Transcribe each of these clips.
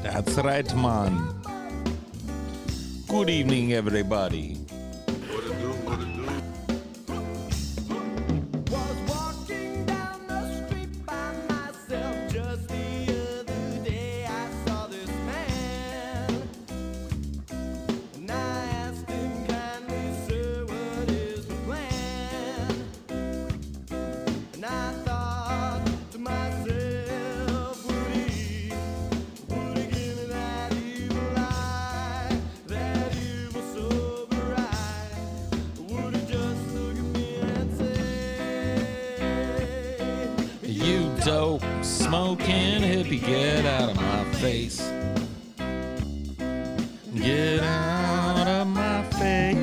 That's right, man. Good evening, everybody. What it do? What it do? Was walking down the street by myself just the other day. I saw this man, and I asked him kindly, sir, what is the plan? And I thought to myself, would he give me that evil eye, that evil sober eye? Would he just look at me and say, You dope smoking hippie, get out of my face. Get out of my face.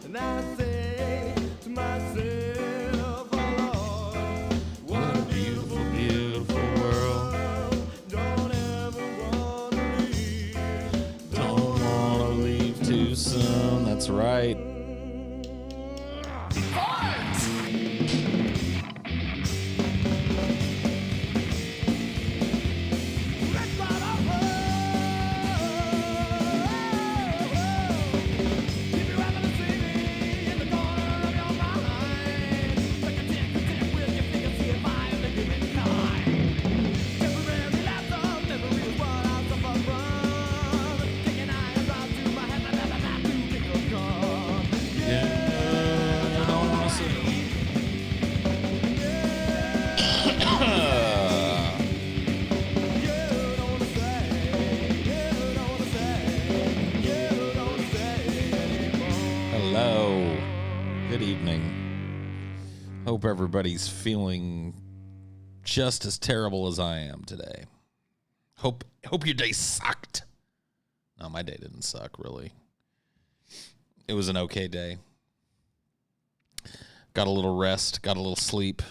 and I say to myself, oh Lord, What a beautiful, beautiful world. don't ever want to leave. Don't want to leave too soon. That's right. Let's ride our road. Keep you rapping and singing in the corner of your mind. Like a tick with your fingers, see if I ever give it time. Temporary laptop, never is what I suffer from. Taking iron drops to my head, but never to pick up calm. Yeah, I don't want to see. Hello. Good evening. Hope everybody's feeling just as terrible as I am today. Hope your day sucked. No, my day didn't suck, really. It was an okay day. Got a little rest, got a little sleep.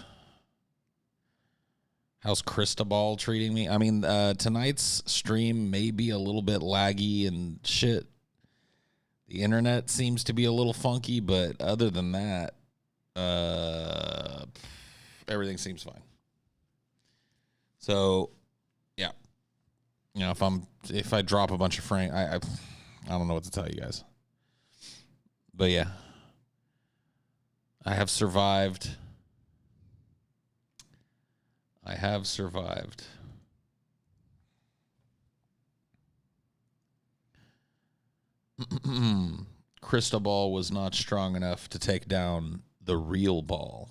How's Cristobal treating me? I mean, tonight's stream may be a little bit laggy and shit. The internet seems to be a little funky, but other than that, everything seems fine. So, yeah. You know, if I drop a bunch of frame, I don't know what to tell you guys. But yeah. I have survived. I have survived. Cristobal was not strong enough to take down the real ball.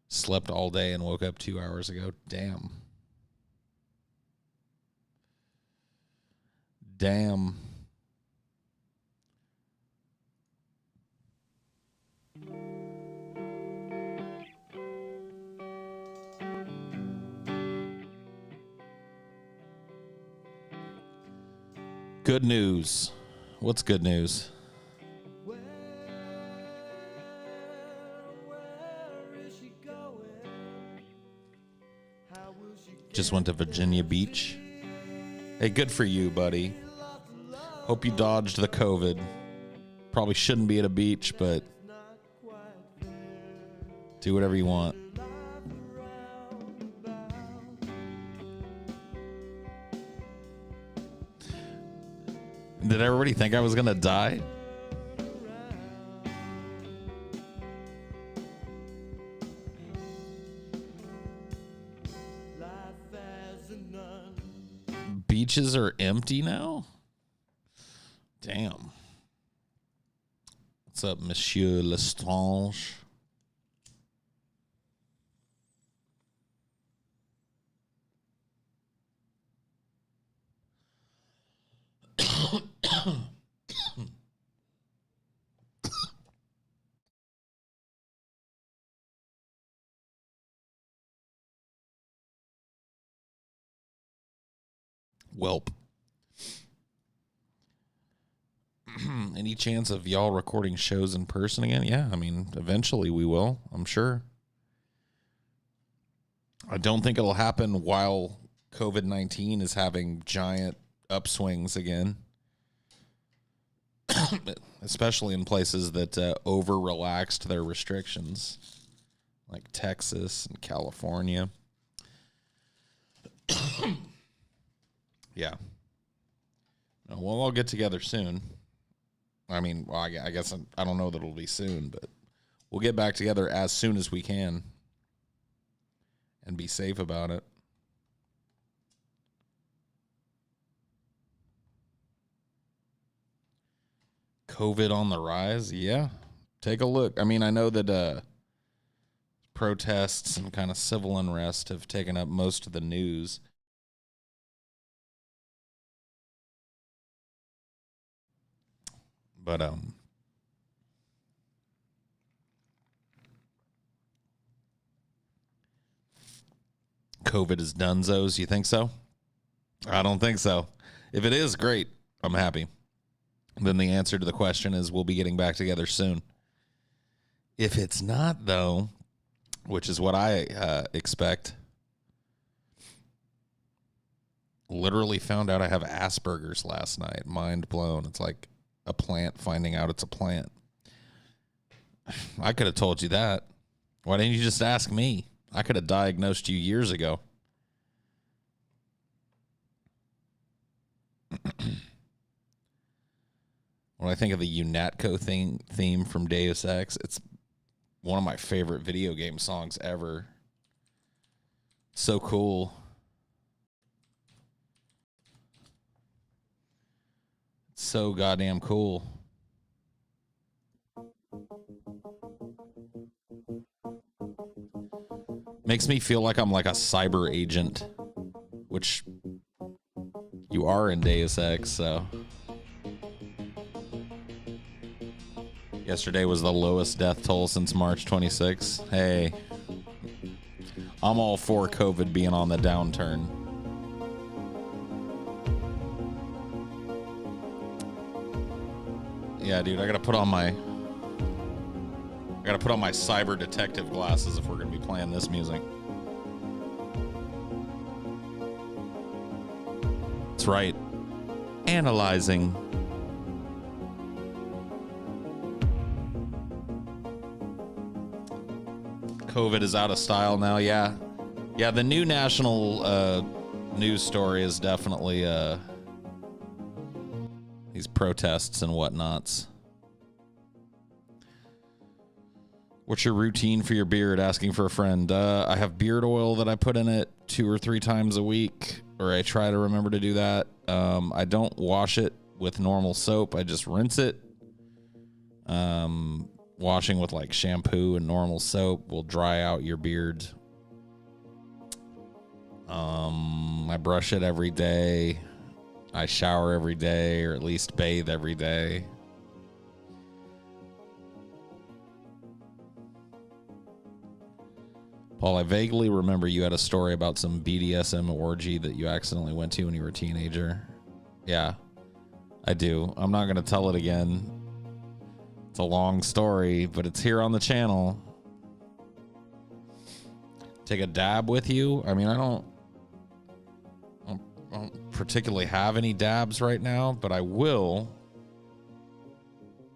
Slept all day and woke up 2 hours ago. Damn. Damn. Good news. What's good news? Where is she going? How will she Just went to Virginia Beach. Hey, good for you, buddy. Hope you dodged the COVID. Probably shouldn't be at a beach, but do whatever you want. Did everybody think I was going to die? Beaches are empty now? Damn. What's up, Monsieur Lestrange? Welp. Any chance of y'all recording shows in person again? Yeah, I mean, eventually we will, I'm sure. I don't think it'll happen while COVID-19 is having giant upswings again. Especially in places that over-relaxed their restrictions. like Texas and California. Yeah. No, we'll all get together soon. I mean, well, I guess I don't know that it'll be soon, but we'll get back together as soon as we can and be safe about it. COVID on the rise? Yeah. Take a look. I mean, I know that protests and kind of civil unrest have taken up most of the news. But COVID is dunzos. You think so? I don't think so. If it is, great. I'm happy. Then the answer to the question is we'll be getting back together soon. If it's not, though, which is what I expect, literally found out I have Asperger's last night. Mind blown. It's like a plant finding out it's a plant. I could have told you that. Why didn't you just ask me? I could have diagnosed you years ago. When I think of the UNATCO theme from Deus Ex, it's one of my favorite video game songs ever. So cool. It's so goddamn cool. Makes me feel like I'm like a cyber agent, which you are in Deus Ex, so. Yesterday was the lowest death toll since March 26. Hey, I'm all for COVID being on the downturn. Yeah, dude, I gotta put on my cyber detective glasses if we're gonna be playing this music. That's right. Analyzing. COVID is out of style now. Yeah. The new national news story is definitely these protests and whatnots. What's your routine for your beard? Asking for a friend. I have beard oil that I put in it 2 or 3 times a week, or I try to remember to do that. I don't wash it with normal soap. I just rinse it. Washing with like shampoo and normal soap will dry out your beard. I brush it every day. I shower every day, or at least bathe every day. Paul, I vaguely remember you had a story about some BDSM orgy that you accidentally went to when you were a teenager. Yeah, I do. I'm not going to tell it again. It's a long story, but it's here on the channel. Take a dab with you? I mean, I don't particularly have any dabs right now, but I will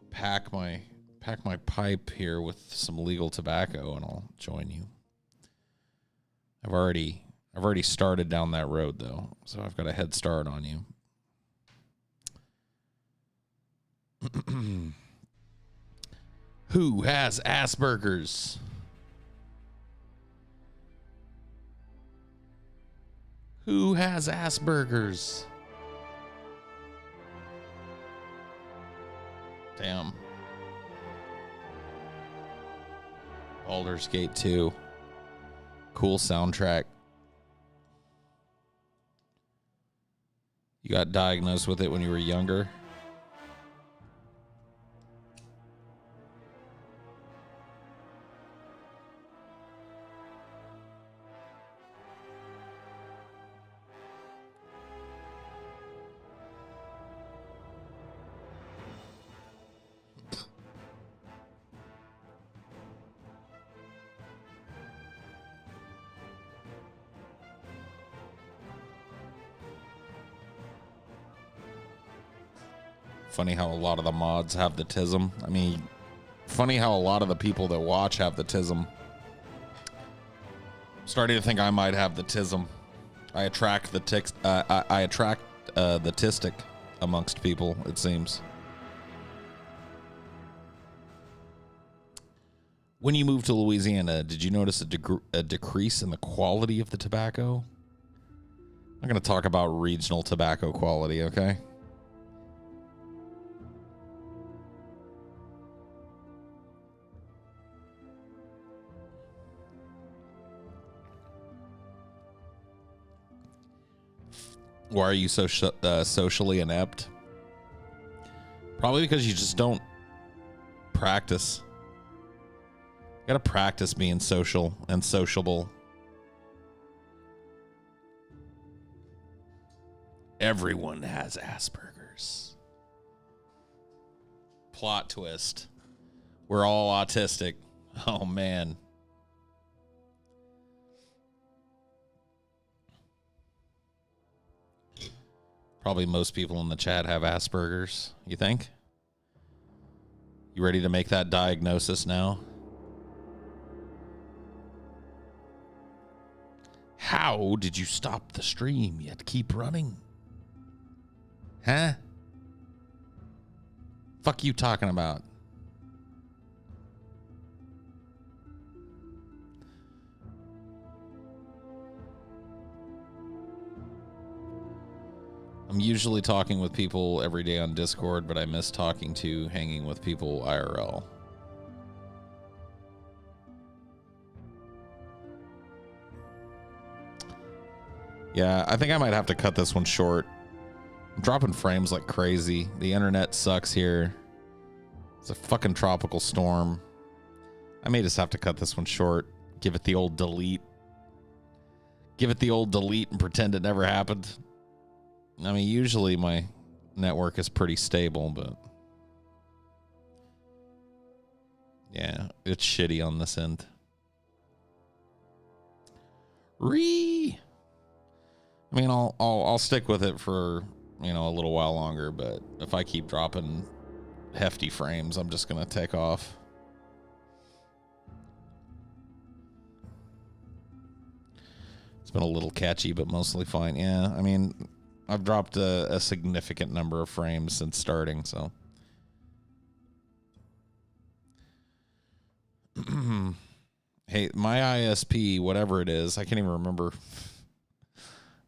pack my pipe here with some legal tobacco, and I'll join you. I've already started down that road, though, so I've got a head start on you. Who has Asperger's? Who has Asperger's? Damn. Baldur's Gate 2. Cool soundtrack. You got diagnosed with it when you were younger? Funny how a lot of the mods have the tism. I mean, funny how a lot of the people that watch have the tism. Starting to think I might have the tism. I attract the the tistic amongst people, it seems. When you moved to Louisiana, did you notice a decrease in the quality of the tobacco? I'm going to talk about regional tobacco quality, okay? Why are you so socially inept? Probably because you just don't practice. You gotta practice being social and sociable. Everyone has Asperger's. Plot twist. We're all autistic. Oh, man. Probably most people in the chat have Asperger's, you think? You ready to make that diagnosis now? How did you stop the stream yet keep running? Huh? Fuck you talking about? I'm usually talking with people every day on Discord, but I miss hanging with people IRL. Yeah, I think I might have to cut this one short. I'm dropping frames like crazy. The internet sucks here. It's a fucking tropical storm. I may just have to cut this one short. Give it the old delete. Give it the old delete and pretend it never happened. I mean, usually my network is pretty stable, but yeah, it's shitty on this end. I mean, I'll stick with it for, you know, a little while longer, but if I keep dropping hefty frames, I'm just gonna take off. It's been a little catchy, but mostly fine. Yeah, I mean, I've dropped a significant number of frames since starting, so. Hey, my ISP, whatever it is, I can't even remember.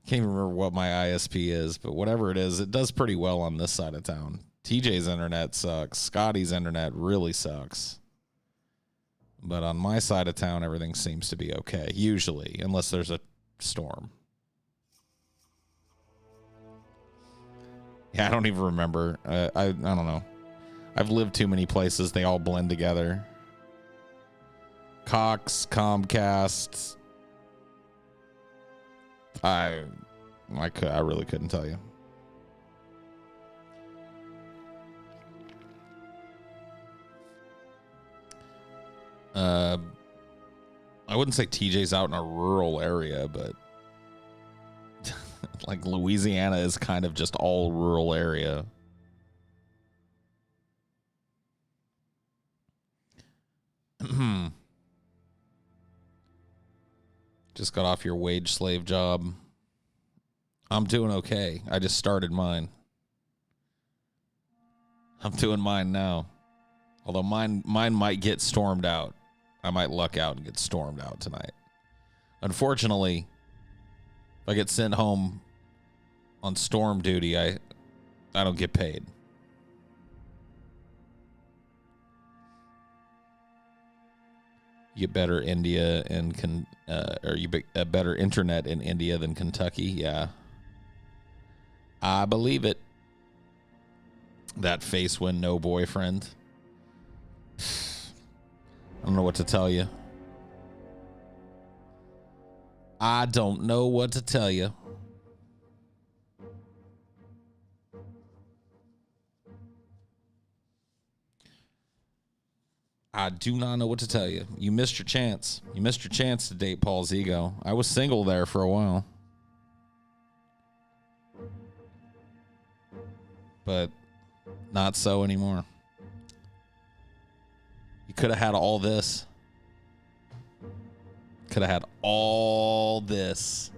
Can't even remember what my ISP is, but whatever it is, it does pretty well on this side of town. TJ's internet sucks. Scotty's internet really sucks. But on my side of town, everything seems to be okay, usually, unless there's a storm. Yeah, I don't even remember. I don't know. I've lived too many places. They all blend together. Cox, Comcast. I really couldn't tell you. I wouldn't say TJ's out in a rural area, but like Louisiana is kind of just all rural area. Just got off your wage slave job. I'm doing okay. I just started mine. I'm doing mine now. Although mine might get stormed out. I might luck out and get stormed out tonight. Unfortunately, if I get sent home on storm duty, I don't get paid. You get better India and better internet in India than Kentucky. Yeah, I believe it. That face when no boyfriend. I don't know what to tell you. I don't know what to tell you. I do not know what to tell you. You missed your chance. You missed your chance to date Paul's ego. I was single there for a while. But not so anymore. You could have had all this. Could have had all this.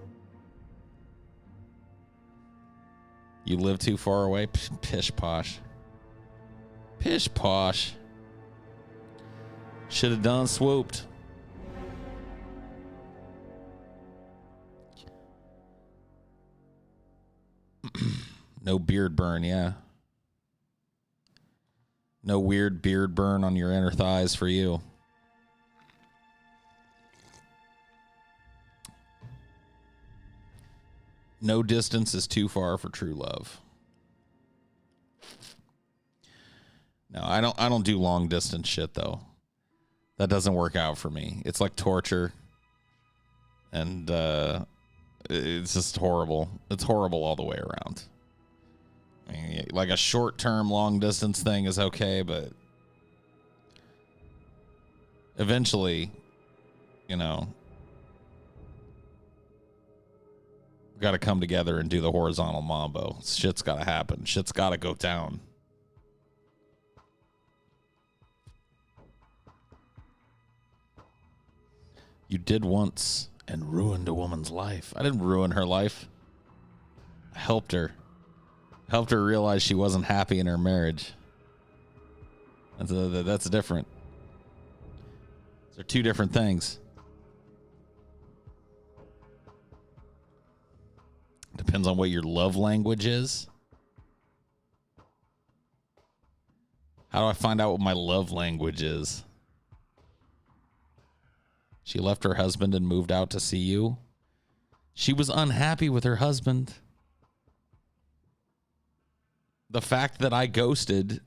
You live too far away? Pish posh. Pish posh. Should have done swooped. No beard burn, yeah. No weird beard burn on your inner thighs for you. No distance is too far for true love. No, I don't do long distance shit though. That doesn't work out for me. It's like torture. And it's just horrible. It's horrible all the way around. I mean, like a short-term long distance thing is okay, but eventually, you know, we got to come together and do the horizontal mambo. Shit's got to happen. Shit's got to go down. You did once and ruined a woman's life. I didn't ruin her life. I helped her. Helped her realize she wasn't happy in her marriage. That's different. They're two different things. Depends on what your love language is. How do I find out what my love language is? She left her husband and moved out to see you. She was unhappy with her husband. The fact that I ghosted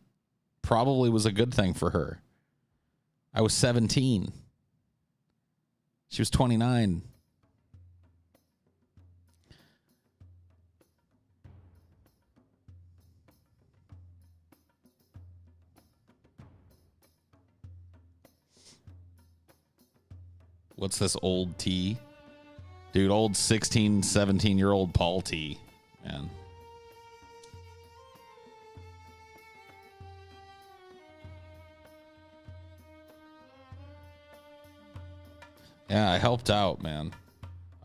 probably was a good thing for her. I was 17. She was 29. What's this old T? Dude, old 16, 17-year-old Paul T. Man. Yeah, I helped out, man.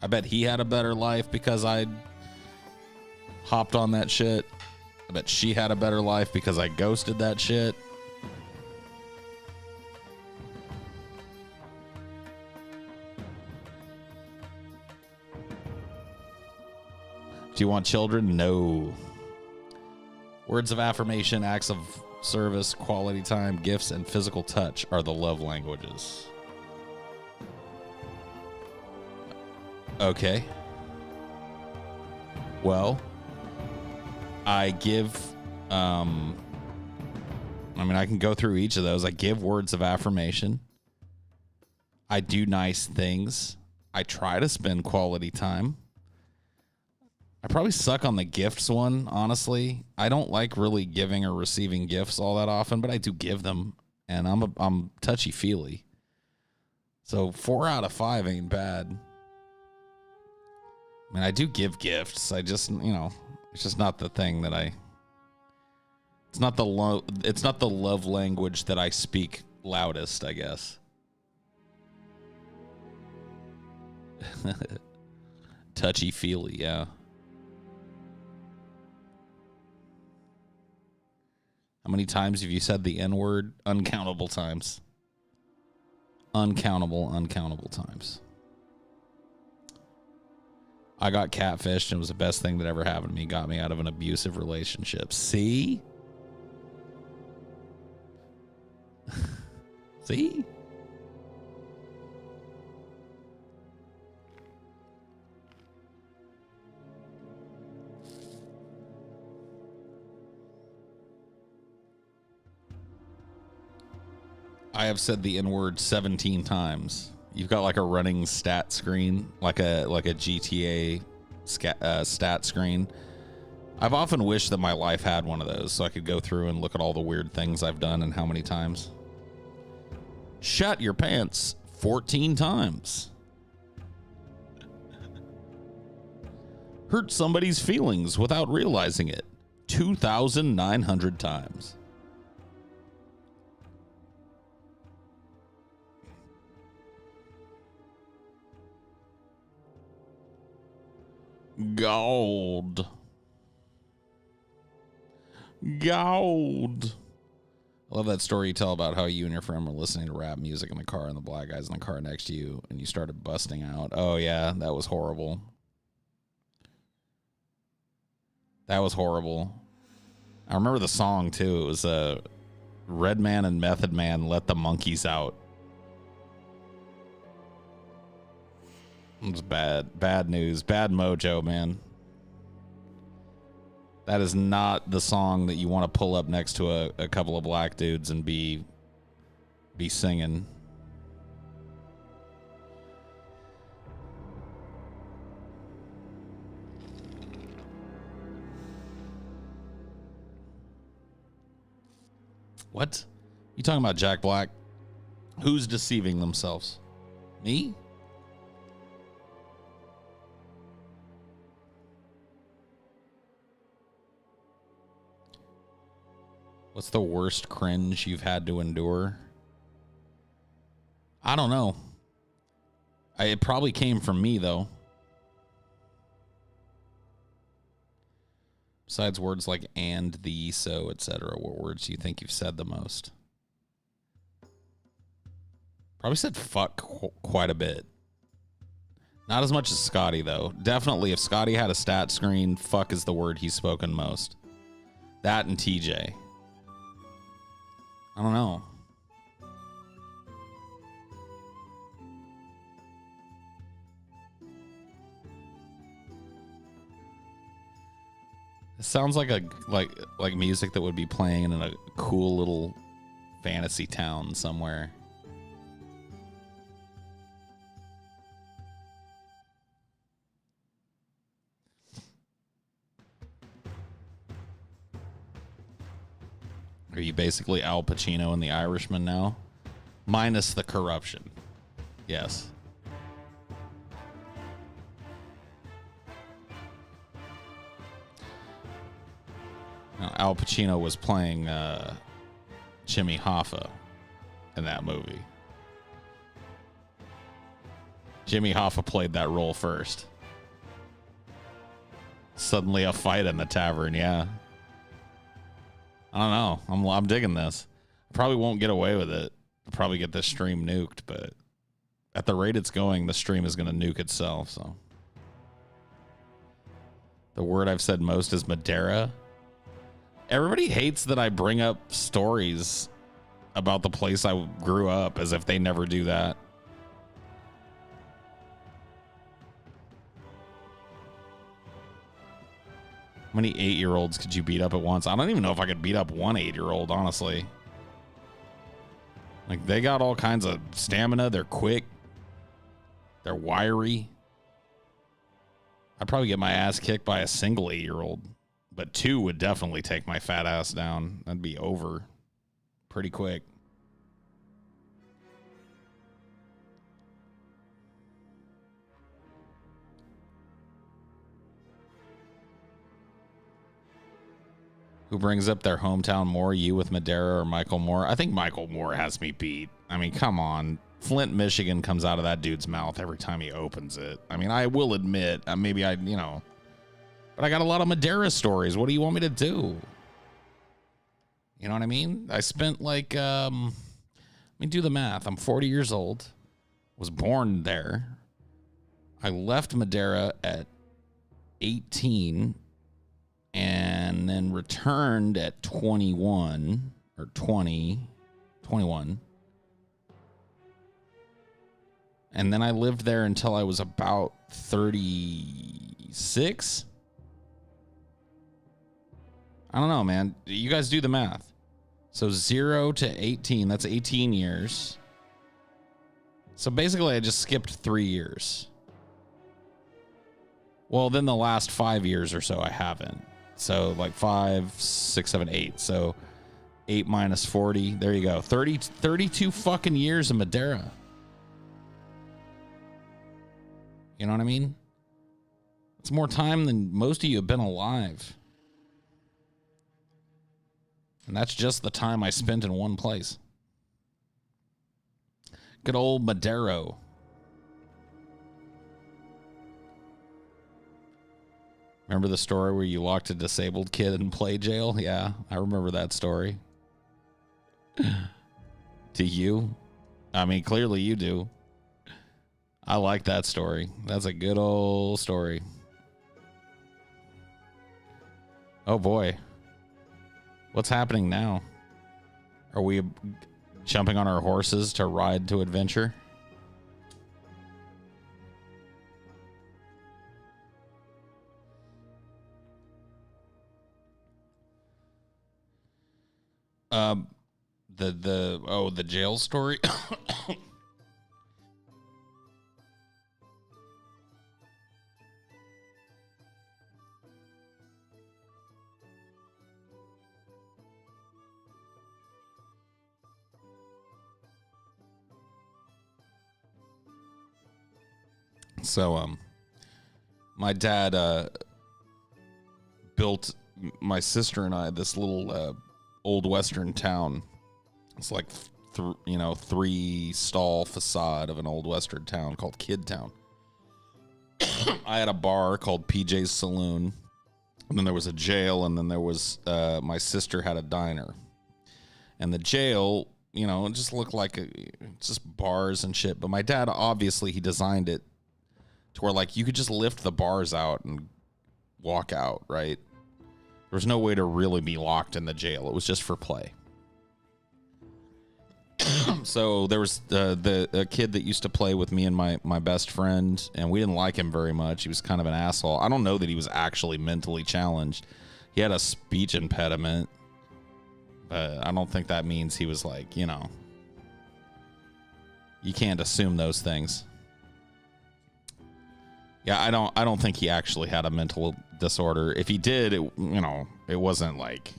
I bet he had a better life because I hopped on that shit. I bet she had a better life because I ghosted that shit. Do you want children? No. Words of affirmation, acts of service, quality time, gifts, and physical touch are the love languages. Okay. Well, I give, I mean, I can go through each of those. I give words of affirmation. I do nice things. I try to spend quality time. I probably suck on the gifts one, honestly. I don't like really giving or receiving gifts all that often, but I do give them, and I'm touchy-feely. So 4 out of 5 ain't bad. I mean, I do give gifts. I just, you know, it's just not the thing that I. It's not the love language that I speak loudest, I guess. Touchy-feely, yeah. How many times have you said the N-word? Uncountable times. Uncountable times. I got catfished and it was the best thing that ever happened to me. Got me out of an abusive relationship. See? See? I have said the N-word 17 times. You've got like a running stat screen, like a GTA stat screen. I've often wished that my life had one of those so I could go through and look at all the weird things I've done and how many times. Shut your pants 14 times. Hurt somebody's feelings without realizing it 2,900 times. Gold. Gold. I love that story you tell about how you and your friend were listening to rap music in the car and the black guys in the car next to you and you started busting out. Oh, yeah, that was horrible. That was horrible. I remember the song, too. It was Redman and Method Man, Let the Monkeys Out. It was bad. Bad news. Bad mojo, man. That is not the song that you want to pull up next to a couple of black dudes and be singing. What? You talking about Jack Black? Who's deceiving themselves? Me? What's the worst cringe you've had to endure? I don't know. It probably came from me, though. Besides words like and, the, so, etc., what words do you think you've said the most? Probably said fuck quite a bit. Not as much as Scotty, though. Definitely, if Scotty had a stat screen, fuck is the word he's spoken most. That and TJ. I don't know. It sounds like like music that would be playing in a cool little fantasy town somewhere. Are you basically Al Pacino in The Irishman now? Minus the corruption. Yes. Now, Al Pacino was playing Jimmy Hoffa in that movie. Jimmy Hoffa played that role first. Suddenly a fight in the tavern, yeah. I don't know. I'm digging this. I probably won't get away with it. I'll probably get this stream nuked, but at the rate it's going, the stream is going to nuke itself, so. The word I've said most is Madeira. Everybody hates that I bring up stories about the place I grew up as if they never do that. How many 8-year-olds could you beat up at once? I don't even know if I could beat up one 8-year-old, honestly. Like, they got all kinds of stamina. They're quick. They're wiry. I'd probably get my ass kicked by a single 8-year-old. But 2 would definitely take my fat ass down. That'd be over pretty quick. Who brings up their hometown more, you with Madeira or Michael Moore? I think Michael Moore has me beat. I mean, come on. Flint, Michigan comes out of that dude's mouth every time he opens it. I mean, I will admit, maybe I, but I got a lot of Madeira stories. What do you want me to do? You know what I mean? I spent like, let me do the math. I'm 40 years old, was born there. I left Madeira at 18 and then returned at 21 or 21. And then I lived there until I was about 36. I don't know, man. You guys do the math. So 0 to 18, that's 18 years. So basically I just skipped 3 years. Well, then the last 5 years or so I haven't. So like 5, 6, 7, 8. So 8 minus 40. There you go. 32 fucking years in Madeira. You know what I mean? It's more time than most of you have been alive. And that's just the time I spent in one place. Good old Madero. Remember the story where you locked a disabled kid in play jail? Yeah, I remember that story. Do you? I mean, clearly you do. I like that story. That's a good old story. Oh boy. What's happening now? Are we jumping on our horses to ride to adventure? The jail story. So my dad built my sister and I this little old western town. It's like 3-stall facade of an old western town called Kid Town. I had a bar called PJ's Saloon, and then there was a jail, and then there was my sister had a diner. And the jail, it just looked like just bars and shit. But my dad, obviously, he designed it to where like you could just lift the bars out and walk out, right? There was no way to really be locked in the jail. It was just for play. So there was a kid that used to play with me and my best friend, and we didn't like him very much. He was kind of an asshole. I don't know that he was actually mentally challenged. He had a speech impediment, but I don't think that means he was like, you can't assume those things. Yeah, I don't think he actually had a mental disorder. If he did, it wasn't like,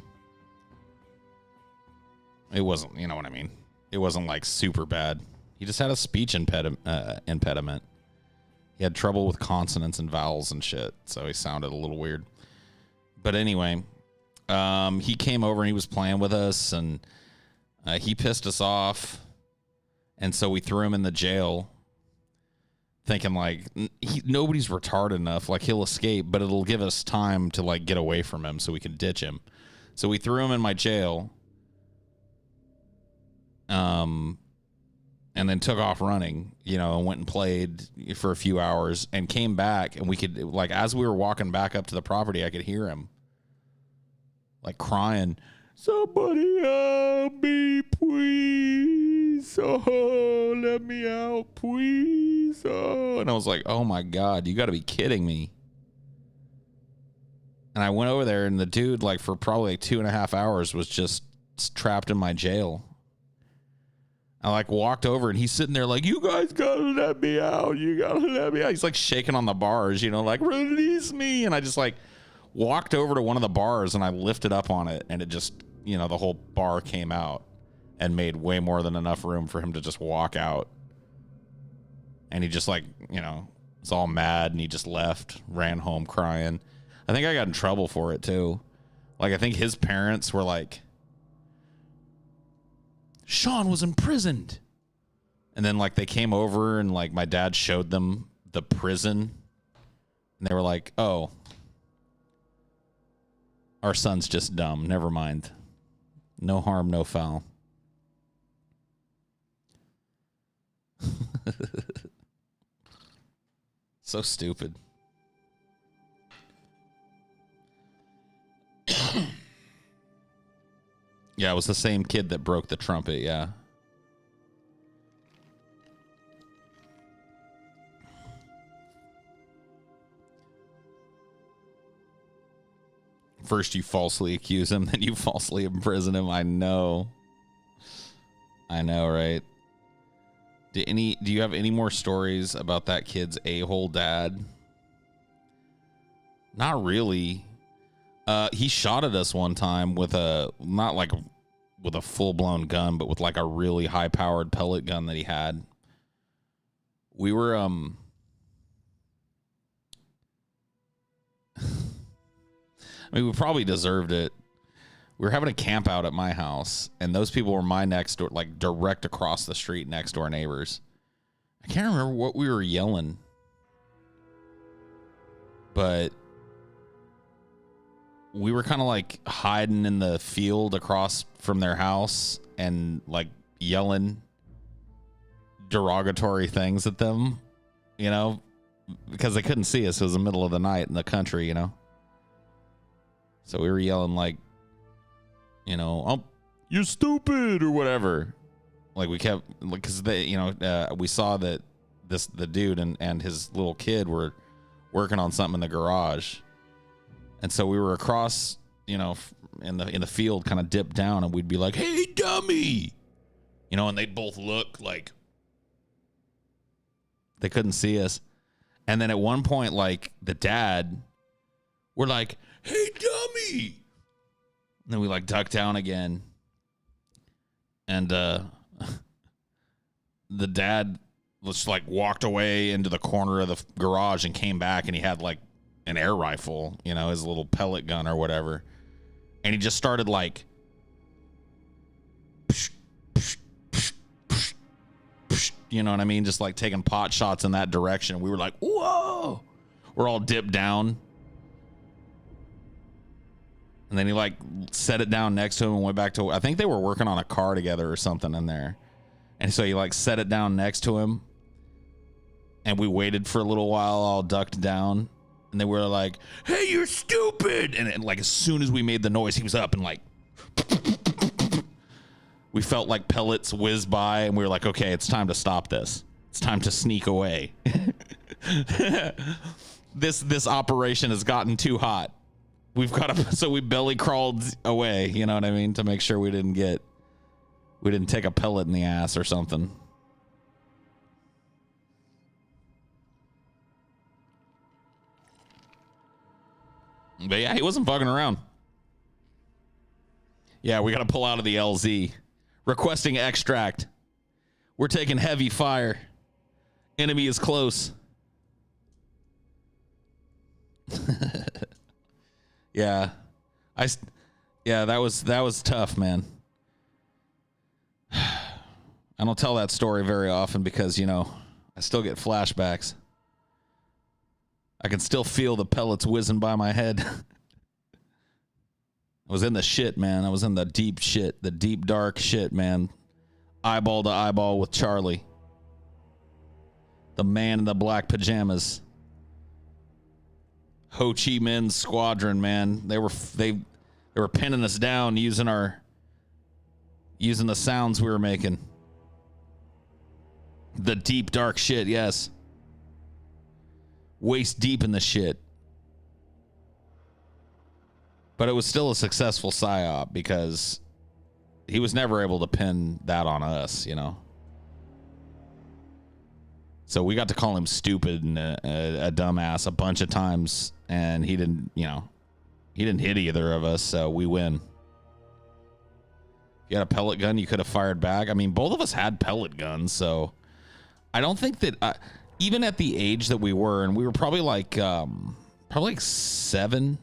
it wasn't, you know what I mean? It wasn't like super bad. He just had a speech impediment. He had trouble with consonants and vowels and shit, so he sounded a little weird. But anyway, he came over and he was playing with us, and he pissed us off, and so we threw him in the jail, thinking like nobody's retarded enough, like he'll escape, but it'll give us time to like get away from him so we can ditch him. So we threw him in my jail. And then took off running, and went and played for a few hours and came back, and we could, like, as we were walking back up to the property, I could hear him like crying, "Somebody help me, please. Oh, let me out, please." Oh, and I was like, "Oh my God, you got to be kidding me." And I went over there, and the dude, like, for probably like 2.5 hours was just trapped in my jail. I like walked over and he's sitting there like, "You guys gotta let me out. You gotta let me out." He's like shaking on the bars, like, "Release me." And I just like walked over to one of the bars and I lifted up on it, and it just, the whole bar came out and made way more than enough room for him to just walk out. And he just like, was all mad, and he just left, ran home crying. I think I got in trouble for it too. Like, I think his parents were like, "Sean was imprisoned." And then like they came over and like my dad showed them the prison, and they were like, "Oh, our son's just dumb. Never mind. No harm, no foul." So stupid. Yeah, it was the same kid that broke the trumpet, yeah. First you falsely accuse him, then you falsely imprison him. I know, right? Do you have any more stories about that kid's a-hole dad? Not really. He shot at us one time with not like with a full-blown gun, but with like a really high-powered pellet gun that he had. We were I mean, we probably deserved it. We were having a camp out at my house, and those people were my next door, like direct across the street, next door neighbors. I can't remember what we were yelling, but we were kind of like hiding in the field across from their house and like yelling derogatory things at them, you know, because they couldn't see us. It was the middle of the night in the country, you know. So we were yelling like, you know, oh, you're stupid or whatever. Like we kept, because they, you know, we saw that the dude and his little kid were working on something in the garage, and so we were across, you know, in the field, kind of dipped down, and we'd be like, "Hey, dummy," you know, and they'd both look like they couldn't see us, and then at one point, like the dad, we're like, "Hey, dummy," and then we like duck down again, and the dad just like walked away into the corner of the garage and came back, and he had like an air rifle, you know, his little pellet gun or whatever. And he just started like, you know what I mean? Just like taking pot shots in that direction. We were like, whoa, we're all dipped down. And then he like set it down next to him and went back to, I think they were working on a car together or something in there. And so he like set it down next to him. And we waited for a little while, all ducked down. And they were like, "Hey, you're stupid." And like as soon as we made the noise, he was up and like, we felt like pellets whiz by, and we were like, okay, it's time to stop this. It's time to sneak away. This operation has gotten too hot. We've got to, so we belly crawled away, you know what I mean? To make sure we didn't take a pellet in the ass or something. But yeah, he wasn't fucking around. Yeah, we got to pull out of the LZ. Requesting extract. We're taking heavy fire. Enemy is close. Yeah. That was tough, man. I don't tell that story very often because, you know, I still get flashbacks. I can still feel the pellets whizzing by my head. I was in the shit, man. I was in the deep shit, the deep, dark shit, man. Eyeball to eyeball with Charlie. The man in the black pajamas. Ho Chi Minh's squadron, man. They were pinning us down using the sounds we were making. The deep, dark shit, yes. Waist deep in the shit. But it was still a successful psyop because he was never able to pin that on us, you know. So we got to call him stupid and a dumbass a bunch of times, and he didn't hit either of us, so we win. If you had a pellet gun, you could have fired back. I mean, both of us had pellet guns, so I don't think that... even at the age that we were, and we were probably like 7,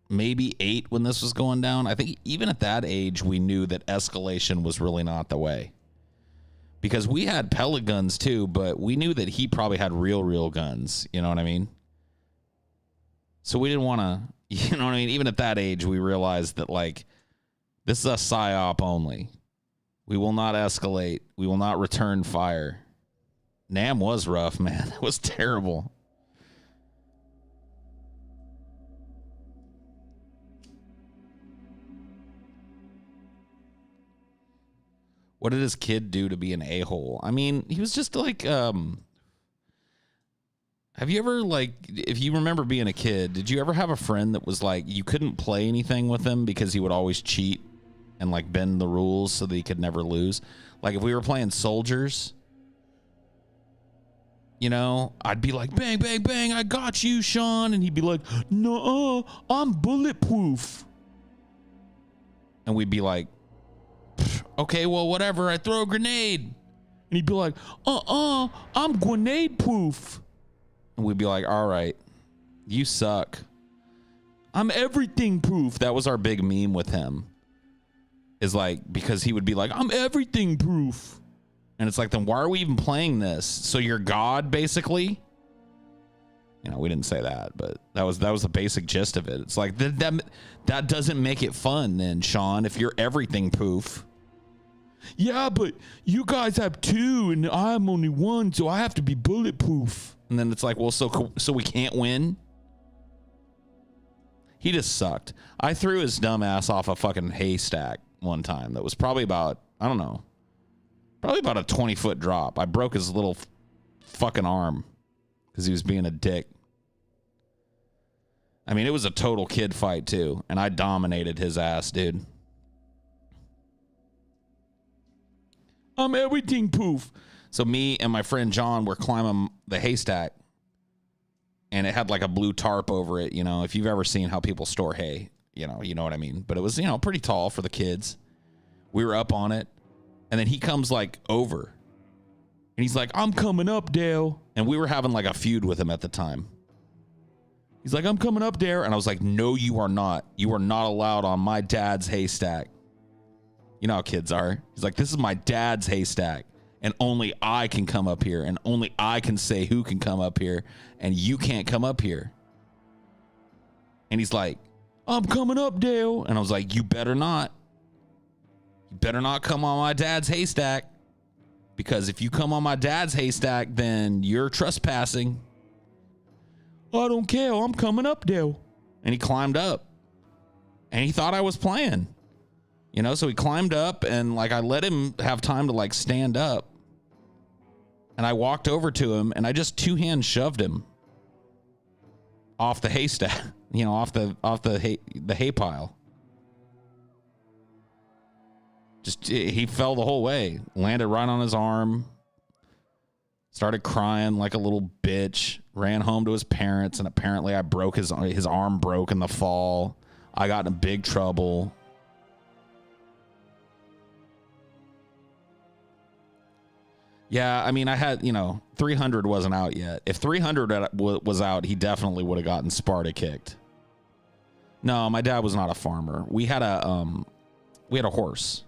maybe 8 when this was going down. I think even at that age, we knew that escalation was really not the way. Because we had pellet guns too, but we knew that he probably had real guns. You know what I mean? So we didn't want to, you know what I mean? Even at that age, we realized that like, this is a psyop only. We will not escalate. We will not return fire. Nam was rough, man. It was terrible. What did his kid do to be an a-hole? I mean, he was just like, have you ever, like, if you remember being a kid, did you ever have a friend that was like, you couldn't play anything with him because he would always cheat and like bend the rules so that he could never lose? Like if we were playing soldiers, you know, I'd be like, bang, bang, bang, I got you, Sean. And he'd be like, no, I'm bulletproof. And we'd be like, okay, well, whatever, I throw a grenade. And he'd be like, I'm grenade proof. And we'd be like, all right, you suck. I'm everything proof. That was our big meme with him. Is like, because he would be like, I'm everything proof. And it's like, then why are we even playing this? So you're God, basically? You know, we didn't say that, but that was the basic gist of it. It's like that doesn't make it fun then, Sean, if you're everything poof. Yeah, but you guys have 2 and I'm only 1, so I have to be bulletproof. And then it's like, well, so we can't win? He just sucked. I threw his dumb ass off a fucking haystack one time that was probably about, I don't know, probably about a 20-foot drop. I broke his little fucking arm because he was being a dick. I mean, it was a total kid fight, too, and I dominated his ass, dude. I'm everything poof. So me and my friend John were climbing the haystack, and it had like a blue tarp over it. You know, if you've ever seen how people store hay, you know what I mean. But it was, you know, pretty tall for the kids. We were up on it, and then he comes like over, and he's like, "I'm coming up, Dale." And we were having like a feud with him at the time. He's like, "I'm coming up there," and I was like, "No, you are not. You are not allowed on my dad's haystack." You know how kids are. He's like, "This is my dad's haystack, and only I can come up here, and only I can say who can come up here, and you can't come up here." And he's like, "I'm coming up, Dale." And I was like, "You better not. You better not come on my dad's haystack, because if you come on my dad's haystack, then you're trespassing." "I don't care. I'm coming up, Dale." And he climbed up, and he thought I was playing. You know, so he climbed up, and like I let him have time to like stand up. And I walked over to him, and I just 2-hand shoved him off the haystack, you know, off the hay pile. Just he fell the whole way, landed right on his arm, started crying like a little bitch, ran home to his parents, and apparently I broke his arm broke in the fall. I got in big trouble. Yeah, I mean, I had, you know, 300 wasn't out yet. If 300 was out, he definitely would have gotten Sparta kicked. No, my dad was not a farmer. We had a horse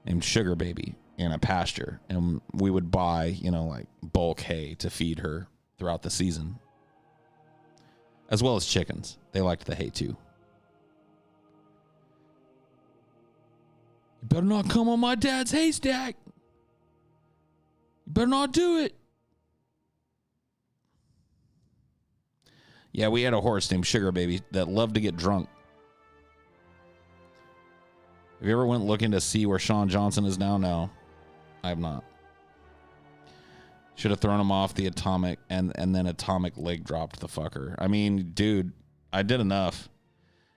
named Sugar Baby in a pasture, and we would buy, you know, like bulk hay to feed her throughout the season, as well as chickens. They liked the hay too. "You better not come on my dad's haystack. You better not do it." Yeah, we had a horse named Sugar Baby that loved to get drunk. Have you ever went looking to see where Sean Johnson is now? No, I have not. Should have thrown him off the atomic, and then atomic leg dropped the fucker. I mean, dude, I did enough.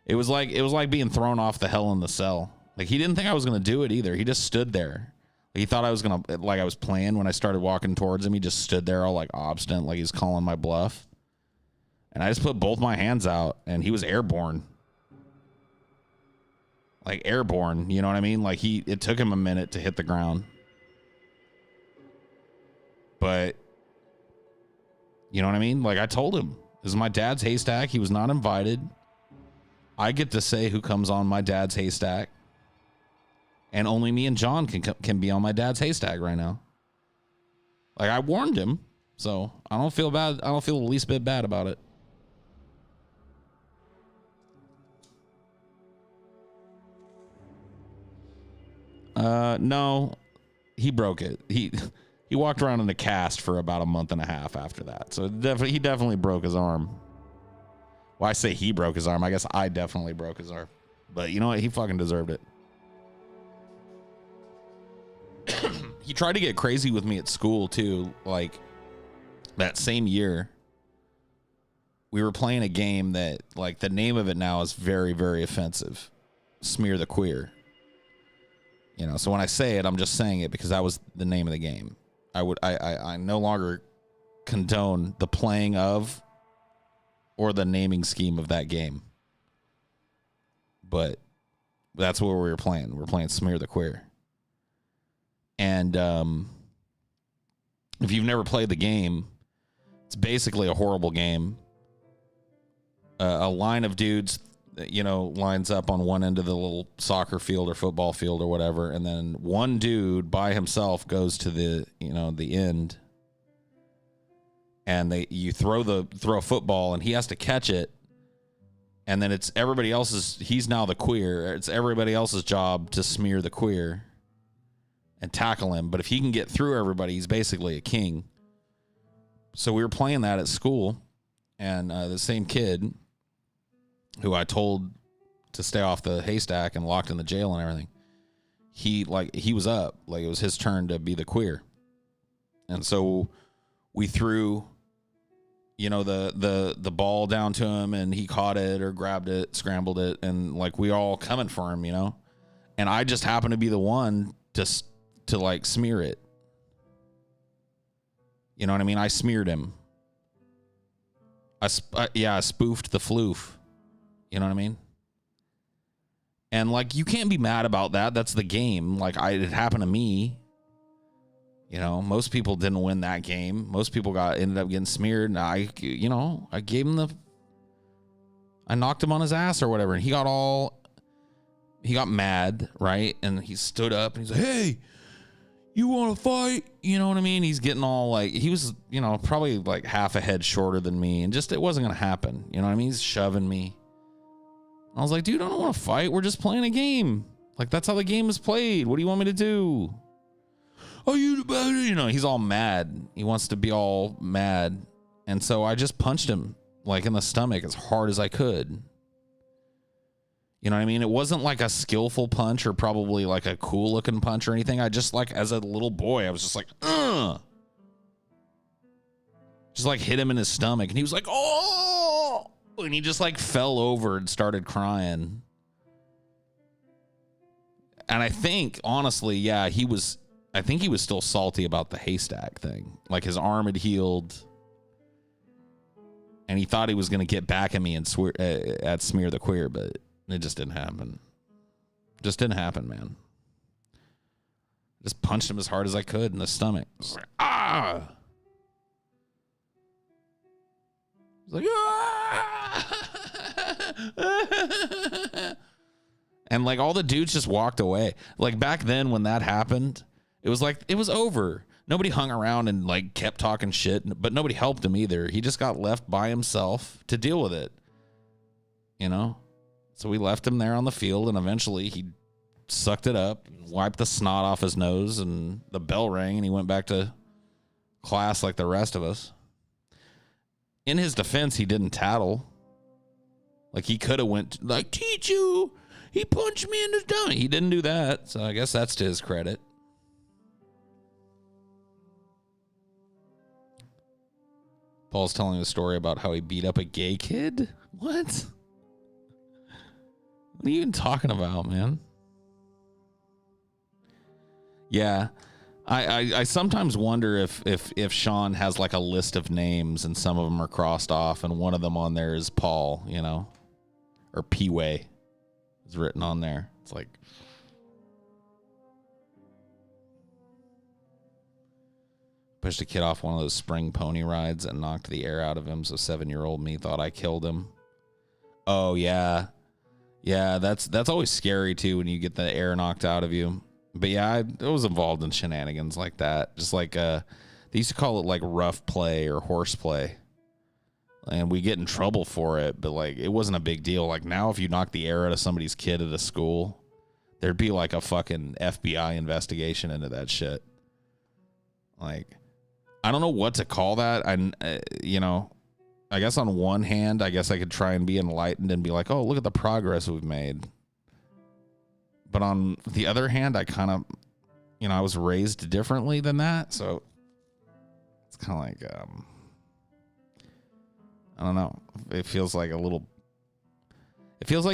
It was like being thrown off the Hell in the Cell. Like, he didn't think I was gonna do it either. He just stood there. He thought I was gonna, like I was playing when I started walking towards him. He just stood there all like obstinate, like he's calling my bluff. And I just put both my hands out, and he was airborne. Like airborne, you know what I mean? Like it took him a minute to hit the ground. But, you know what I mean? Like I told him, this is my dad's haystack. He was not invited. I get to say who comes on my dad's haystack. And only me and John can be on my dad's haystack right now. Like, I warned him, so I don't feel bad. I don't feel the least bit bad about it. No, he broke it. He walked around in a cast for about a month and a half after that. So he definitely broke his arm. Well, I say he broke his arm. I guess I definitely broke his arm. But you know what? He fucking deserved it. He tried to get crazy with me at school too. Like that same year, we were playing a game that, like, the name of it now is very, very offensive. Smear the Queer. You know, so when I say it, I'm just saying it because that was the name of the game. I no longer condone the playing of or the naming scheme of that game. But that's what we were playing. We were playing Smear the Queer. And if you've never played the game, it's basically a horrible game. A line of dudes, you know, lines up on one end of the little soccer field or football field or whatever, and then one dude by himself goes to the, you know, the end, and you throw a football and he has to catch it, and then it's everybody else's. He's now the queer. It's everybody else's job to smear the queer and tackle him. But if he can get through everybody, he's basically a king. So we were playing that at school, and the same kid who I told to stay off the haystack and locked in the jail and everything, he was up. Like, it was his turn to be the queer. And so we threw, the ball down to him, and he caught it or grabbed it, scrambled it, and like we all coming for him, and I just happened to be the one to like smear it. You know what I mean? I smeared him. I spoofed the floof. You know what I mean? And like, you can't be mad about that. That's the game. Like, it happened to me. Most people didn't win that game. Most people ended up getting smeared. And I gave him I knocked him on his ass or whatever. And he got mad, right? And he stood up and he's like, "Hey, you want to fight?" You know what I mean? He's getting all like, he was, probably like half a head shorter than me. And just, it wasn't going to happen. You know what I mean? He's shoving me. I was like, "Dude, I don't want to fight. We're just playing a game. Like, that's how the game is played. What do you want me to do?" "Oh, he's all mad. He wants to be all mad. And so I just punched him like in the stomach as hard as I could. You know what I mean? It wasn't like a skillful punch or probably like a cool looking punch or anything. I just, like, as a little boy, I was just like, just like hit him in his stomach. And he was like, "Oh!" And he just like fell over and started crying. And I think, honestly, yeah, I think he was still salty about the haystack thing. Like, his arm had healed, and he thought he was going to get back at me and smear the queer, but it just didn't happen. Just didn't happen, man. Just punched him as hard as I could in the stomach. Just like, ah! Like, ah! And like, all the dudes just walked away. Like, back then when that happened, it was like, it was over. Nobody hung around and like kept talking shit, but nobody helped him either. He just got left by himself to deal with it. So we left him there on the field, and eventually he sucked it up, wiped the snot off his nose, and the bell rang, and he went back to class like the rest of us. In his defense, he didn't tattle. Like, he could have went, like, "Teach you, he punched me in the stomach." He didn't do that, so I guess that's to his credit. Paul's telling a story about how he beat up a gay kid. What? What are you even talking about, man? Yeah. I sometimes wonder if Sean has like a list of names and some of them are crossed off, and one of them on there is Paul, or P-Way is written on there. It's like, pushed a kid off one of those spring pony rides and knocked the air out of him, so 7-year-old me thought I killed him. Oh, yeah. Yeah, that's always scary, too, when you get the air knocked out of you. But, yeah, I was involved in shenanigans like that. Just like, they used to call it, like, rough play or horse play. And we get in trouble for it, but, like, it wasn't a big deal. Like, now if you knock the air out of somebody's kid at a school, there'd be, like, a fucking FBI investigation into that shit. Like, I don't know what to call that. I guess on one hand, I guess I could try and be enlightened and be like, "Oh, look at the progress we've made." But on the other hand, I kind of, I was raised differently than that. So it's kind of like, I don't know. It feels like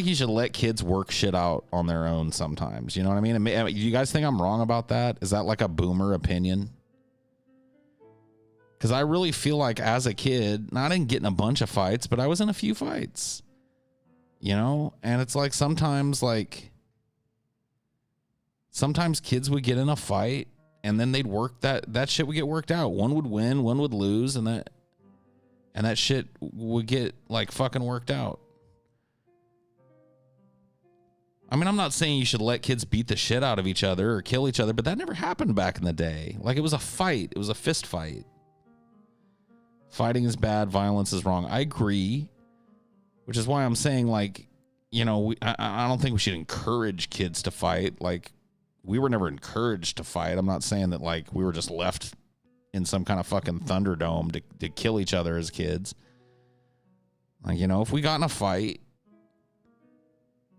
you should let kids work shit out on their own sometimes. You know what I mean? You guys think I'm wrong about that? Is that like a boomer opinion? Because I really feel like as a kid, I didn't get in a bunch of fights, but I was in a few fights, and it's like sometimes kids would get in a fight and then they'd work that shit would get worked out. One would win, one would lose, and that shit would get like fucking worked out. I mean, I'm not saying you should let kids beat the shit out of each other or kill each other, but that never happened back in the day. Like, it was a fight. It was a fist fight. Fighting is bad. Violence is wrong. I agree, which is why I'm saying, like, you know, I don't think we should encourage kids to fight. Like, we were never encouraged to fight. I'm not saying that, like, we were just left in some kind of fucking Thunderdome to kill each other as kids. Like, you know, if we got in a fight,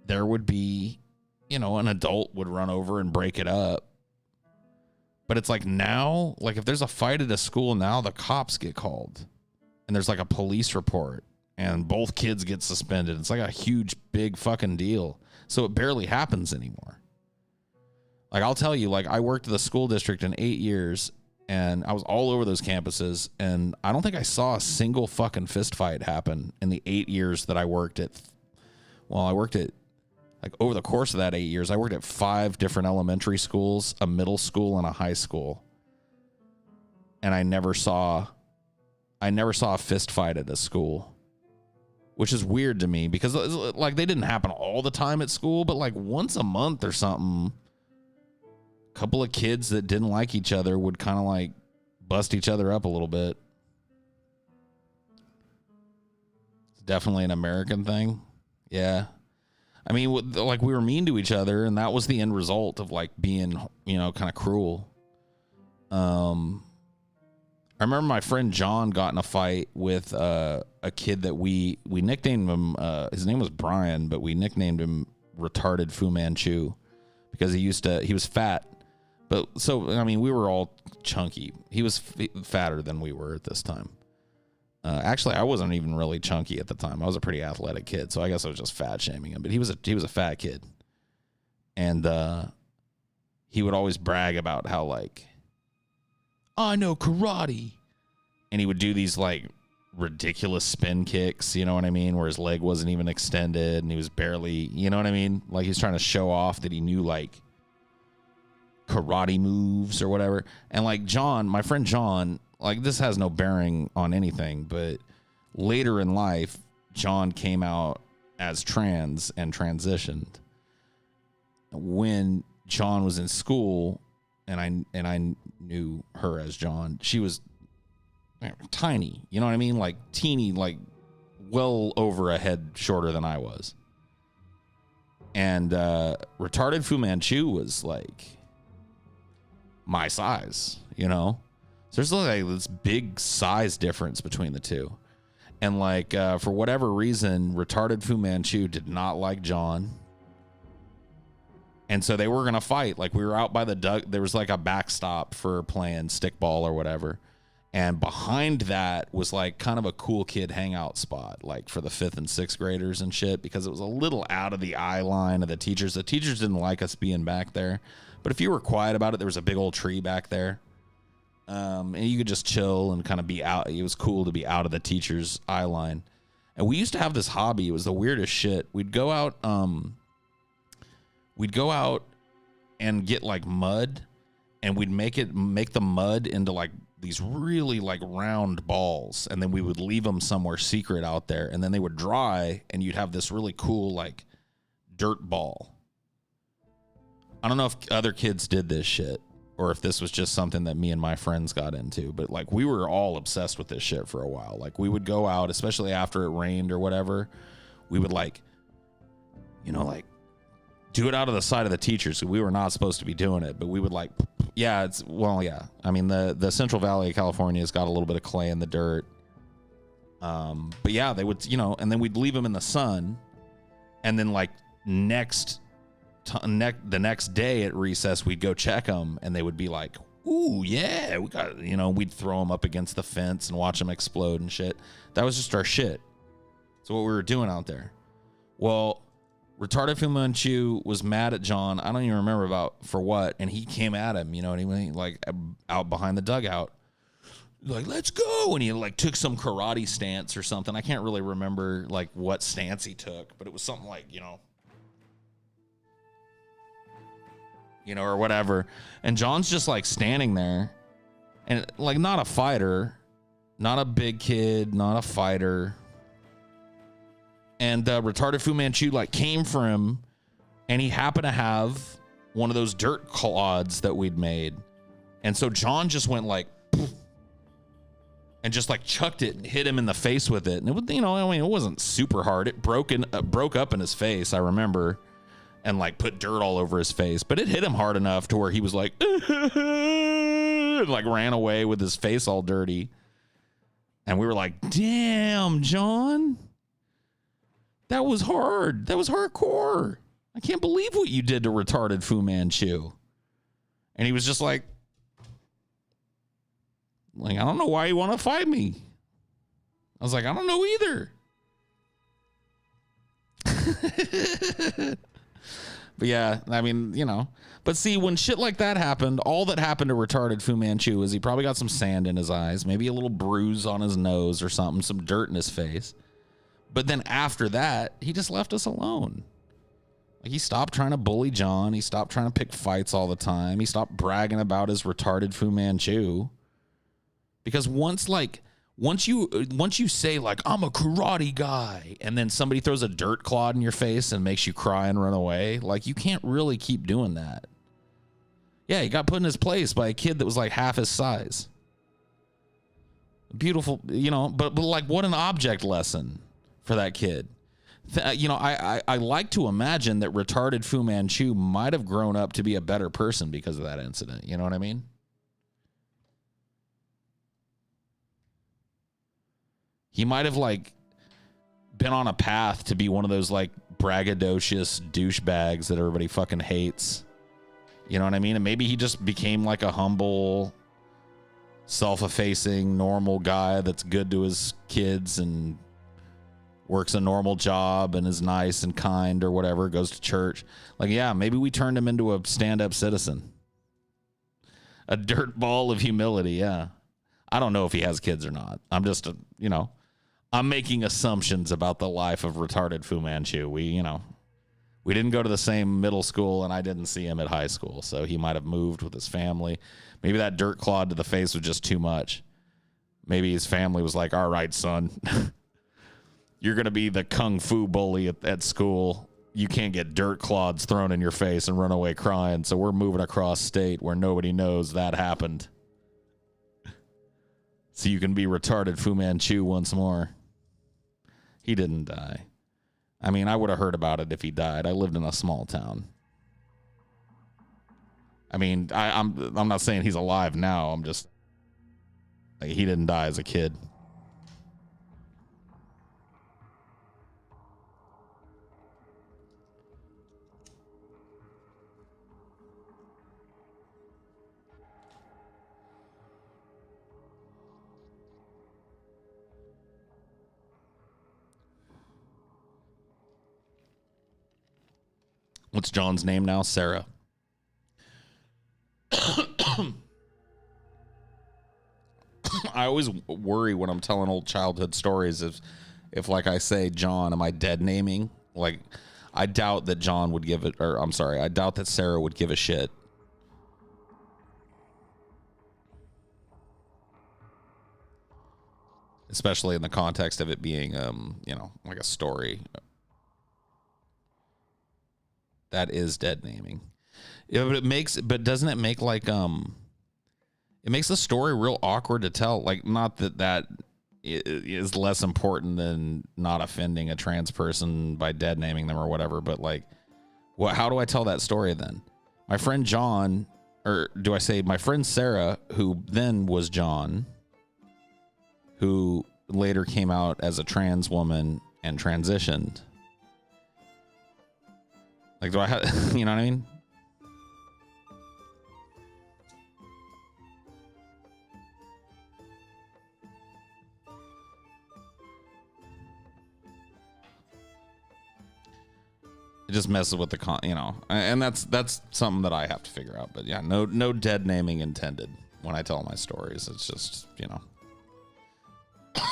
there would be, you know, an adult would run over and break it up. But it's like now, like if there's a fight at a school now, the cops get called and there's like a police report and both kids get suspended. It's like a huge, big fucking deal. So it barely happens anymore. Like I'll tell you, like I worked at the school district in 8 years and I was all over those campuses and I don't think I saw a single fucking fist fight happen in the 8 years that I worked at. Well, I worked at, like over the course of that 8 years, I worked at 5 different elementary schools, a middle school, and a high school. And I never saw a fist fight at a school, which is weird to me because like they didn't happen all the time at school, but like once a month or something, a couple of kids that didn't like each other would kind of like bust each other up a little bit. It's definitely an American thing. Yeah. I mean, like we were mean to each other, and that was the end result of like being, you know, kind of cruel. I remember my friend John got in a fight with a kid that we nicknamed him. His name was Brian, but we nicknamed him Retarded Fu Manchu because he was fat. But so I mean, we were all chunky. He was fatter than we were at this time. Actually, I wasn't even really chunky at the time. I was a pretty athletic kid, so I guess I was just fat shaming him. But he was a fat kid, and he would always brag about how like I know karate, and he would do these like ridiculous spin kicks. You know what I mean? Where his leg wasn't even extended, and he was barely. You know what I mean? Like he's trying to show off that he knew like karate moves or whatever. And like John, my friend John. Like, this has no bearing on anything, but later in life, John came out as trans and transitioned. When John was in school, and I knew her as John, she was tiny, you know what I mean? Like, teeny, like, well over a head shorter than I was. And Retarded Fu Manchu was, like, my size, you know? There's like this big size difference between the two. And like, for whatever reason, Retarded Fu Manchu did not like John. And so they were going to fight. Like we were out by the duck. There was like a backstop for playing stickball or whatever. And behind that was like kind of a cool kid hangout spot, like for the 5th and 6th graders and shit, because it was a little out of the eye line of the teachers. The teachers didn't like us being back there. But if you were quiet about it, there was a big old tree back there. And you could just chill and kind of be out. It was cool to be out of the teacher's eye line. And we used to have this hobby. It was the weirdest shit. We'd go out and get like mud, and we'd make the mud into like these really like round balls, and then we would leave them somewhere secret out there, and then they would dry, and you'd have this really cool like dirt ball. I don't know if other kids did this shit, or if this was just something that me and my friends got into, but like we were all obsessed with this shit for a while. Like we would go out, especially after it rained or whatever, we would like, you know, like do it out of the side of the teachers. So we were not supposed to be doing it, but we would like, yeah. I mean, the Central Valley of California has got a little bit of clay in the dirt. But yeah, they would, you know, and then we'd leave them in the sun, and then like the next day at recess, we'd go check them, and they would be like, ooh, yeah, we got, you know, we'd throw them up against the fence and watch them explode and shit. That was just our shit. That's what we were doing out there. Well, Retarded Fu Manchu was mad at John. I don't even remember for what, and he came at him, you know what I mean? Like out behind the dugout. Like, let's go. And he like took some karate stance or something. I can't really remember like what stance he took, but it was something like, you know, or whatever. And John's just like standing there, and like not a fighter, not a big kid, not a fighter. And Retarded Fu Manchu like came for him, and he happened to have one of those dirt clods that we'd made. And so John just went like, poof, and just like chucked it and hit him in the face with it. And it was, you know, I mean, it wasn't super hard. It broke up in his face, I remember, and like put dirt all over his face. But it hit him hard enough to where he was like, and like ran away with his face all dirty. And we were like, damn, John, that was hard. That was hardcore. I can't believe what you did to retarded Fu Manchu. And he was just like, I don't know why you want to fight me. I was like, I don't know either. But yeah, I mean, you know. But see, when shit like that happened, all that happened to retarded Fu Manchu is he probably got some sand in his eyes, maybe a little bruise on his nose or something, some dirt in his face. But then after that, he just left us alone. Like, he stopped trying to bully John. He stopped trying to pick fights all the time. He stopped bragging about his retarded Fu Manchu. Because once you say, like, I'm a karate guy, and then somebody throws a dirt clod in your face and makes you cry and run away, like, you can't really keep doing that. Yeah, he got put in his place by a kid that was like half his size. Beautiful, you know, but like, what an object lesson for that kid. You know, I like to imagine that retarded Fu Manchu might have grown up to be a better person because of that incident. You know what I mean? He might have, like, been on a path to be one of those, like, braggadocious douchebags that everybody fucking hates. You know what I mean? And maybe he just became, like, a humble, self-effacing, normal guy that's good to his kids and works a normal job and is nice and kind or whatever, goes to church. Like, yeah, maybe we turned him into a stand-up citizen. A dirt ball of humility, yeah. I don't know if he has kids or not. I'm just, you know, I'm making assumptions about the life of retarded Fu Manchu. We didn't go to the same middle school, and I didn't see him at high school, so he might have moved with his family. Maybe that dirt clod to the face was just too much. Maybe his family was like, all right, son, you're going to be the kung fu bully at school. You can't get dirt clods thrown in your face and run away crying, so we're moving across state where nobody knows that happened. So you can be retarded Fu Manchu once more. He didn't die. I mean, I would have heard about it if he died. I lived in a small town. I mean, I'm not saying he's alive now. I'm just, like, he didn't die as a kid. What's John's name now? Sarah. I always worry when I'm telling old childhood stories if like I say, John, am I dead naming? Like, I doubt that John would give it, or I'm sorry, I doubt that Sarah would give a shit. Especially in the context of it being, you know, like a story. That is dead naming. Yeah, but doesn't it make like, it makes the story real awkward to tell. Like, not that is less important than not offending a trans person by dead naming them or whatever, but like, how do I tell that story then? My friend John, or do I say my friend Sarah, who then was John, who later came out as a trans woman and transitioned. Like, do I have, you know what I mean? It just messes with the you know, and that's something that I have to figure out. But yeah, no dead naming intended when I tell my stories. It's just, you know,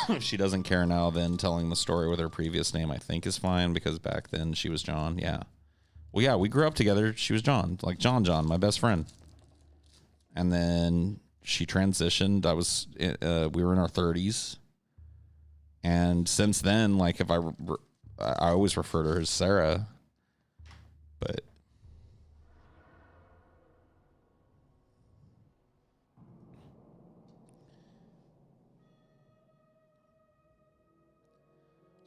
if she doesn't care now, then telling the story with her previous name I think is fine, because back then she was John. Yeah. Well, yeah, we grew up together. She was John, like John, my best friend. And then she transitioned. We were in our 30s. And since then, like, if I always refer to her as Sarah, but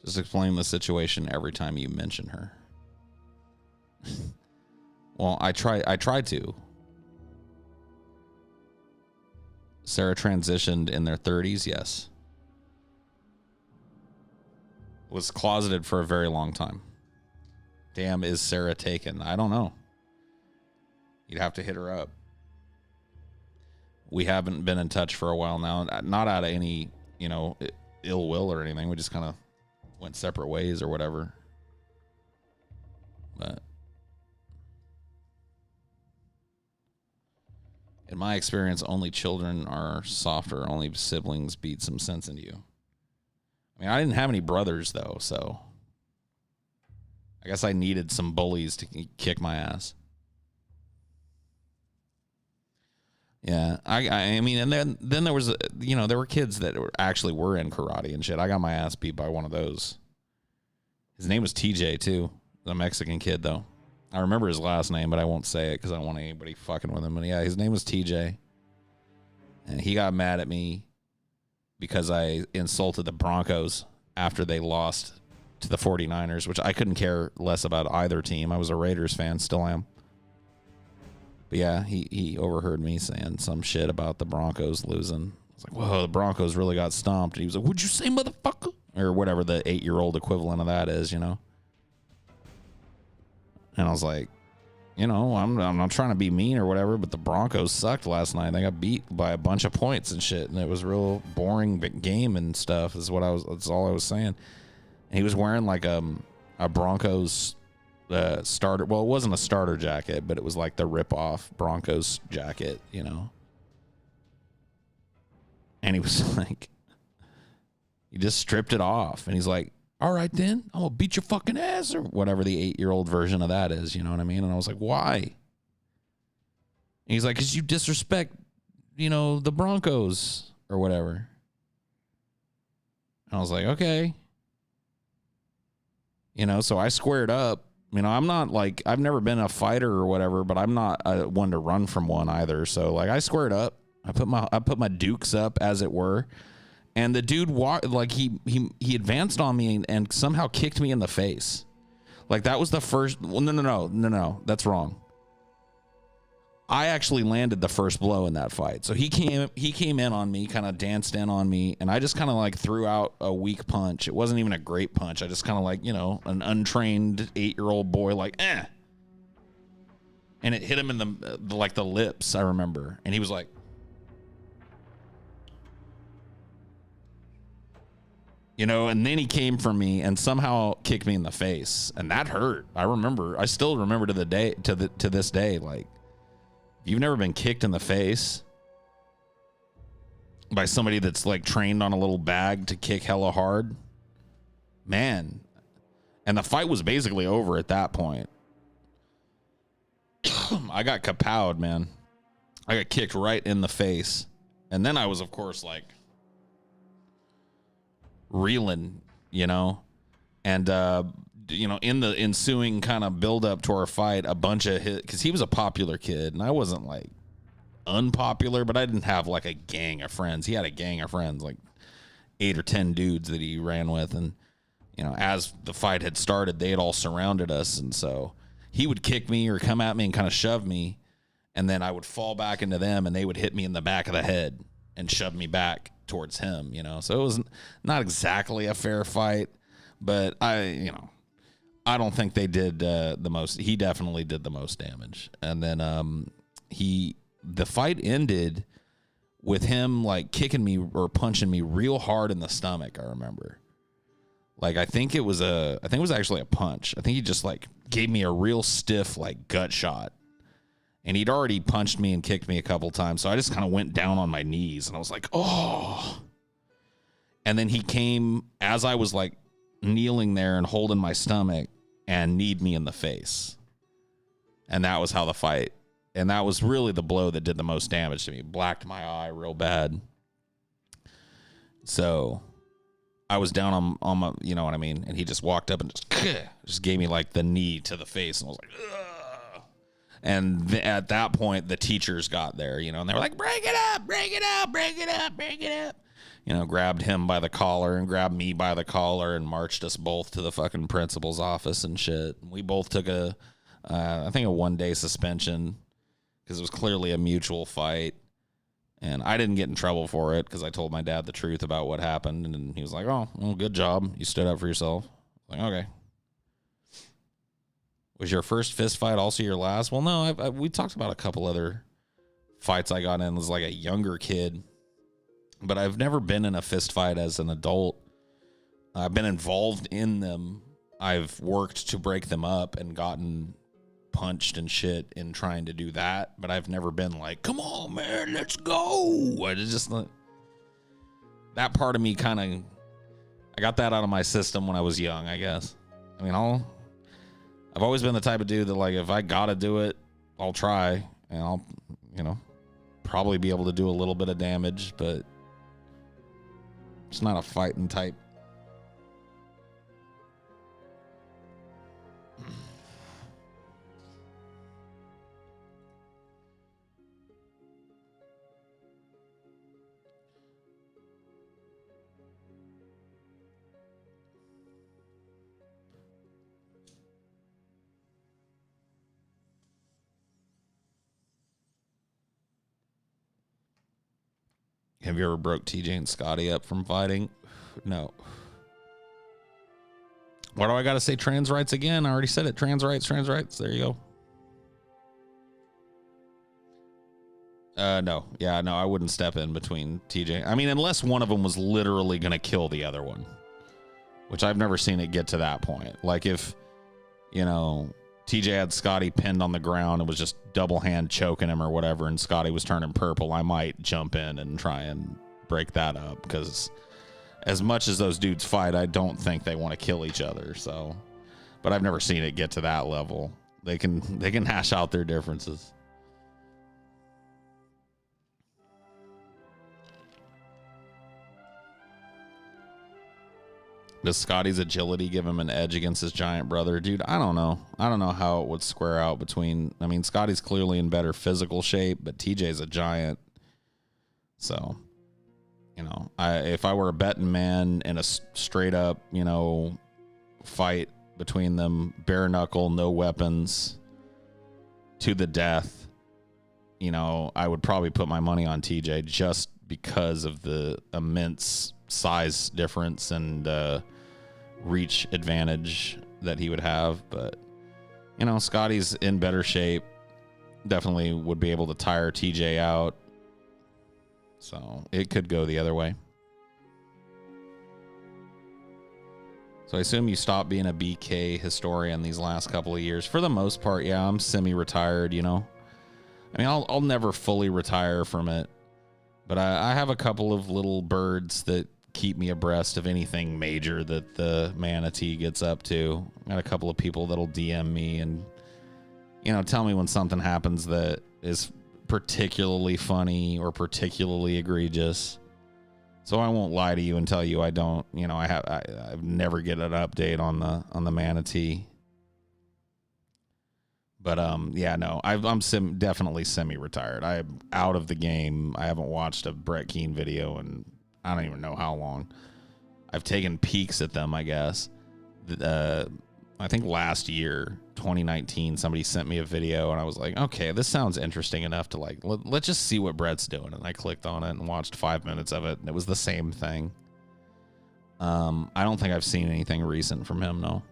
Just explain the situation every time you mention her. Well, I tried to. Sarah transitioned in their 30s, yes. Was closeted for a very long time. Damn, is Sarah taken? I don't know. You'd have to hit her up. We haven't been in touch for a while now. Not out of any, ill will or anything. We just kind of went separate ways or whatever. But in my experience, only children are softer. Only siblings beat some sense into you. I mean, I didn't have any brothers, though, so I guess I needed some bullies to kick my ass. Yeah, I mean, and then there was, there were kids that actually were in karate and shit. I got my ass beat by one of those. His name was TJ, too. A Mexican kid, though. I remember his last name, but I won't say it because I don't want anybody fucking with him. But yeah, his name was TJ. And he got mad at me because I insulted the Broncos after they lost to the 49ers, which I couldn't care less about either team. I was a Raiders fan, still am. But yeah, he overheard me saying some shit about the Broncos losing. I was like, whoa, the Broncos really got stomped. And he was like, what'd you say, motherfucker? Or whatever the 8-year-old equivalent of that is, And I was like, I'm not trying to be mean or whatever, but the Broncos sucked last night. They got beat by a bunch of points and shit, and it was a real boring game and stuff. That's all I was saying. And he was wearing like a Broncos starter. Well, it wasn't a starter jacket, but it was like the rip-off Broncos jacket, And he was like, he just stripped it off, and he's like, all right, then, I'm going to beat your fucking ass, or whatever the 8-year-old version of that is, you know what I mean? And I was like, why? And he's like, because you disrespect, the Broncos, or whatever. And I was like, okay. So I squared up. I'm not like, I've never been a fighter or whatever, but I'm not one to run from one either. So, like, I squared up. I put my dukes up, as it were. And the dude he advanced on me and somehow kicked me in the face. Like, that was the first. Well, no, that's wrong. I actually landed the first blow in that fight. So he came in on me, kind of danced in on me, and I just kind of like threw out a weak punch. It wasn't even a great punch. I just kind of like, an untrained 8-year-old boy, like, eh. And it hit him in the lips, I remember. And he was like, and then he came for me and somehow kicked me in the face, and that hurt. I still remember to this day, like, if you've never been kicked in the face by somebody that's like trained on a little bag to kick hella hard, man. And the fight was basically over at that point. I got kapowed, man. I got kicked right in the face. And then I was, of course, like, reeling, and in the ensuing kind of build up to our fight, a bunch of because he was a popular kid and I wasn't like unpopular, but I didn't have like a gang of friends. He had a gang of friends, like 8 or 10 dudes that he ran with, and as the fight had started, they had all surrounded us, and so he would kick me or come at me and kind of shove me, and then I would fall back into them and they would hit me in the back of the head and shove me back towards him, so it was not exactly a fair fight, but I don't think they did the most. He definitely did the most damage. And then the fight ended with him like kicking me or punching me real hard in the stomach. I remember, like, I think it was actually a punch. I think he just like gave me a real stiff like gut shot. And he'd already punched me and kicked me a couple times. So I just kind of went down on my knees and I was like, oh. And then he came as I was like kneeling there and holding my stomach and kneed me in the face. And that was how the fight. And that was really the blow that did the most damage to me. Blacked my eye real bad. So I was down on my, you know what I mean? And he just walked up and just gave me like the knee to the face. And I was like, ugh. And at that point, the teachers got there, and they were like, break it up, break it up, break it up, break it up. grabbed him by the collar and grabbed me by the collar and marched us both to the fucking principal's office and shit. We both took I think a 1-day suspension because it was clearly a mutual fight. And I didn't get in trouble for it because I told my dad the truth about what happened. And he was like, oh, well, good job. You stood up for yourself. I'm like, okay. Was your first fist fight also your last? Well, no, we talked about a couple other fights I got in as like a younger kid. But I've never been in a fist fight as an adult. I've been involved in them. I've worked to break them up and gotten punched and shit in trying to do that, but I've never been like, come on, man, let's go. I just, that part of me I got that out of my system when I was young, I guess. I mean, I've always been the type of dude that, like, if I gotta do it, I'll try, and I'll, probably be able to do a little bit of damage, but it's not a fighting type. Have you ever broke TJ and Scotty up from fighting? No. Why do I got to say trans rights again? I already said it. Trans rights. There you go. No. Yeah, no, I wouldn't step in between TJ. I mean, unless one of them was literally going to kill the other one, which I've never seen it get to that point. Like if, TJ had Scotty pinned on the ground and was just double hand choking him or whatever, and Scotty was turning purple, I might jump in and try and break that up, because as much as those dudes fight, I don't think they want to kill each other. So, but I've never seen it get to that level. They can hash out their differences. Does Scotty's agility give him an edge against his giant brother? Dude, I don't know. I don't know how it would square out between... I mean, Scotty's clearly in better physical shape, but TJ's a giant. So, if I were a betting man in a straight up, fight between them, bare knuckle, no weapons, to the death, I would probably put my money on TJ just because of the immense size difference and reach advantage that he would have. But Scotty's in better shape, definitely would be able to tire TJ out, so it could go the other way. So I assume you stopped being a BK historian these last couple of years. For the most part, yeah, I'm semi-retired. I mean, I'll never fully retire from it, but I have a couple of little birds that keep me abreast of anything major that the manatee gets up to. I got a couple of people that'll DM me and, tell me when something happens that is particularly funny or particularly egregious. So I won't lie to you and tell you I don't, I never get an update on the manatee. But yeah, no, I'm definitely semi-retired. I'm out of the game. I haven't watched a Brett Keane video and I don't even know how long. I've taken peeks at them, I guess. I think last year, 2019, somebody sent me a video and I was like, okay, this sounds interesting enough to let's just see what Brett's doing. And I clicked on it and watched 5 minutes of it, and it was the same thing. I don't think I've seen anything recent from him, no.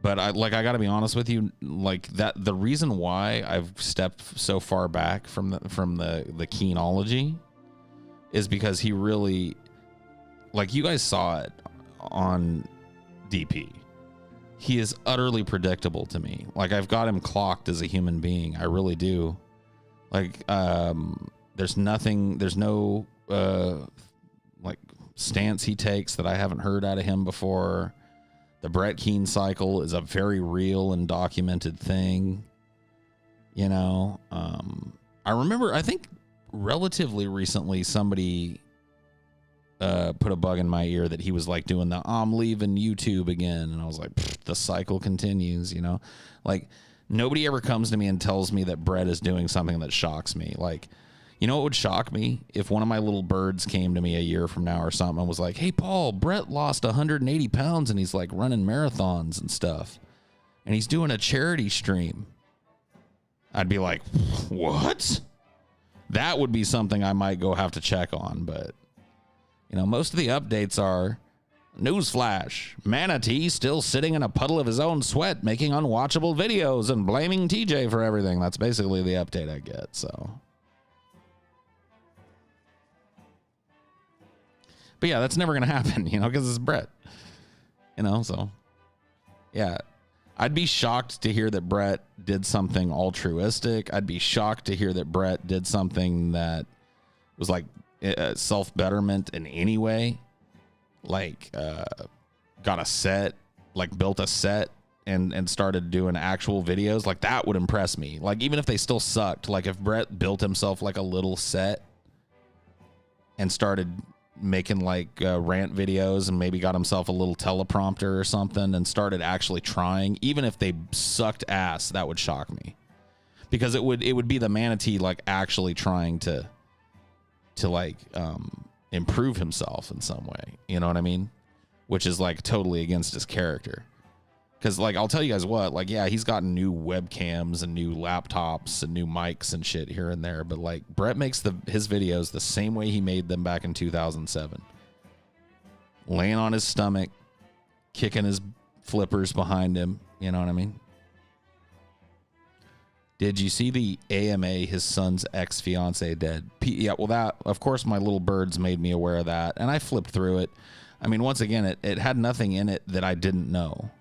But I got to be honest with you, the reason why I've stepped so far back from the Keanology is because he really, you guys saw it on DP. He is utterly predictable to me. I've got him clocked as a human being. I really do. There's no stance he takes that I haven't heard out of him before. The Brett Keane cycle is a very real and documented thing. I remember, I think relatively recently, somebody put a bug in my ear that he was doing the I'm leaving YouTube again, and I was like, the cycle continues. Nobody ever comes to me and tells me that Brett is doing something that shocks me. You know what would shock me? If one of my little birds came to me a year from now or something and was like, hey, Paul, Brett lost 180 pounds and he's like running marathons and stuff. And he's doing a charity stream. I'd be like, what? That would be something I might go have to check on. But, you know, most of the updates are, newsflash, Manatee still sitting in a puddle of his own sweat, making unwatchable videos and blaming TJ for everything. That's basically the update I get, so. But yeah, that's never going to happen, you know, because it's Brett. You know, so. Yeah. I'd be shocked to hear that Brett did something altruistic. I'd be shocked to hear that Brett did something that was like self-betterment in any way. Like got a set, like built a set and started doing actual videos. Like that would impress me. Like even if they still sucked, like if Brett built himself like a little set and started making like rant videos and maybe got himself a little teleprompter or something and started actually trying, even if they sucked ass, that would shock me, because it would be the Manatee like actually trying to like improve himself in some way, you know what I mean, which is like totally against his character. Because like I'll tell you guys what, like yeah, he's gotten new webcams and new laptops and new mics and shit here and there, but like Brett makes his videos the same way he made them back in 2007, laying on his stomach, kicking his flippers behind him, you know what I mean. Did you see the AMA his son's ex-fiance did? Yeah, well that, of course my little birds made me aware of that, and I flipped through it. I mean, once again, it had nothing in it that I didn't know.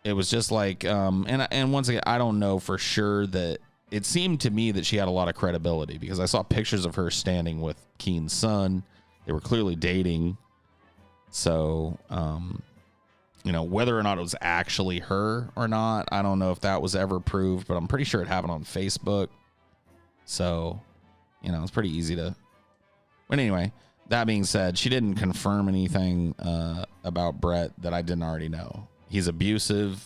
It was just like, and once again, I don't know for sure that it seemed to me that she had a lot of credibility, because I saw pictures of her standing with Keen's son. They were clearly dating. So, you know, whether or not it was actually her or not, I don't know if that was ever proved, but I'm pretty sure it happened on Facebook. So, you know, it's pretty easy to. But anyway, that being said, she didn't confirm anything about Brett that I didn't already know. He's abusive.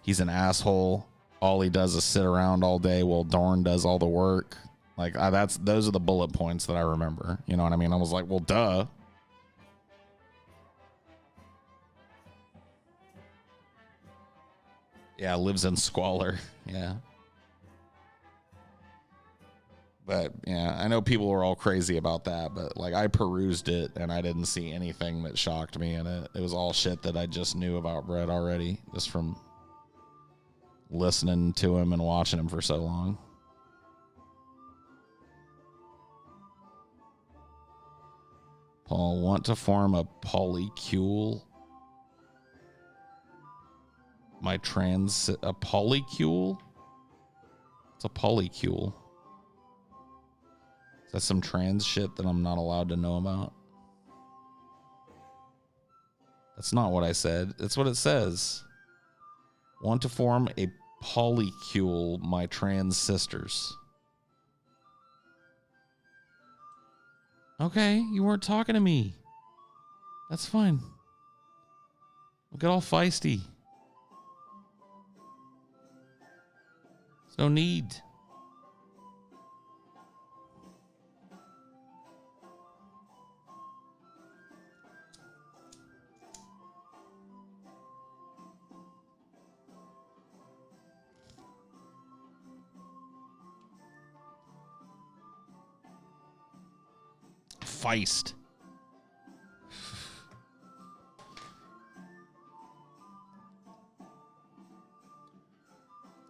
He's an asshole. All he does is sit around all day while Dorn does all the work. Like those are the bullet points that I remember. You know what I mean? I was like, well, duh. Yeah, lives in squalor. Yeah. But yeah, I know people are all crazy about that, but like I perused it and I didn't see anything that shocked me in it. It was all shit that I just knew about Brett already, just from listening to him and watching him for so long. Paul, want to form a polycule? A polycule? It's a polycule. Is that some trans shit that I'm not allowed to know about? That's not what I said. That's what it says. Want to form a polycule, my trans sisters. Okay, you weren't talking to me. That's fine. Don't get all feisty. There's no need. Feist.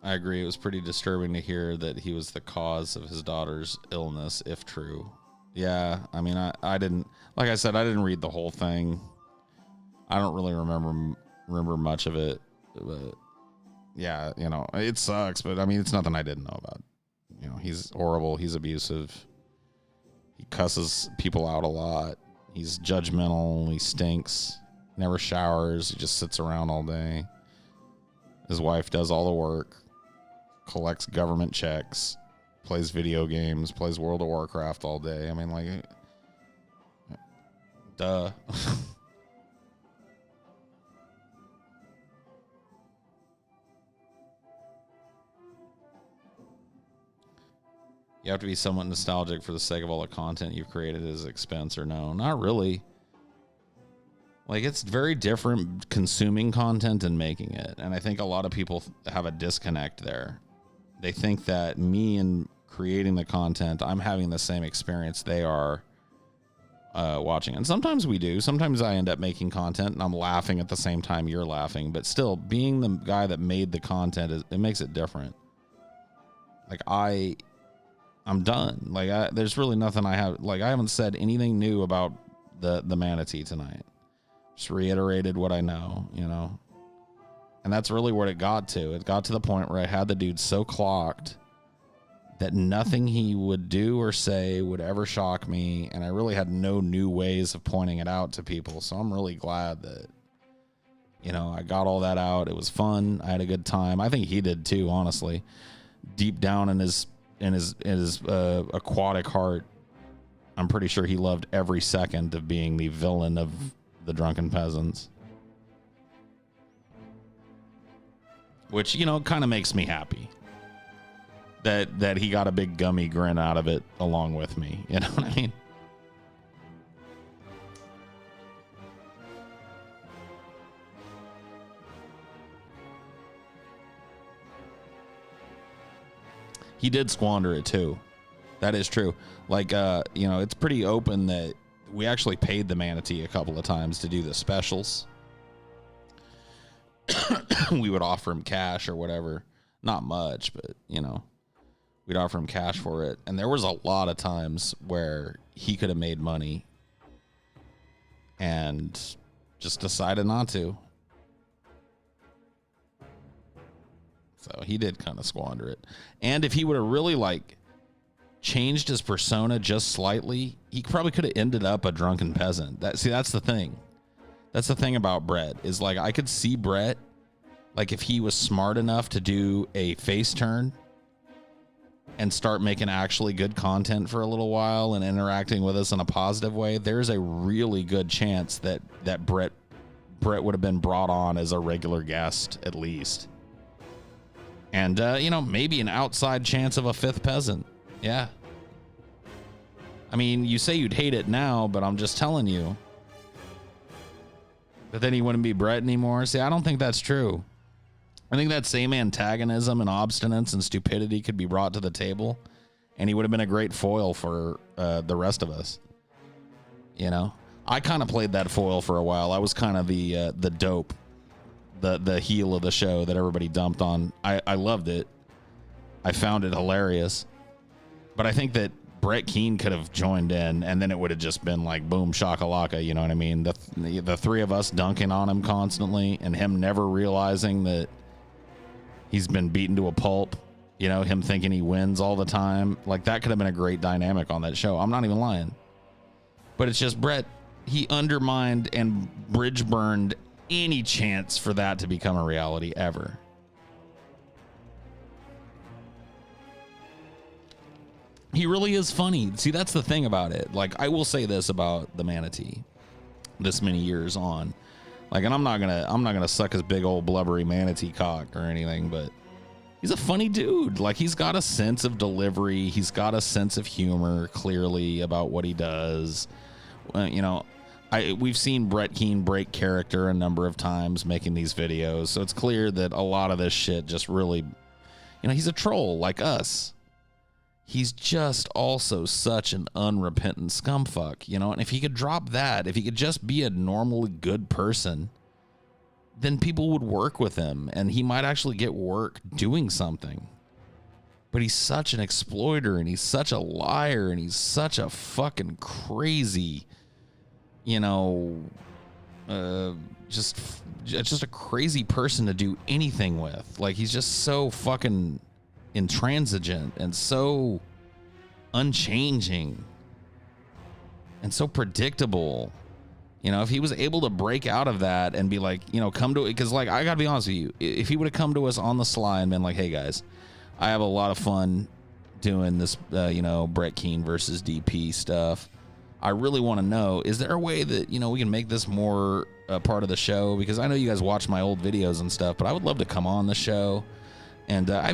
I agree. It was pretty disturbing to hear that he was the cause of his daughter's illness, if true. Yeah, I mean, I didn't, like I said, I didn't read the whole thing. I don't really remember much of it, but yeah, you know, it sucks, but I mean, it's nothing I didn't know about. You know, he's horrible. He's abusive. He cusses people out a lot. He's judgmental. He stinks. Never showers. He just sits around all day. His wife does all the work. Collects government checks. Plays video games. Plays World of Warcraft all day. I mean, like, duh. You have to be somewhat nostalgic for the sake of all the content you've created as expense, or no? Not really. Like, it's very different consuming content and making it. And I think a lot of people have a disconnect there. They think that me and creating the content, I'm having the same experience they are watching. And sometimes we do. Sometimes I end up making content and I'm laughing at the same time you're laughing. But still, being the guy that made the content, it makes it different. Like, I'm done. Like, there's really nothing I haven't said anything new about the manatee tonight. Just reiterated what I know, you know. And that's really what it got to. It got to the point where I had the dude so clocked that nothing he would do or say would ever shock me, and I really had no new ways of pointing it out to people. So I'm really glad that, you know, I got all that out. It was fun. I had a good time. I think he did too, honestly. Deep down in his aquatic heart, I'm pretty sure he loved every second of being the villain of the Drunken Peasants. Which, you know, kind of makes me happy that he got a big gummy grin out of it along with me. You know what I mean? He did squander it too. That is true. Like, you know, it's pretty open that we actually paid the manatee a couple of times to do the specials. We would offer him cash or whatever. Not much, but, you know, we'd offer him cash for it. And there was a lot of times where he could have made money and just decided not to. So he did kind of squander it. And if he would have really, like, changed his persona just slightly, he probably could have ended up a drunken peasant. That's the thing. That's the thing about Brett, is like, I could see Brett, like, if he was smart enough to do a face turn and start making actually good content for a little while and interacting with us in a positive way, there's a really good chance that Brett would have been brought on as a regular guest at least. And, you know, maybe an outside chance of a fifth peasant. Yeah. I mean, you say you'd hate it now, but I'm just telling you. But then he wouldn't be Brett anymore. See, I don't think that's true. I think that same antagonism and obstinance and stupidity could be brought to the table, and he would have been a great foil for the rest of us. You know? I kind of played that foil for a while. I was kind of the dope, the heel of the show that everybody dumped on. I loved it. I found it hilarious. But I think that Brett Keane could have joined in, and then it would have just been like boom shakalaka, you know what I mean? The three of us dunking on him constantly, and him never realizing that he's been beaten to a pulp, you know, him thinking he wins all the time. Like, that could have been a great dynamic on that show. I'm not even lying. But it's just Brett, he undermined and bridge burned any chance for that to become a reality ever. He really is funny. See, that's the thing about it. Like, I will say this about the manatee this many years on. Like, and I'm not gonna suck his big old blubbery manatee cock or anything, but he's a funny dude. Like, he's got a sense of delivery. He's got a sense of humor, clearly, about what he does. You know, we've seen Brett Keane break character a number of times making these videos, so it's clear that a lot of this shit just really, you know, he's a troll like us. He's just also such an unrepentant scumfuck, you know? And if he could drop that, if he could just be a normally good person, then people would work with him, and he might actually get work doing something. But he's such an exploiter, and he's such a liar, and he's such a fucking crazy, you know, just a crazy person to do anything with. Like, he's just so fucking intransigent and so unchanging and so predictable. You know, if he was able to break out of that and be like, you know, come to it, because, like, I gotta be honest with you, if he would have come to us on the sly and been like, hey guys, I have a lot of fun doing this, you know, Brett Keane versus DP stuff. I really want to know, is there a way that, you know, we can make this more part of the show? Because I know you guys watch my old videos and stuff, but I would love to come on the show. And I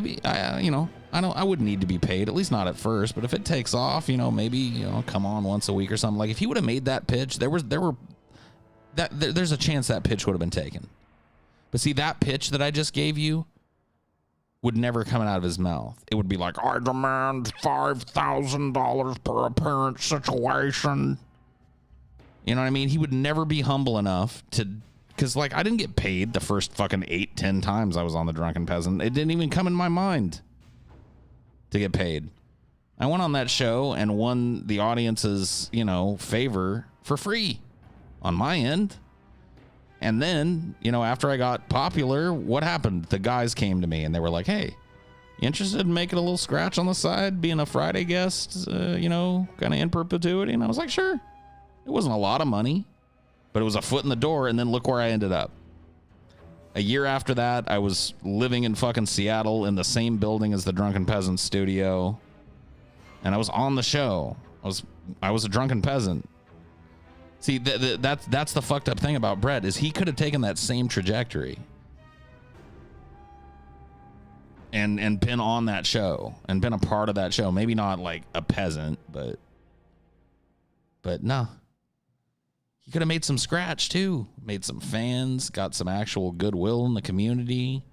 I wouldn't need to be paid, at least not at first, but if it takes off, maybe, come on once a week or something. Like if he would have made that pitch, there's a chance that pitch would have been taken. But see, that pitch that I just gave you would never come out of his mouth. It would be like, I demand $5,000 per appearance situation. You know what I mean? He would never be humble enough to, because like I didn't get paid the first fucking 8-10 times I was on the Drunken Peasant. It didn't even come in my mind to get paid. I went on that show and won the audience's, favor for free on my end. And then, after I got popular, what happened? The guys came to me and they were like, hey, you interested in making a little scratch on the side, being a Friday guest, kind of in perpetuity? And I was like, sure. It wasn't a lot of money, but it was a foot in the door. And then look where I ended up. A year after that, I was living in fucking Seattle in the same building as the Drunken Peasant studio. And I was on the show. I was a Drunken Peasant. See, that's the fucked up thing about Brett, is he could have taken that same trajectory and been on that show and been a part of that show. Maybe not like a peasant, but no. He could have made some scratch too. Made some fans, got some actual goodwill in the community,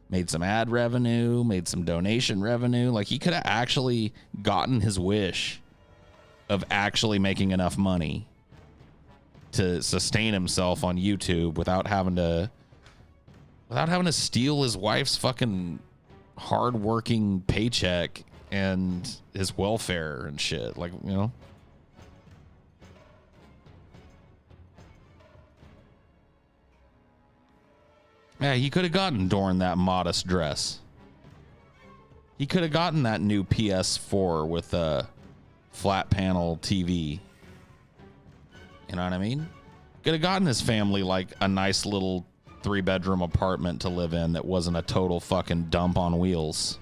made some ad revenue, made some donation revenue. Like he could have actually gotten his wish of actually making enough money to sustain himself on YouTube without having to steal his wife's fucking hard-working paycheck and his welfare and shit. Like, Yeah, he could have gotten Dorn that modest dress. He could have gotten that new PS4 with a flat panel TV. You know what I mean? Could have gotten his family like a nice little 3-bedroom apartment to live in that wasn't a total fucking dump on wheels.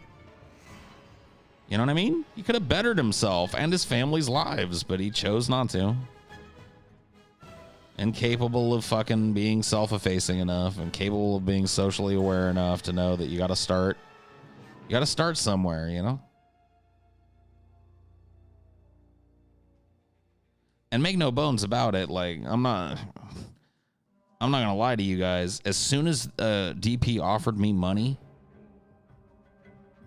You know what I mean? He could have bettered himself and his family's lives, but he chose not to. Incapable of fucking being self-effacing enough and capable of being socially aware enough to know that you got to start somewhere, And make no bones about it, like I'm not gonna lie to you guys. As soon as DP offered me money,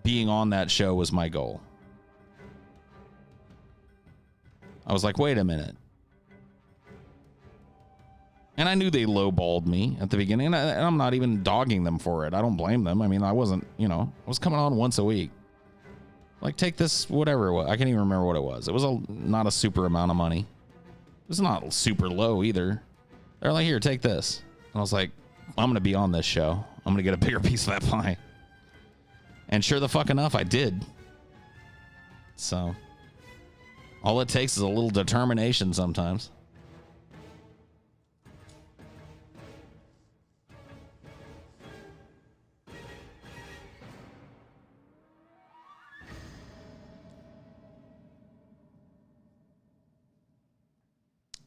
being on that show was my goal. I was like, wait a minute. And I knew they lowballed me at the beginning, and I'm not even dogging them for it. I don't blame them. I mean, I wasn't, I was coming on once a week. Like, take this, whatever it was. I can't even remember what it was. It was not a super amount of money. It was not super low either. They're like, here, take this. And I was like, I'm going to be on this show. I'm going to get a bigger piece of that pie. And sure the fuck enough, I did. So, all it takes is a little determination sometimes.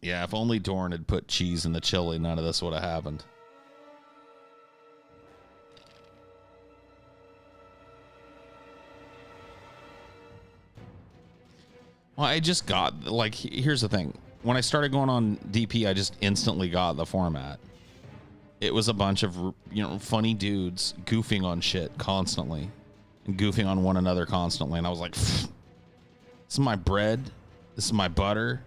Yeah, if only Dorn had put cheese in the chili, none of this would have happened. Well, I just got, like, here's the thing. When I started going on DP, I just instantly got the format. It was a bunch of, funny dudes goofing on shit constantly. And goofing on one another constantly. And I was like, this is my bread. This is my butter.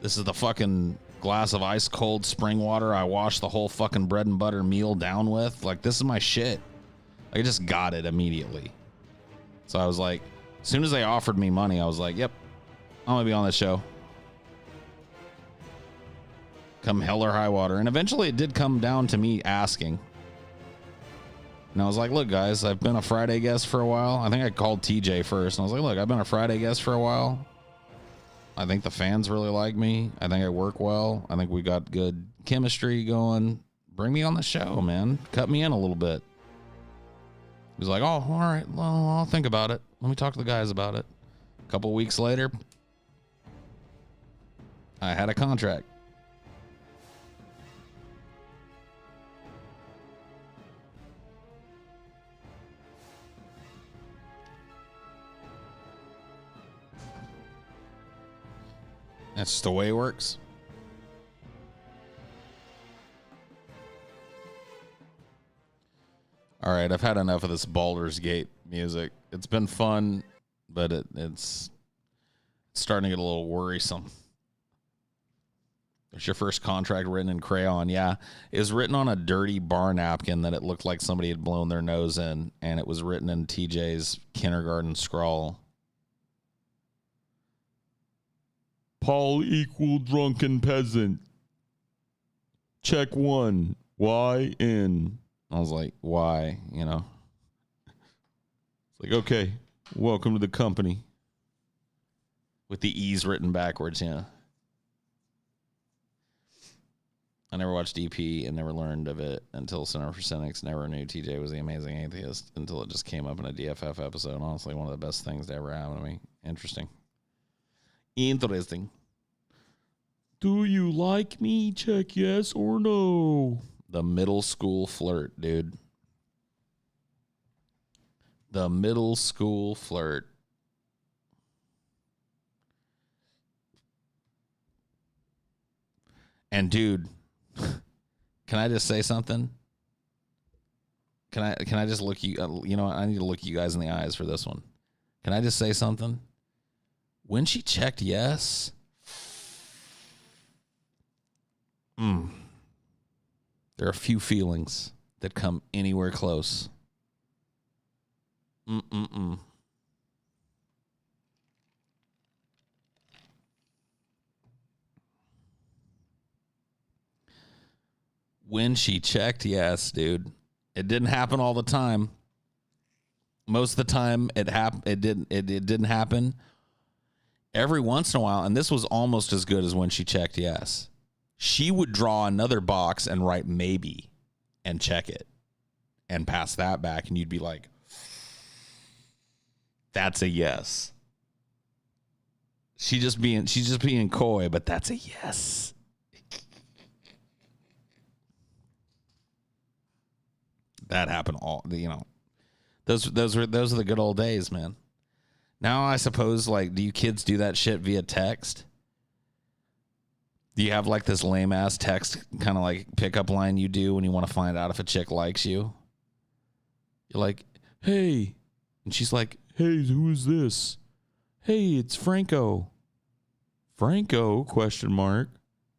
This is the fucking glass of ice cold spring water I wash the whole fucking bread and butter meal down with. Like, this is my shit. I just got it immediately. So I was like, as soon as they offered me money, I was like, yep, I'm going to be on this show. Come hell or high water. And eventually it did come down to me asking. And I was like, look, guys, I've been a Friday guest for a while. I think I called TJ first. And I was like, look, I've been a Friday guest for a while. I think the fans really like me. I think I work well. I think we got good chemistry going. Bring me on the show, man. Cut me in a little bit. He was like, oh, all right. Well, I'll think about it. Let me talk to the guys about it. A couple weeks later, I had a contract. That's just the way it works. All right, I've had enough of this Baldur's Gate music. It's been fun, but it's starting to get a little worrisome. It's your first contract written in crayon. Yeah, it was written on a dirty bar napkin that it looked like somebody had blown their nose in, and it was written in TJ's kindergarten scrawl. Paul equal drunken peasant. Check one. Y in. I was like, why? You know? It's like, okay, welcome to the company. With the E's written backwards, yeah. I never watched DP and never learned of it until Center for Cynics. Never knew TJ was the amazing atheist until it just came up in a DFF episode. Honestly, one of the best things to ever happen to me. Interesting. Do you like me? Check yes or no. The middle school flirt, dude. The middle school flirt. And dude, can I just say something? Can I just look you? You know, I need to look you guys in the eyes for this one. Can I just say something? When she checked yes, there are a few feelings that come anywhere close. When she checked yes, dude. It didn't happen all the time. Most of the time it didn't happen. Every once in a while, and this was almost as good as when she checked yes. She would draw another box and write maybe and check it and pass that back, and you'd be like, that's a yes. She's just being coy, but that's a yes. That happened those are the good old days, man. Now I suppose, like, do you kids do that shit via text? Do you have like this lame ass text kind of like pickup line you do when you want to find out if a chick likes you? You're like, hey, and she's like, hey, who is this? Hey, it's Franco. Franco? Question mark.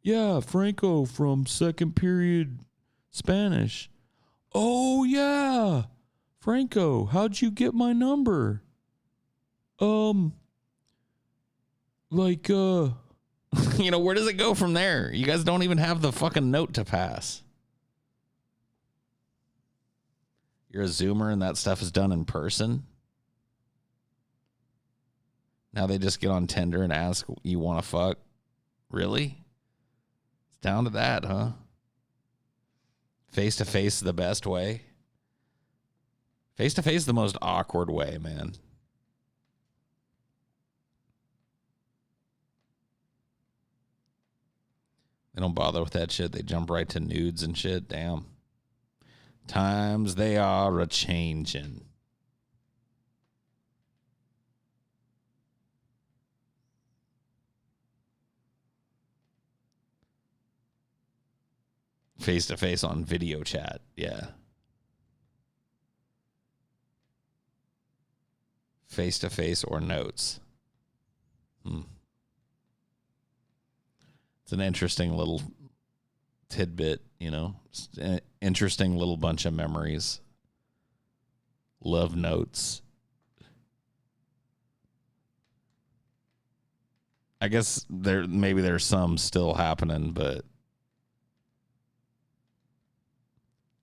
Yeah, Franco from second period Spanish. Oh, yeah. Franco, how'd you get my number? You know, where does it go from there? You guys don't even have the fucking note to pass. You're a Zoomer and that stuff is done in person. Now they just get on Tinder and ask, you want to fuck? Really? It's down to that, huh? Face-to-face is the best way. Face-to-face is the most awkward way, man. They don't bother with that shit. They jump right to nudes and shit. Damn. Times they are a-changin'. Face-to-face on video chat. Yeah. Face-to-face or notes. It's an interesting little tidbit, you know. It's an interesting little bunch of memories. Love notes. I guess maybe there's some still happening, but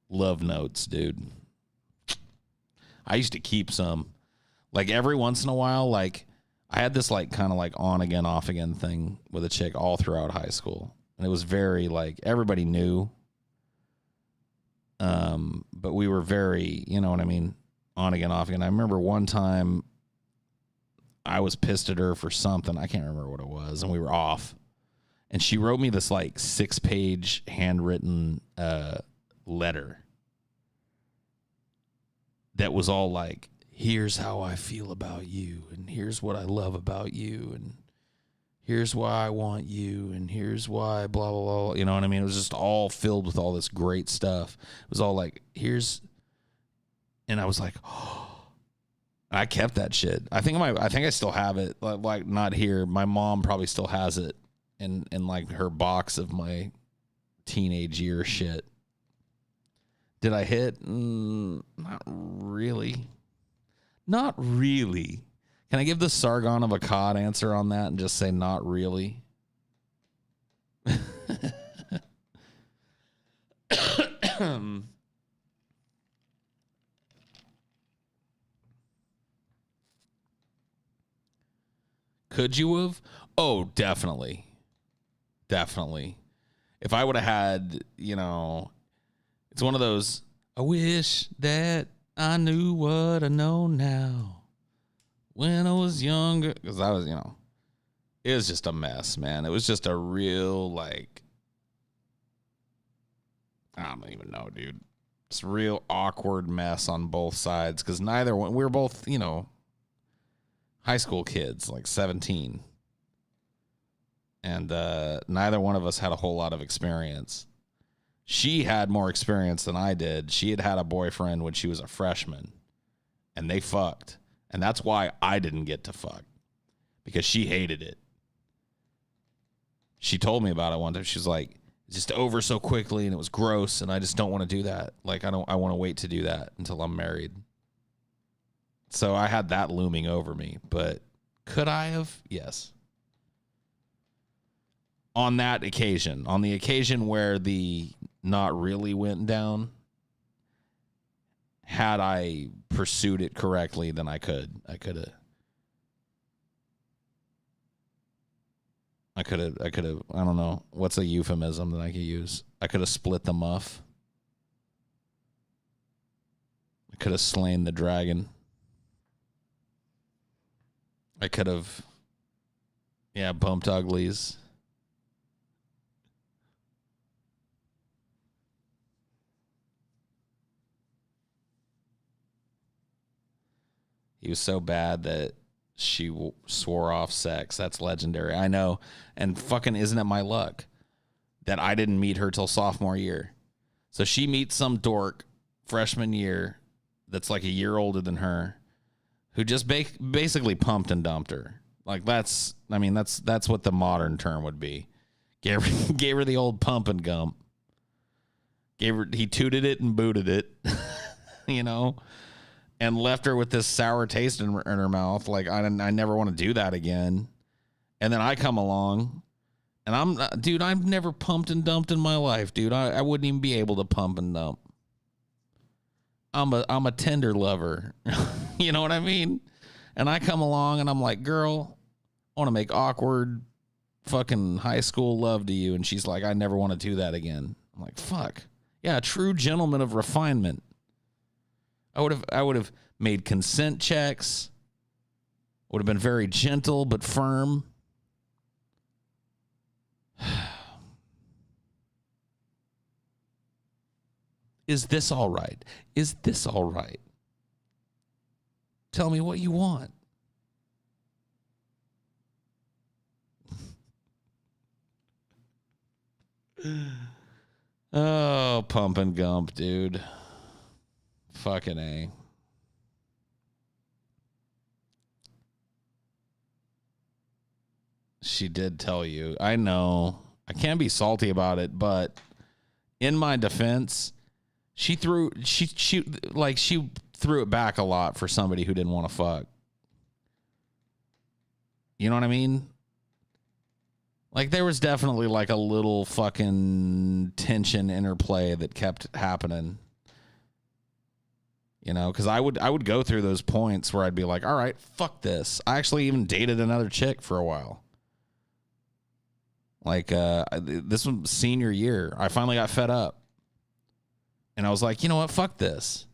love notes, dude. I used to keep some. Like every once in a while, like I had this like kind of like on again, off again thing with a chick all throughout high school. And it was very like everybody knew. But we were very, you know what I mean, on again, off again. I remember one time I was pissed at her for something. I can't remember what it was, and we were off. And she wrote me this like 6-page handwritten letter that was all like, here's how I feel about you, and here's what I love about you, and here's why I want you, and here's why blah, blah, blah. You know what I mean? It was just all filled with all this great stuff. It was all like, and I was like, oh, I kept that shit. I think I still have it. Like not here. My mom probably still has it in like her box of my teenage year shit. Did I hit? Not really. Not really. Can I give the Sargon of Akkad answer on that and just say not really? Could you have? Oh, definitely. Definitely. If I would have had, it's one of those, I wish that I knew what I know now when I was younger. Because I was, it was just a mess, man. It was just a real, like, I don't even know, dude. It's a real awkward mess on both sides because neither one, we were both, high school kids, like 17. And neither one of us had a whole lot of experience. She had more experience than I did. She had a boyfriend when she was a freshman, and they fucked. And that's why I didn't get to fuck, because she hated it. She told me about it one time. She was like, it's just over so quickly, and it was gross, and I just don't want to do that. Like, I want to wait to do that until I'm married. So I had that looming over me, but could I have? Yes. On that occasion, on the occasion where the not really went down, had I pursued it correctly, then I could have. I don't know. What's a euphemism that I could use? I could have split the muff. I could have slain the dragon. I could have, bumped uglies. He was so bad that she swore off sex. That's legendary. I know. And fucking isn't it my luck that I didn't meet her till sophomore year? So she meets some dork freshman year that's like a year older than her, who just basically pumped and dumped her. Like that's what the modern term would be. Gave her the old pump and gump. He tooted it and booted it, and left her with this sour taste in her mouth. Like, I never want to do that again. And then I come along, and I've never pumped and dumped in my life, dude. I wouldn't even be able to pump and dump. I'm a tender lover. You know what I mean? And I come along, and I'm like, girl, I want to make awkward fucking high school love to you. And she's like, I never want to do that again. I'm like, fuck. Yeah, true gentleman of refinement. I would have made consent checks. Would have been very gentle but firm. Is this all right? Is this all right? Tell me what you want. Oh, pump and gump, dude. Fucking A. She did tell you. I know. I can't be salty about it, but in my defense, she threw it back a lot for somebody who didn't want to fuck. You know what I mean? Like, there was definitely like a little fucking tension interplay that kept happening. Because I would go through those points where I'd be like, all right, fuck this. I actually even dated another chick for a while. Like, this was senior year. I finally got fed up. And I was like, you know what? Fuck this.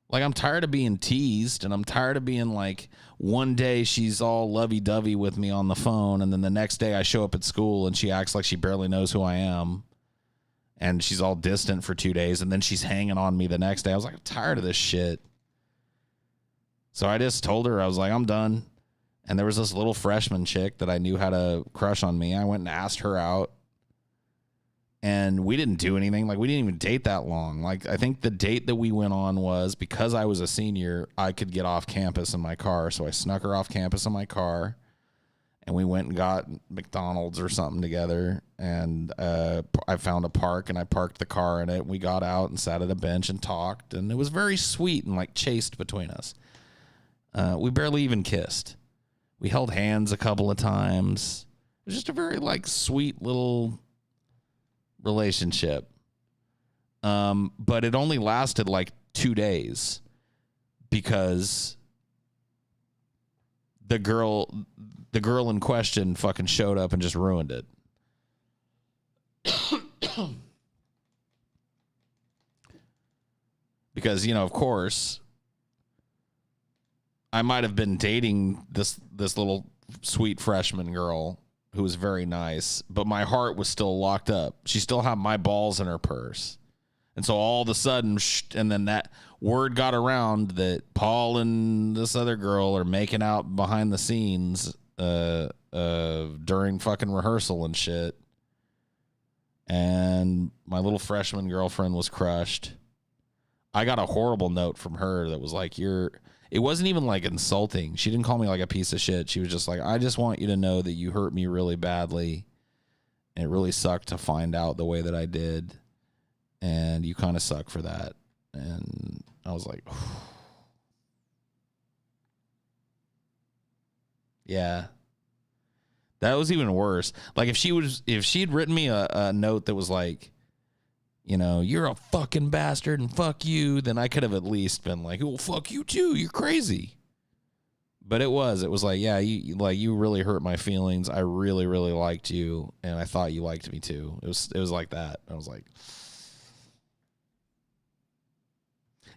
Like, I'm tired of being teased, and I'm tired of being like, one day she's all lovey-dovey with me on the phone, and then the next day I show up at school and she acts like she barely knows who I am. And she's all distant for 2 days, and then she's hanging on me the next day. I was like, I'm tired of this shit. So I just told her, I was like, I'm done. And there was this little freshman chick that I knew had a crush on me. I went and asked her out. And we didn't do anything. Like, we didn't even date that long. Like, I think the date that we went on was because I was a senior, I could get off campus in my car. So I snuck her off campus in my car. And we went and got McDonald's or something together. And I found a park, and I parked the car in it. We got out and sat at a bench and talked. And it was very sweet and, like, chaste between us. We barely even kissed. We held hands a couple of times. It was just a very, like, sweet little relationship. But it only lasted like 2 days because the girl in question fucking showed up and just ruined it. Because, you know, of course, I might have been dating this little sweet freshman girl who was very nice, but my heart was still locked up. She still had my balls in her purse. And so all of a sudden, and then that word got around that Paul and this other girl are making out behind the scenes during fucking rehearsal and shit. And my little freshman girlfriend was crushed. I got a horrible note from her that was like, it wasn't even like insulting. She didn't call me like a piece of shit. She was just like, I just want you to know that you hurt me really badly. And it really sucked to find out the way that I did. And you kind of suck for that. And I was like, yeah. That was even worse. Like if she'd written me a note that was like, you know, you're a fucking bastard and fuck you, then I could have at least been like, well, fuck you too. You're crazy. But it was like, yeah, you really hurt my feelings. I really, really liked you. And I thought you liked me too. It was like that. I was like,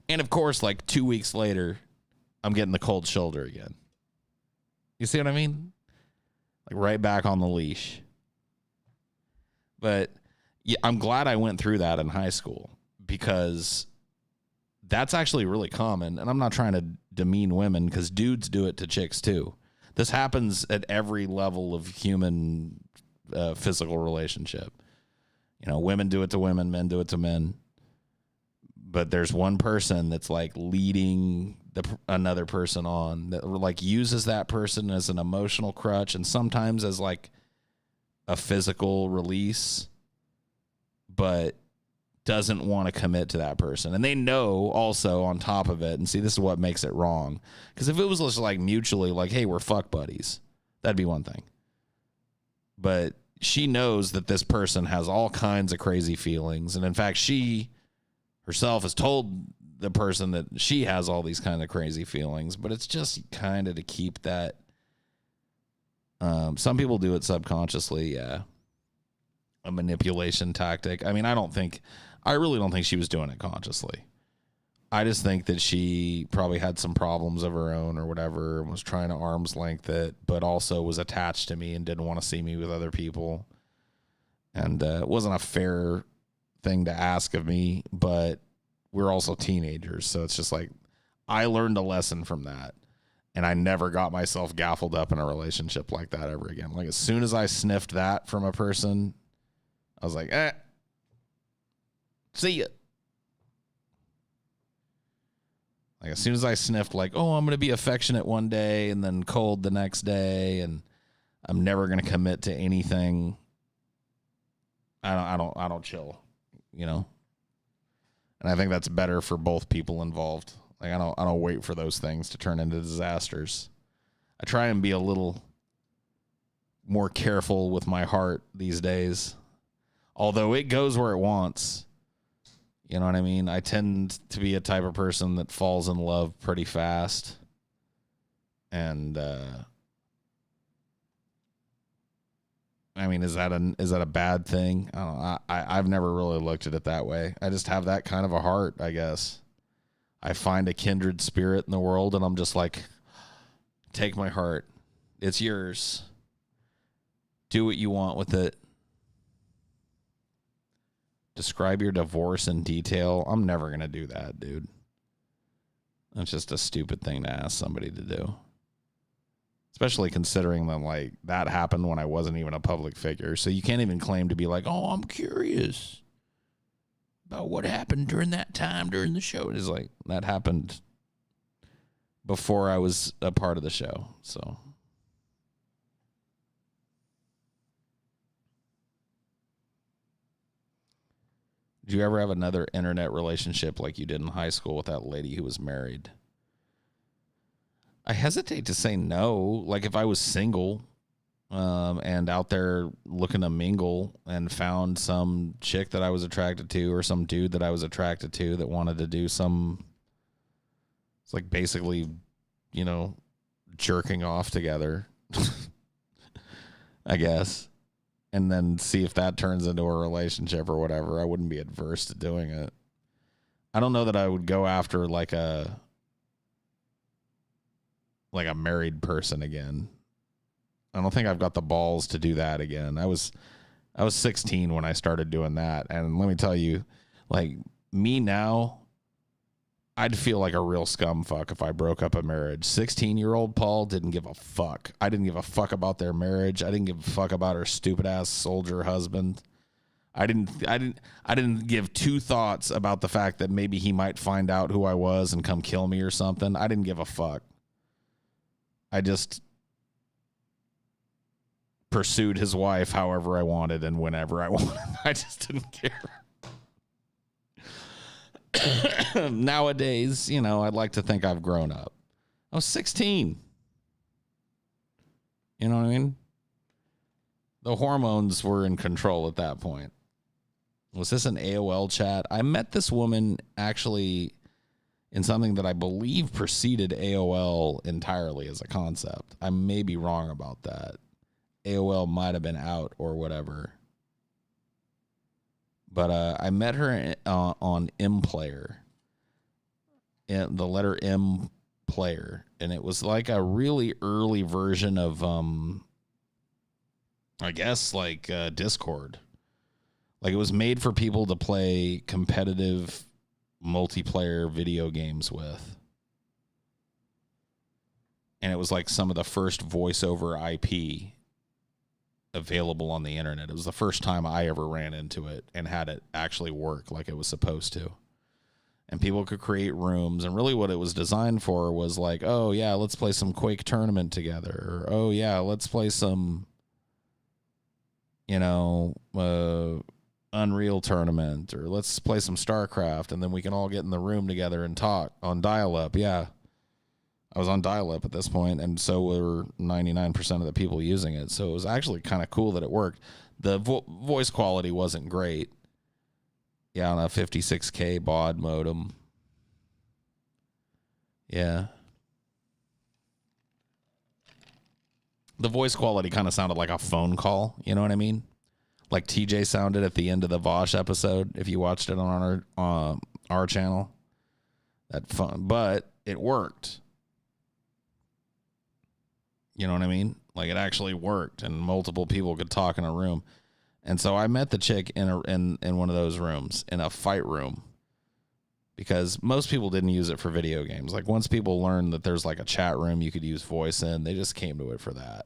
and of course, like 2 weeks later, I'm getting the cold shoulder again. You see what I mean? Like right back on the leash. But yeah, I'm glad I went through that in high school because that's actually really common. And I'm not trying to demean women because dudes do it to chicks too. This happens at every level of human physical relationship. You know, women do it to women, men do it to men. But there's one person that's like leading another person on that like uses that person as an emotional crutch and sometimes as like a physical release, but doesn't want to commit to that person. And they know also on top of it, and see, this is what makes it wrong. Because if it was just like mutually like, hey, we're fuck buddies, that'd be one thing. But she knows that this person has all kinds of crazy feelings. And in fact, she herself has told the person that she has all these kind of crazy feelings, but it's just kind of to keep that. Some people do it subconsciously. Yeah. A manipulation tactic. I mean, I really don't think she was doing it consciously. I just think that she probably had some problems of her own or whatever and was trying to arm's length it, but also was attached to me and didn't want to see me with other people. And it wasn't a fair thing to ask of me, but we're also teenagers. So it's just like, I learned a lesson from that. And I never got myself gaffled up in a relationship like that ever again. Like as soon as I sniffed that from a person, I was like, see ya. Like as soon as I sniffed like, oh, I'm going to be affectionate one day and then cold the next day and I'm never going to commit to anything. I don't chill, you know? And I think that's better for both people involved. Like I don't wait for those things to turn into disasters. I try and be a little more careful with my heart these days. Although it goes where it wants. You know what I mean? I tend to be a type of person that falls in love pretty fast. And I mean, is that a bad thing? I don't know. I've never really looked at it that way. I just have that kind of a heart, I guess. I find a kindred spirit in the world, and I'm just like, take my heart. It's yours. Do what you want with it. Describe your divorce in detail. I'm never going to do that, dude. That's just a stupid thing to ask somebody to do. especially considering that like that happened when I wasn't even a public figure. So you can't even claim to be like, oh, I'm curious about what happened during that time during the show. It's like that happened before I was a part of the show. So did you ever have another internet relationship like you did in high school with that lady who was married? I hesitate to say no. Like if I was single and out there looking to mingle and found some chick that I was attracted to or some dude that I was attracted to that wanted to do some, it's like basically, you know, jerking off together, I guess. And then see if that turns into a relationship or whatever. I wouldn't be adverse to doing it. I don't know that I would go after like a married person again. I don't think I've got the balls to do that again. I was 16 when I started doing that. And let me tell you, like me now, I'd feel like a real scumfuck if I broke up a marriage. 16-year-old Paul didn't give a fuck. I didn't give a fuck about their marriage. I didn't give a fuck about her stupid ass soldier husband. I didn't give two thoughts about the fact that maybe he might find out who I was and come kill me or something. I didn't give a fuck. I just pursued his wife however I wanted and whenever I wanted. I just didn't care. Nowadays, you know, I'd like to think I've grown up. I was 16. You know what I mean? The hormones were in control at that point. Was this an AOL chat? I met this woman actually in something that I believe preceded AOL entirely as a concept. I may be wrong about that. AOL might have been out or whatever. But I met her on M Player, the letter M Player, and it was like a really early version of, I guess, like Discord. Like it was made for people to play competitive multiplayer video games with. And it was like some of the first voice over IP available on the internet. It was the first time I ever ran into it and had it actually work like it was supposed to. And people could create rooms, and really what it was designed for was like, oh yeah, let's play some Quake tournament together, or oh yeah, let's play some, you know, Unreal tournament, or let's play some StarCraft, and then we can all get in the room together and talk on dial-up. Yeah, I was on dial-up at this point, and so were 99% of the people using it. So it was actually kind of cool that it worked. The voice quality wasn't great. Yeah, on a 56K baud modem. Yeah. The voice quality kind of sounded like a phone call. You know what I mean? Like TJ sounded at the end of the Vosh episode, if you watched it on our channel. That fun, but it worked. You know what I mean? Like it actually worked, and multiple people could talk in a room. And so I met the chick in one of those rooms, in a fight room, because most people didn't use it for video games. Like once people learned that there's like a chat room you could use voice in, they just came to it for that.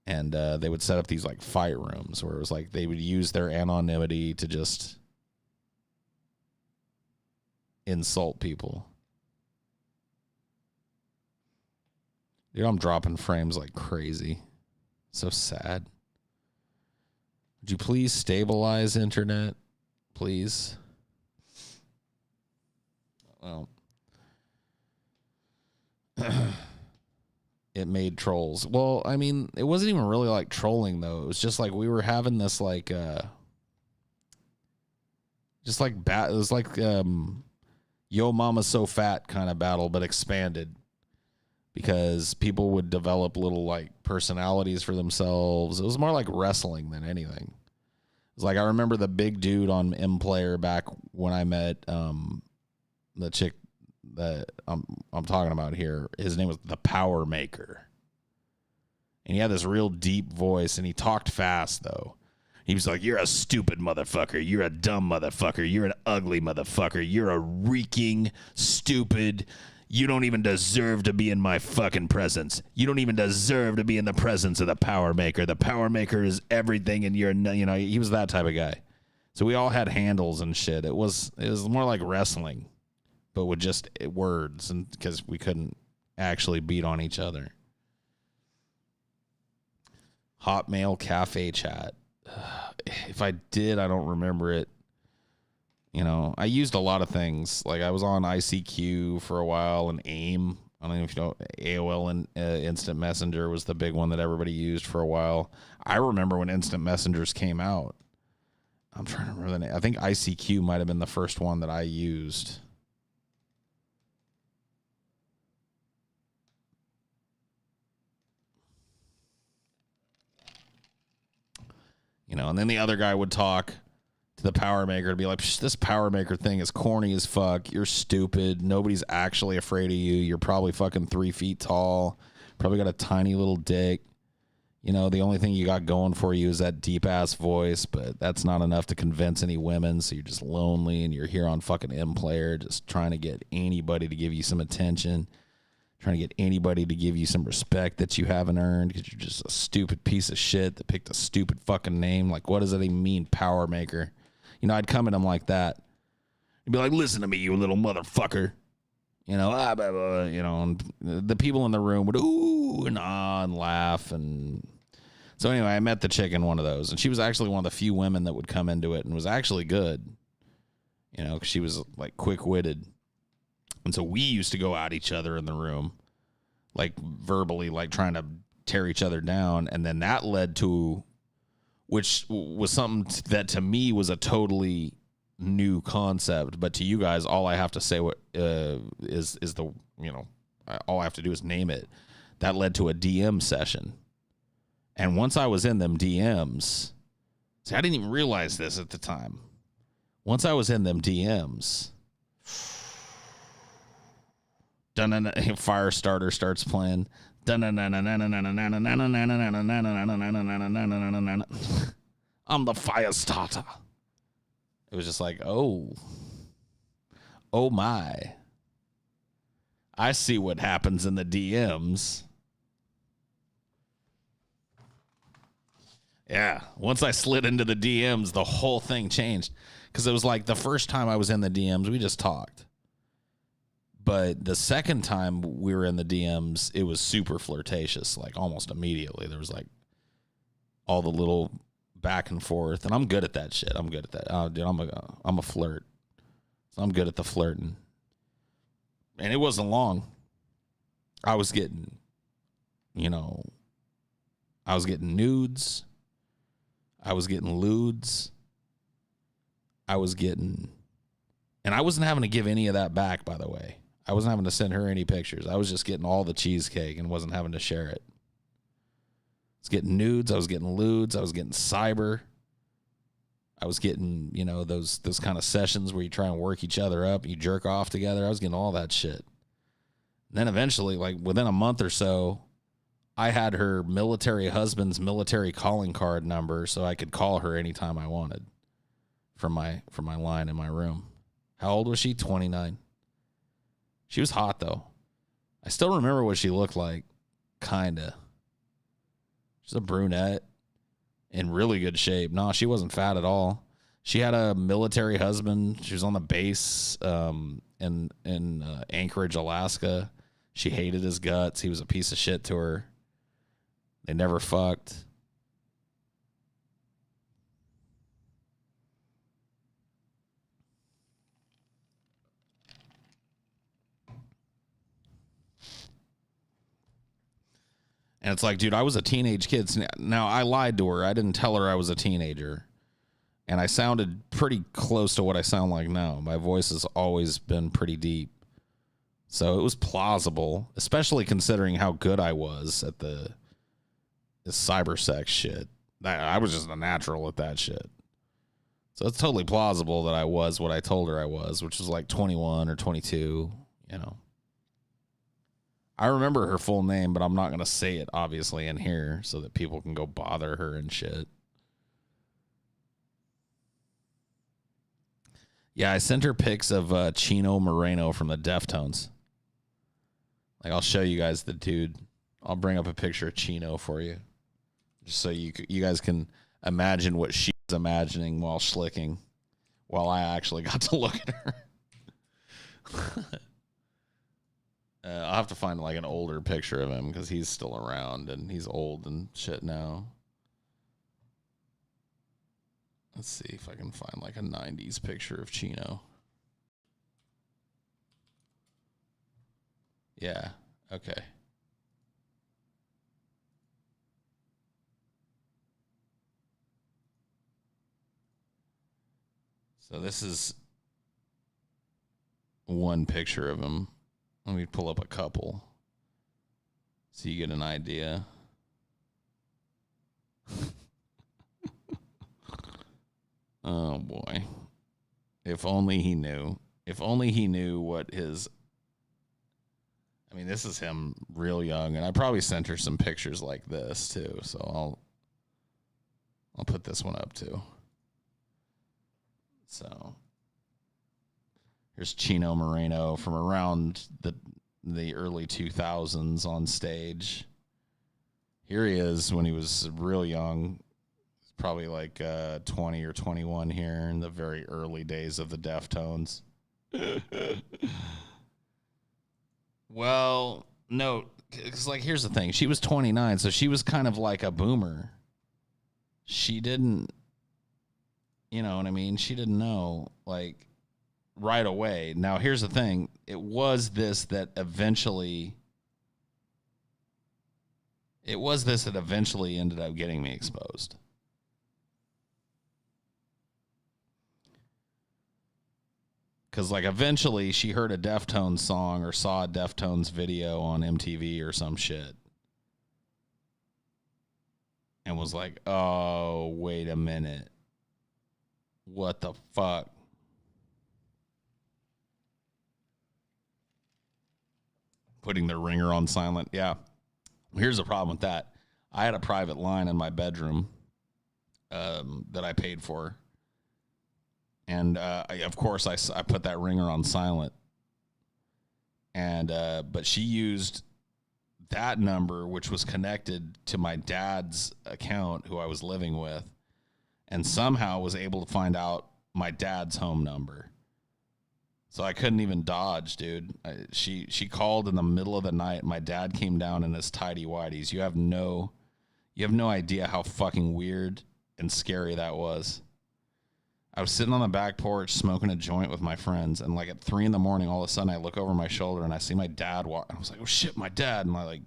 And they would set up these like fight rooms where it was like they would use their anonymity to just insult people. Dude, I'm dropping frames like crazy. So sad. Would you please stabilize internet? Please. Well, it made trolls. Well, I mean, it wasn't even really like trolling though. It was just like we were having this like just like it was like Yo Mama So Fat kind of battle, but expanded. Because people would develop little like personalities for themselves. It was more like wrestling than anything. It was like I remember the big dude on M Player back when I met the chick that I'm talking about here. His name was the Power Maker. And he had this real deep voice, and he talked fast though. He was like, "You're a stupid motherfucker. You're a dumb motherfucker. You're an ugly motherfucker. You're a reeking, stupid, You don't even deserve to be in my fucking presence. You don't even deserve to be in the presence of the Power Maker. The Power Maker is everything, and you're, you know, he was that type of guy. So we all had handles and shit. It was more like wrestling, but with just words, and because we couldn't actually beat on each other. Hotmail cafe chat. If I did, I don't remember it. You know, I used a lot of things. Like I was on ICQ for a while and AIM. I don't know if you know, AOL and Instant Messenger was the big one that everybody used for a while. I remember when Instant Messengers came out. I'm trying to remember the name. I think ICQ might have been the first one that I used. You know, and then the other guy would talk to the Power Maker to be like, this Power Maker thing is corny as fuck. You're stupid. Nobody's actually afraid of you. You're probably fucking 3 feet tall. Probably got a tiny little dick. You know, the only thing you got going for you is that deep-ass voice, but that's not enough to convince any women, so you're just lonely, and you're here on fucking M-Player just trying to get anybody to give you some attention, trying to get anybody to give you some respect that you haven't earned because you're just a stupid piece of shit that picked a stupid fucking name. Like, what does that even mean, Power Maker? You know, I'd come at him like that. He'd be like, listen to me, you little motherfucker. You know, blah, blah, you know, and the people in the room would ooh and ah and laugh. And so anyway, I met the chick in one of those, and she was actually one of the few women that would come into it and was actually good, you know, because she was like quick-witted. And so we used to go at each other in the room, like verbally, like trying to tear each other down. And then that led to, which was something that to me was a totally new concept, but to you guys, all I have to say is the, you know, all I have to do is name it. That led to a DM session. And once I was in them DMs, see, I didn't even realize this at the time. Once I was in them DMs, Firestarter starts playing. I'm the Firestarter. It was just like, oh my. I see what happens in the DMs. Yeah, once I slid into the DMs, the whole thing changed. Because it was like the first time I was in the DMs, we just talked. But the second time we were in the DMs, it was super flirtatious, like almost immediately. There was like all the little back and forth, and I'm good at that shit. I'm good at that. Oh, dude, I'm a flirt, so I'm good at the flirting. And it wasn't long. I was getting, you know, I was getting nudes. I was getting lewds. I was getting, and I wasn't having to give any of that back, by the way. I wasn't having to send her any pictures. I was just getting all the cheesecake and wasn't having to share it. I was getting nudes. I was getting lewds. I was getting cyber. I was getting, you know, those kind of sessions where you try and work each other up and you jerk off together. I was getting all that shit. And then eventually, like within a month or so, I had her military husband's military calling card number so I could call her anytime I wanted from my line in my room. How old was she? 29. She was hot, though. I still remember what she looked like, kinda. She's a brunette in really good shape. No, she wasn't fat at all. She had a military husband. She was on the base in Anchorage, Alaska. She hated his guts. He was a piece of shit to her. They never fucked. And it's like, dude, I was a teenage kid. Now, I lied to her. I didn't tell her I was a teenager. And I sounded pretty close to what I sound like now. My voice has always been pretty deep. So it was plausible, especially considering how good I was at the cyber sex shit. I was just a natural at that shit. So it's totally plausible that I was what I told her I was, which was like 21 or 22, you know. I remember her full name, but I'm not going to say it, obviously, in here so that people can go bother her and shit. Yeah, I sent her pics of Chino Moreno from the Deftones. Like, I'll show you guys the dude. I'll bring up a picture of Chino for you, just so you guys can imagine what she's imagining while schlicking, while I actually got to look at her. I'll have to find like an older picture of him because he's still around and he's old and shit now. Let's see if I can find like a 90s picture of Chino. Yeah, okay. So this is one picture of him. Let me pull up a couple so you get an idea. Oh, boy. If only he knew. If only he knew what his... I mean, this is him real young, and I probably sent her some pictures like this, too. So I'll put this one up, too. So here's Chino Moreno from around the early 2000s on stage. Here he is when he was real young. Probably like 20 or 21 here in the very early days of the Deftones. Well, no, because like here's the thing. She was 29, so she was kind of like a boomer. She didn't, you know what I mean? She didn't know like right away. Now, here's the thing. It was this that eventually ended up getting me exposed. Because, like, eventually she heard a Deftones song or saw a Deftones video on MTV or some shit. And was like, oh, wait a minute. What the fuck? Putting the ringer on silent. Yeah. Here's the problem with that. I had a private line in my bedroom that I paid for. And, of course, I put that ringer on silent. And but she used that number, which was connected to my dad's account, who I was living with, and somehow was able to find out my dad's home number. So I couldn't even dodge, dude. She called in the middle of the night. My dad came down in his tidy whities. You have no idea how fucking weird and scary that was. I was sitting on the back porch smoking a joint with my friends, and like at 3 a.m, all of a sudden I look over my shoulder and I see my dad walk. I was like, "Oh shit, my dad!" And I like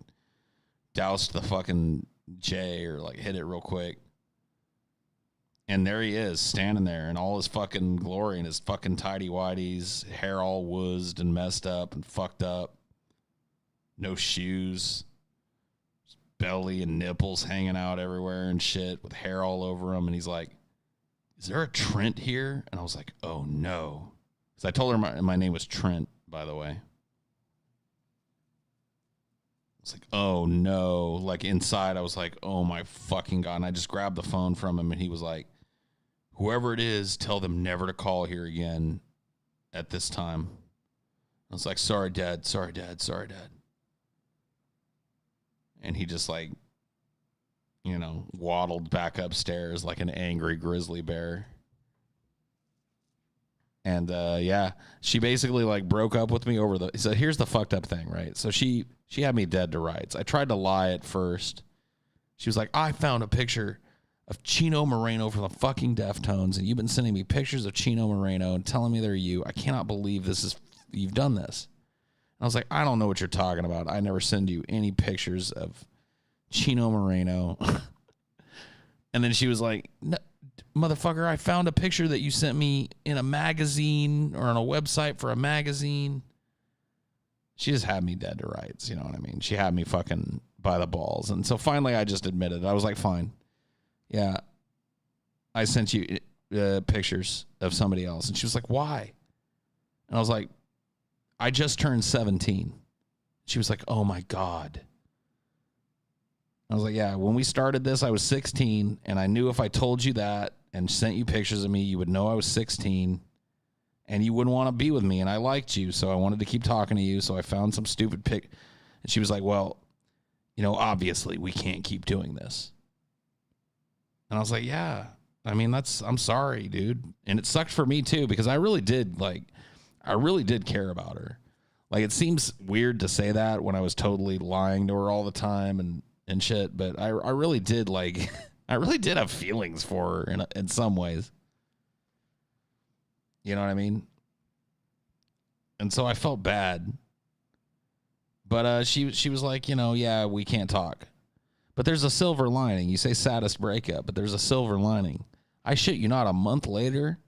doused the fucking J or like hit it real quick, and there he is standing there in all his fucking glory and his fucking tidy whities, hair all wuzzed and messed up and fucked up, no shoes, belly and nipples hanging out everywhere and shit with hair all over him, and he's like, "Is there a Trent here?" And I was like, "Oh no." Because I told her my name was Trent, by the way. It's like, "Oh no." Like inside, I was like, "Oh my fucking God." And I just grabbed the phone from him and he was like, "Whoever it is, tell them never to call here again at this time." I was like, "Sorry, Dad. Sorry, Dad. Sorry, Dad." And he just like, you know, waddled back upstairs like an angry grizzly bear. And, yeah, she basically, like, broke up with me over the... So here's the fucked up thing, right? So she had me dead to rights. I tried to lie at first. She was like, "I found a picture of Chino Moreno from the fucking Deftones, and you've been sending me pictures of Chino Moreno and telling me they're you. I cannot believe you've done this." And I was like, "I don't know what you're talking about. I never send you any pictures of Chino Moreno." And then she was like, "No, motherfucker, I found a picture that you sent me in a magazine or on a website for a magazine." She just had me dead to rights, you know what I mean? She had me fucking by the balls. And so finally I just admitted. I was like, "Fine. Yeah, I sent you pictures of somebody else." And she was like, "Why?" And I was like, "I just turned 17. She was like, "Oh my God." I was like, "Yeah, when we started this, I was 16, and I knew if I told you that and sent you pictures of me, you would know I was 16, and you wouldn't want to be with me, and I liked you, so I wanted to keep talking to you, so I found some stupid pic." And she was like, well, obviously we can't keep doing this. And I was like, yeah, I mean, I'm sorry, dude. And it sucked for me too, because I really did care about her. Like, it seems weird to say that when I was totally lying to her all the time and shit, but I really did I really did have feelings for her in some ways. You know what I mean? And so I felt bad. But she was like, yeah, we can't talk. But there's a silver lining. You say saddest breakup, but there's a silver lining. I shit you not, a month later,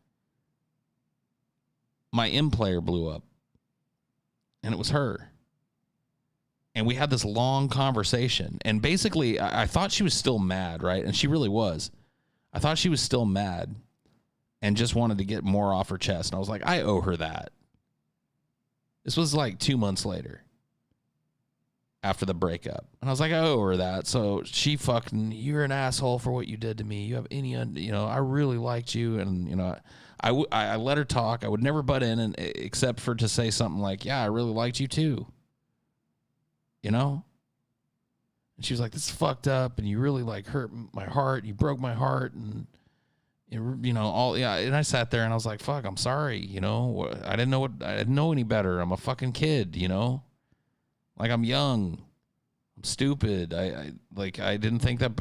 my M player blew up. And it was her. And we had this long conversation. And basically, I thought she was still mad, right? And she really was. I thought she was still mad and just wanted to get more off her chest. And I was like, I owe her that. This was like 2 months later after the breakup. And I was like, I owe her that. So she you're an asshole for what you did to me. You have I really liked you. And, I let her talk. I would never butt in except for to say something like, yeah, I really liked you too. And she was like, this is fucked up. And you really hurt my heart. You broke my heart. And, and I sat there and I was like, fuck, I'm sorry. I didn't know any better. I'm a fucking kid, I'm young. I'm stupid. I didn't think that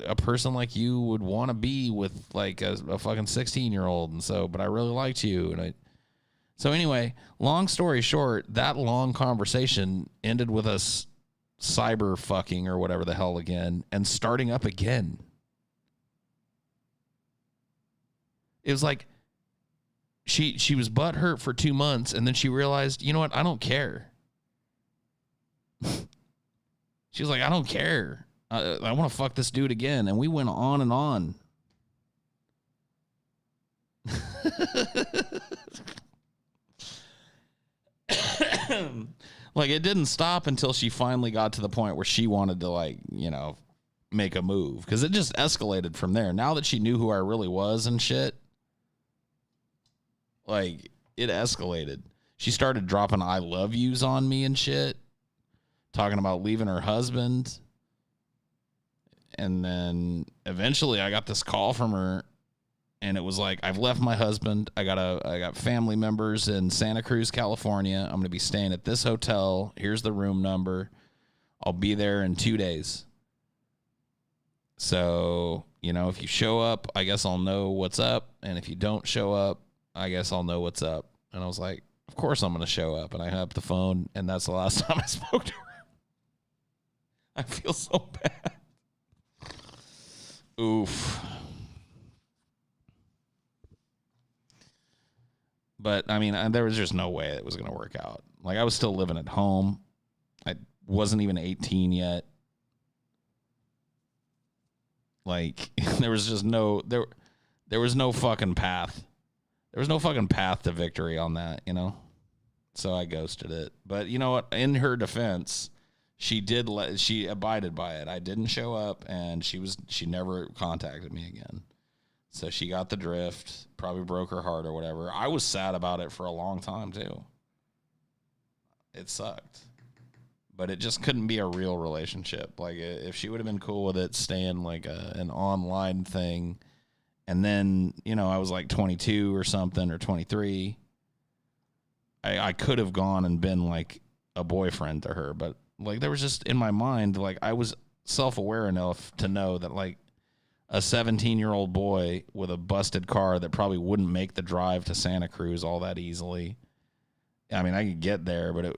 a person like you would want to be with a fucking 16-year-old. And so, but I really liked you. So anyway, long story short, that long conversation ended with us cyber fucking or whatever the hell again and starting up again. It was like she was butthurt for 2 months and then she realized, you know what? I don't care. She was like, I don't care. I want to fuck this dude again. And we went on and on. It didn't stop until she finally got to the point where she wanted to make a move, because it just escalated from there. Now that she knew who I really was and shit, it escalated. She started dropping I love yous on me and shit, talking about leaving her husband. And then eventually I got this call from her. And it was like, I've left my husband. I got family members in Santa Cruz, California. I'm going to be staying at this hotel. Here's the room number. I'll be there in 2 days. So, if you show up, I guess I'll know what's up. And if you don't show up, I guess I'll know what's up. And I was like, of course I'm going to show up. And I hung up the phone. And that's the last time I spoke to her. I feel so bad. Oof. But, I mean, there was just no way it was going to work out. I was still living at home. I wasn't even 18 yet. There was just there was no fucking path. There was no fucking path to victory on that, So I ghosted it. But you know what? In her defense, she abided by it. I didn't show up, and she never contacted me again. So she got the drift, probably broke her heart or whatever. I was sad about it for a long time, too. It sucked. But it just couldn't be a real relationship. If she would have been cool with it staying an online thing, and then, I was 22 or something, or 23, I could have gone and been a boyfriend to her. But there was just in my mind, I was self-aware enough to know that a 17-year-old boy with a busted car that probably wouldn't make the drive to Santa Cruz all that easily. I mean, I could get there, but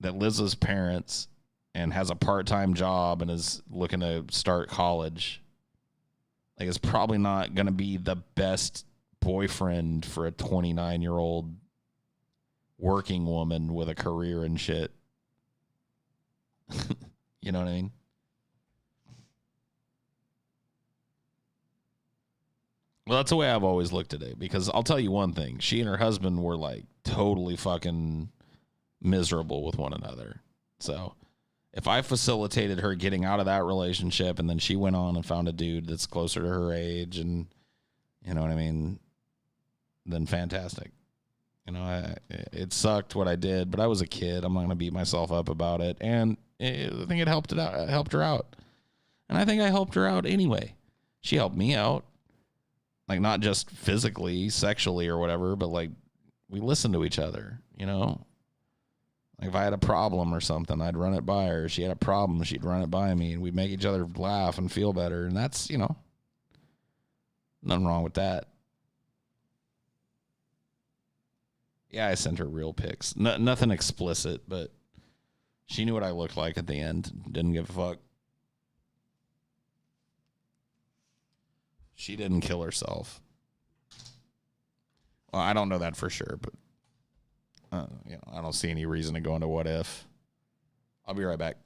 that lives with his parents and has a part-time job and is looking to start college. It's probably not going to be the best boyfriend for a 29-year-old working woman with a career and shit. You know what I mean? Well, that's the way I've always looked at it, because I'll tell you one thing. She and her husband were totally fucking miserable with one another. So if I facilitated her getting out of that relationship and then she went on and found a dude that's closer to her age and, you know what I mean, then fantastic. It sucked what I did, but I was a kid. I'm not going to beat myself up about it. And I think it helped her out. And I think I helped her out anyway. She helped me out. Like, not just physically, sexually, or whatever, but like, we listened to each other, Like, if I had a problem or something, I'd run it by her. She had a problem, she'd run it by me, and we'd make each other laugh and feel better. And that's, nothing wrong with that. Yeah, I sent her real pics. Nothing explicit, but she knew what I looked like at the end. Didn't give a fuck. She didn't kill herself. Well, I don't know that for sure, but I don't see any reason to go into what if. I'll be right back.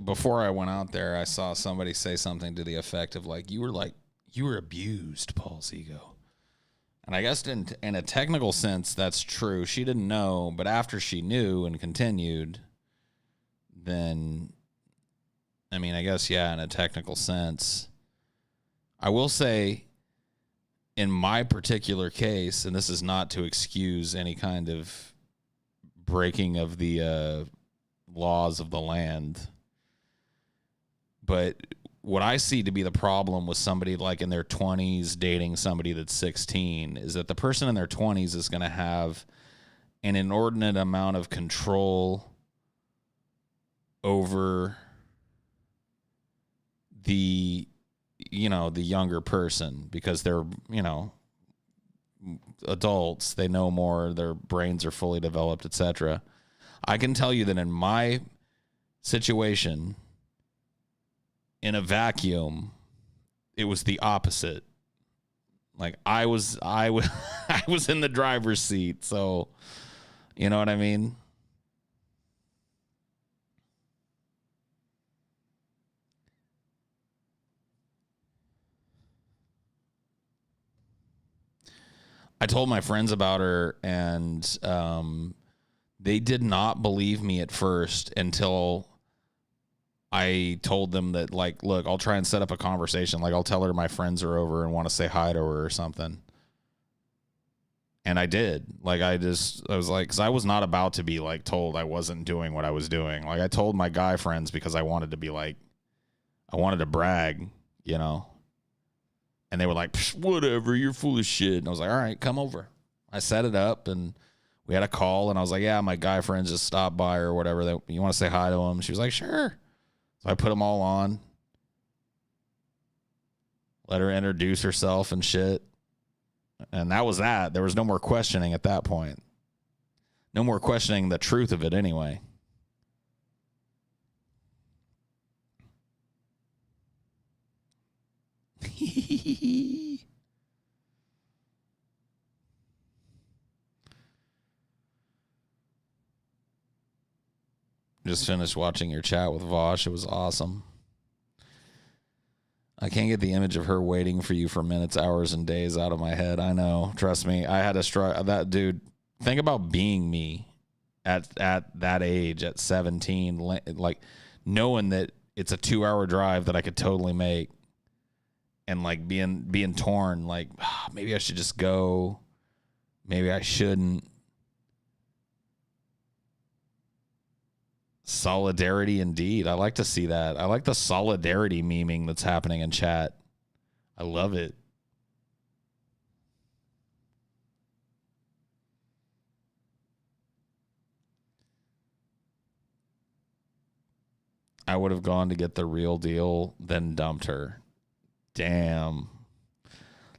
Before I went out there, I saw somebody say something to the effect of you were abused, Paul Zigo. And I guess in a technical sense, that's true. She didn't know, but after she knew and continued, then, I mean, I guess, yeah, in a technical sense. I will say, in my particular case, and this is not to excuse any kind of breaking of the laws of the land, but what I see to be the problem with somebody like in their 20s dating somebody that's 16 is that the person in their 20s is going to have an inordinate amount of control over the younger person because they're, adults, they know more, their brains are fully developed, etc. I can tell you that in my situation, in a vacuum, it was the opposite. Like I was I was in the driver's seat, so you know what I mean? I told my friends about her, and They did not believe me at first until I told them that, like, look, I'll try and set up a conversation. Like, I'll tell her my friends are over and want to say hi to her or something. And I did. Like, I was like, because I was not about to be, like, told I wasn't doing what I was doing. Like, I told my guy friends because I wanted to be, like, I wanted to brag, you know. And they were like, whatever, you're full of shit. And I was like, all right, come over. I set it up, and we had a call, and I was like, yeah, my guy friends just stopped by or whatever. You want to say hi to them? She was like, sure. So I put them all on. Let her introduce herself and shit. And that was that. There was no more questioning at that point. No more questioning the truth of it anyway. Just finished watching your chat with Vosh. It was awesome. I can't get the image of her waiting for you for minutes, hours, and days out of my head. I know. Trust me. I had a struggle. That dude, think about being me at that age, at 17, like knowing that it's a 2-hour drive that I could totally make, and like being torn, like maybe I should just go. Maybe I shouldn't. Solidarity indeed. I like to see that. I like the solidarity memeing that's happening in chat. I love it. I would have gone to get the real deal, then dumped her. Damn.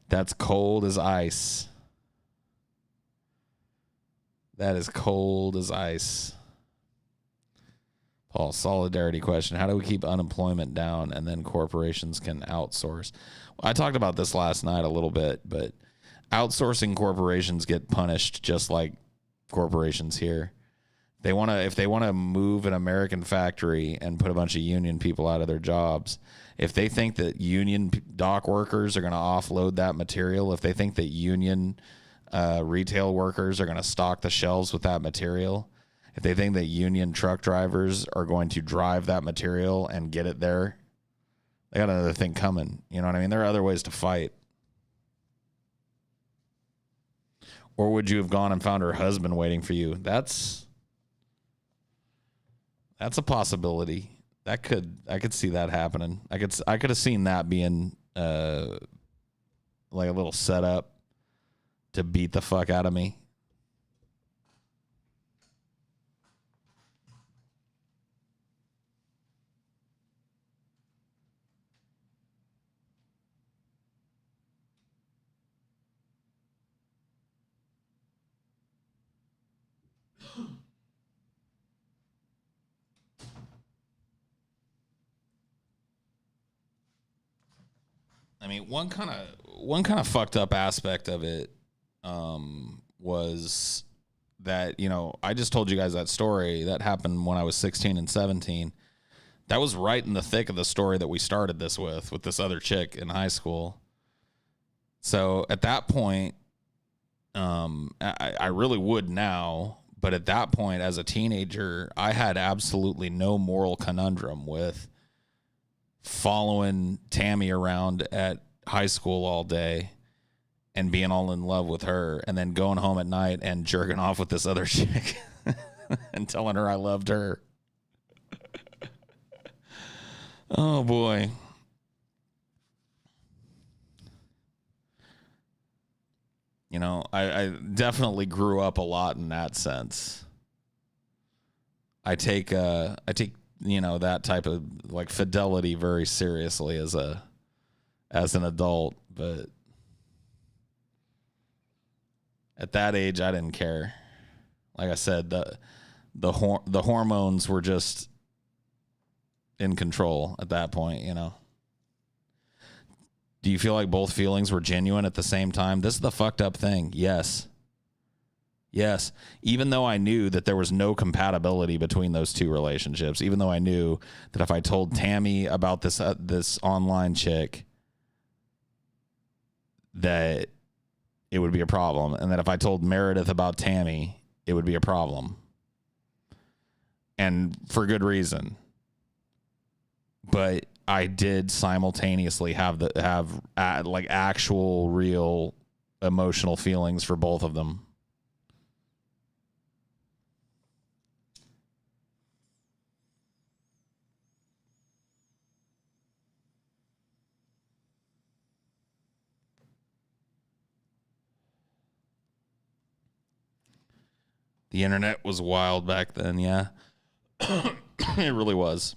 That's cold as ice. That is cold as ice. Paul, solidarity question. How do we keep unemployment down and then corporations can outsource? Well, I talked about this last night a little bit, but outsourcing corporations get punished just like corporations here. If they want to move an American factory and put a bunch of union people out of their jobs, if they think that union dock workers are going to offload that material, if they think that union retail workers are going to stock the shelves with that material, if they think that union truck drivers are going to drive that material and get it there, they got another thing coming. You know what I mean? There are other ways to fight. Or would you have gone and found her husband waiting for you? That's a possibility. I could see that happening. I could have seen that being like a little setup to beat the fuck out of me. I mean, one kind of fucked up aspect of it was that, you know, I just told you guys that story that happened when I was 16 and 17. That was right in the thick of the story that we started this with this other chick in high school. So at that point, I really would now, but at that point as a teenager, I had absolutely no moral conundrum with following Tammy around at high school all day and being all in love with her and then going home at night and jerking off with this other chick and telling her I loved her. Oh boy. You know, I definitely grew up a lot in that sense. I take you know, that type of like fidelity very seriously as an adult, but at that age I didn't care. Like I said, the hormones were just in control at that point, you know. Do you feel like both feelings were genuine at the same time? This is the fucked up thing. Yes. Yes, even though I knew that there was no compatibility between those two relationships, even though I knew that if I told Tammy about this online chick, that it would be a problem, and that if I told Meredith about Tammy, it would be a problem. and for good reason. But I did simultaneously have like actual real emotional feelings for both of them. The internet was wild back then, yeah. It really was.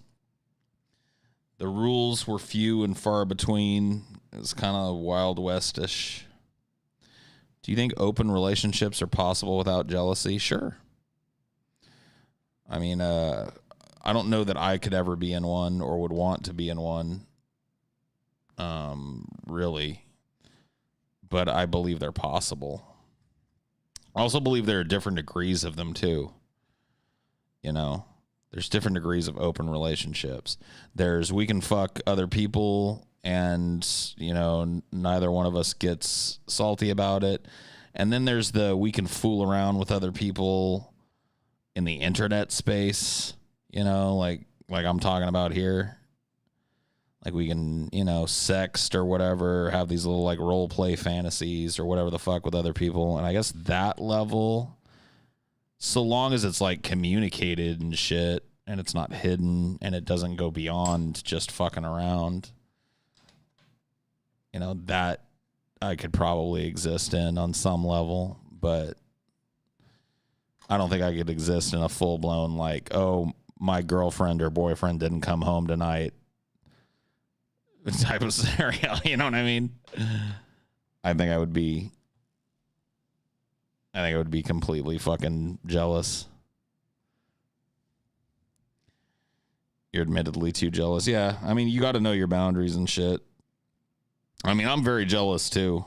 The rules were few and far between. It was kind of Wild West-ish. Do you think open relationships are possible without jealousy? Sure. I mean, I don't know that I could ever be in one or would want to be in one, really. But I believe they're possible. I also believe there are different degrees of them, too. You know? There's different degrees of open relationships. There's we can fuck other people and, you know, neither one of us gets salty about it. And then there's the we can fool around with other people in the internet space, you know, like I'm talking about here. Like we can, you know, sext or whatever, have these little like role play fantasies or whatever the fuck with other people. And I guess that level, so long as it's like communicated and shit and it's not hidden and it doesn't go beyond just fucking around, you know, that I could probably exist in on some level, but I don't think I could exist in a full blown like, oh, my girlfriend or boyfriend didn't come home tonight type of scenario. You know what I mean? I think I would be completely fucking jealous. You're admittedly too jealous. Yeah. I mean, you got to know your boundaries and shit. I mean, I'm very jealous too.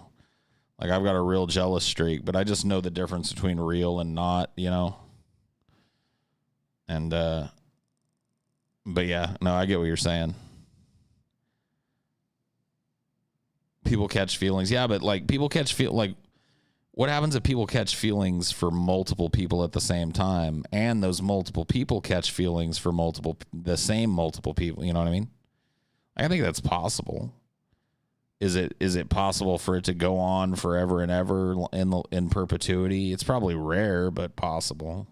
Like I've got a real jealous streak, but I just know the difference between real and not, you know? And, but yeah, no, I get what you're saying. People catch feelings. Yeah, but like people catch like what happens if people catch feelings for multiple people at the same time and those multiple people catch feelings for the same multiple people, you know what I mean? I think that's possible. Is it possible for it to go on forever and ever in perpetuity? It's probably rare, but possible.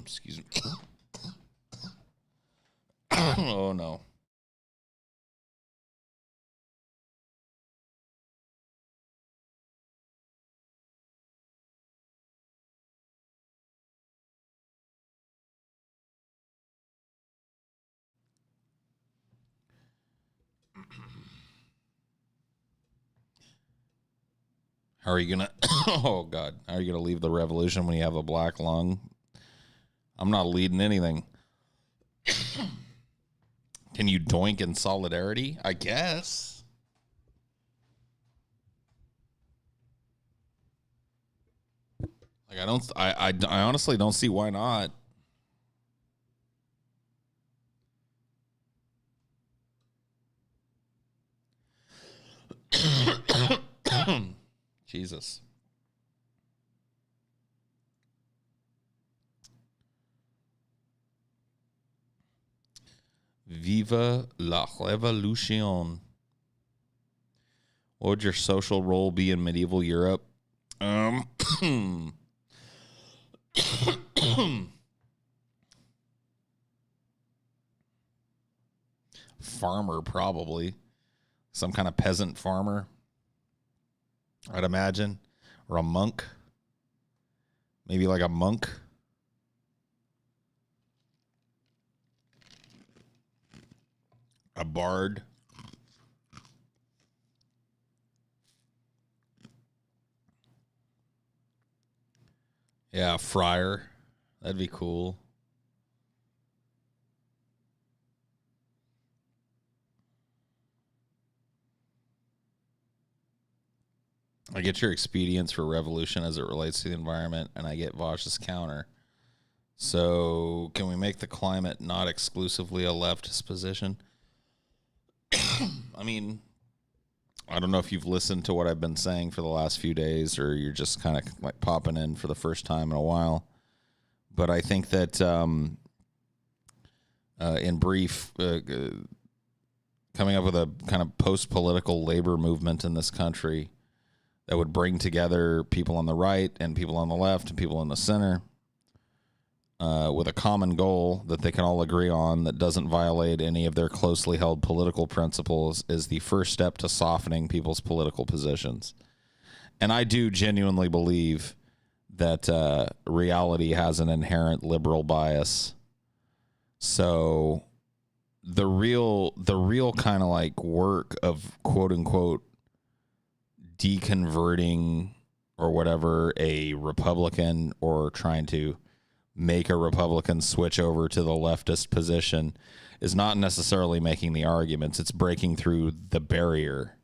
Excuse me. Oh no. How are you gonna oh god, how are you gonna leave the revolution when you have a black lung? I'm not leading anything. Can you doink in solidarity? I guess. Like I honestly don't see why not. Jesus. Viva la revolution. What would your social role be in medieval Europe? Farmer, probably. Some kind of peasant farmer, I'd imagine. Or a monk. Maybe like a monk. A bard. Yeah, a friar. That'd be cool. I get your expedience for revolution as it relates to the environment, and I get Vosh's counter. So can we make the climate not exclusively a leftist position? I mean, I don't know if you've listened to what I've been saying for the last few days, or you're just kind of like popping in for the first time in a while. But I think that, in brief, coming up with a kind of post-political labor movement in this country that would bring together people on the right and people on the left and people in the center with a common goal that they can all agree on that doesn't violate any of their closely held political principles is the first step to softening people's political positions. And I do genuinely believe that reality has an inherent liberal bias. So the real kind of like work of quote unquote deconverting or whatever a Republican or trying to make a Republican switch over to the leftist position is not necessarily making the arguments. It's breaking through the barrier,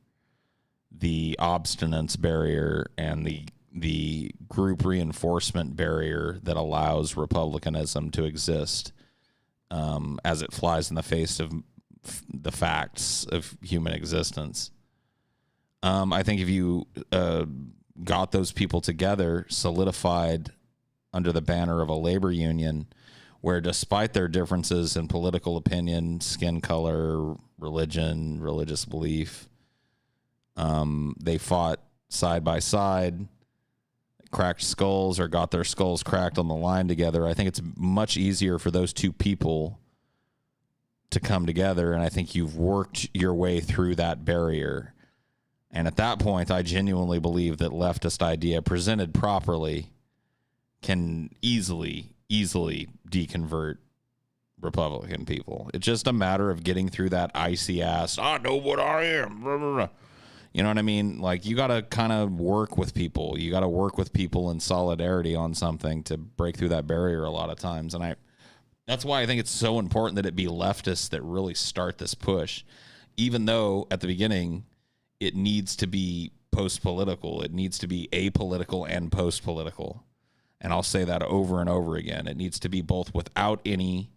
the obstinance barrier, and the group reinforcement barrier that allows Republicanism to exist as it flies in the face of the facts of human existence. I think if you got those people together, solidified under the banner of a labor union, where despite their differences in political opinion, skin color, religion, religious belief, they fought side by side, cracked skulls or got their skulls cracked on the line together. I think it's much easier for those two people to come together, and I think you've worked your way through that barrier. And at that point, I genuinely believe that leftist idea presented properly can easily deconvert Republican people. It's just a matter of getting through that icy ass, I know what I am. Blah, blah, blah. You know what I mean? Like, you got to kind of work with people. You got to work with people in solidarity on something to break through that barrier a lot of times. And that's why I think it's so important that it be leftists that really start this push, even though at the beginning it needs to be post-political. It needs to be apolitical and post-political. And I'll say that over and over again. It needs to be both without any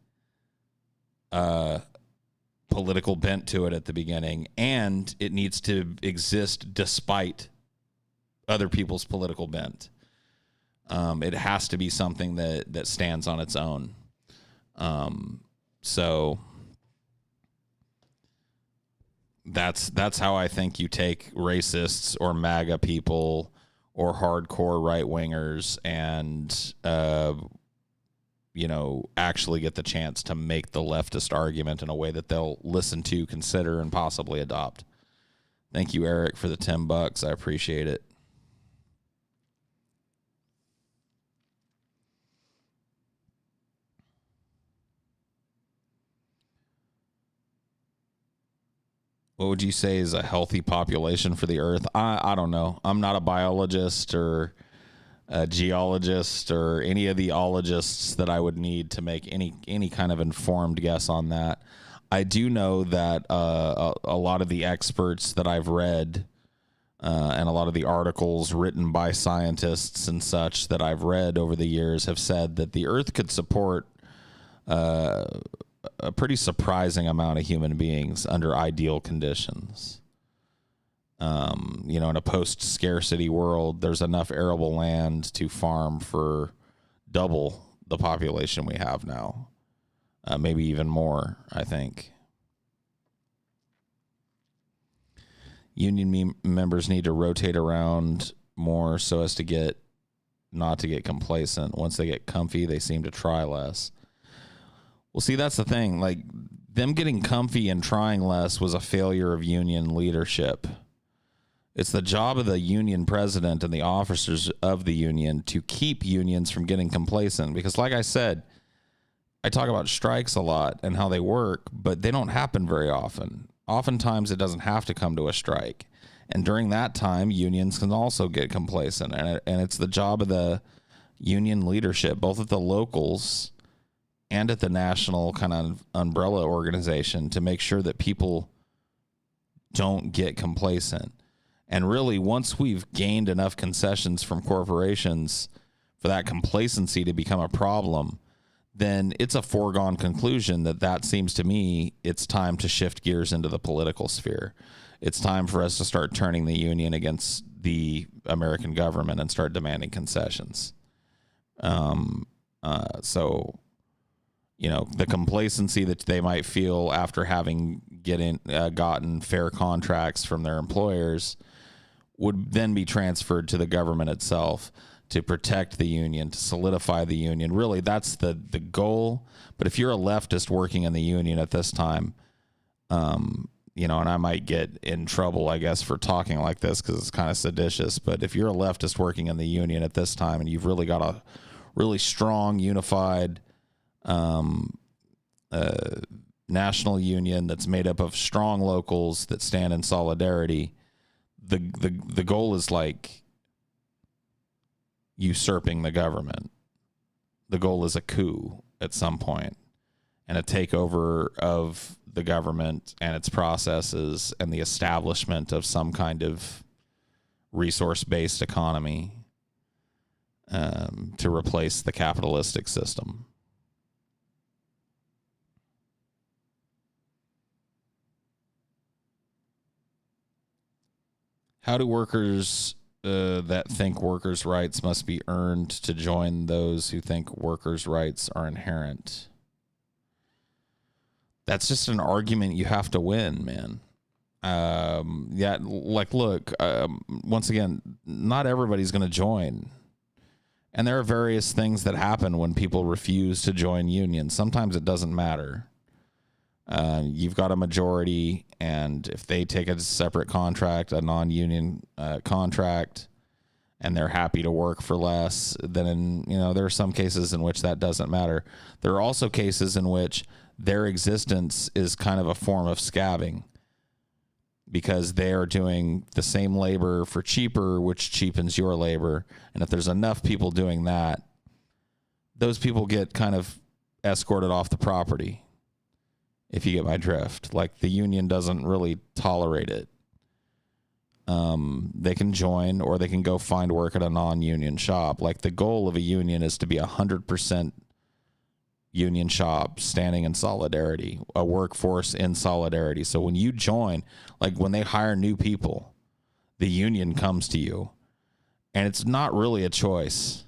political bent to it at the beginning, and it needs to exist despite other people's political bent. It has to be something that stands on its own. So that's how I think you take racists or MAGA people or hardcore right-wingers and actually get the chance to make the leftist argument in a way that they'll listen to, consider, and possibly adopt. Thank you, Eric, for the $10. I appreciate it. What would you say is a healthy population for the Earth? I don't know. I'm not a biologist or a geologist or any of the ologists that I would need to make any kind of informed guess on that. I do know that a lot of the experts that I've read and a lot of the articles written by scientists and such that I've read over the years have said that the Earth could support a pretty surprising amount of human beings under ideal conditions. In a post-scarcity world, there's enough arable land to farm for double the population we have now. Maybe even more, I think. Union members need to rotate around more so as to not to get complacent. Once they get comfy, they seem to try less. Well, see, that's the thing. Like, them getting comfy and trying less was a failure of union leadership. It's the job of the union president and the officers of the union to keep unions from getting complacent. Because like I said, I talk about strikes a lot and how they work, but they don't happen very often. Oftentimes it doesn't have to come to a strike. And during that time, unions can also get complacent. And it's the job of the union leadership, both at the locals and at the national kind of umbrella organization, to make sure that people don't get complacent. And really, once we've gained enough concessions from corporations for that complacency to become a problem, then it's a foregone conclusion that seems to me it's time to shift gears into the political sphere. It's time for us to start turning the union against the American government and start demanding concessions. So, the complacency that they might feel after having gotten fair contracts from their employers would then be transferred to the government itself to protect the union, to solidify the union. Really, that's the goal. But if you're a leftist working in the union at this time, and I might get in trouble, I guess, for talking like this because it's kind of seditious. But if you're a leftist working in the union at this time and you've really got a really strong, unified national union that's made up of strong locals that stand in solidarity, the goal is like usurping the government. The goal is a coup at some point and a takeover of the government and its processes and the establishment of some kind of resource-based economy to replace the capitalistic system. How do workers that think workers' rights must be earned to join those who think workers' rights are inherent? That's just an argument you have to win, man. Look, once again, not everybody's going to join. And there are various things that happen when people refuse to join unions. Sometimes it doesn't matter. You've got a majority, and if they take a separate contract, a non-union contract, and they're happy to work for less, then there are some cases in which that doesn't matter. There are also cases in which their existence is kind of a form of scabbing because they are doing the same labor for cheaper, which cheapens your labor. And if there's enough people doing that, those people get kind of escorted off the property. If you get my drift, like the union doesn't really tolerate it. They can join or they can go find work at a non-union shop. Like the goal of a union is to be 100% union shop standing in solidarity, a workforce in solidarity. So when you join, like when they hire new people, the union comes to you and it's not really a choice.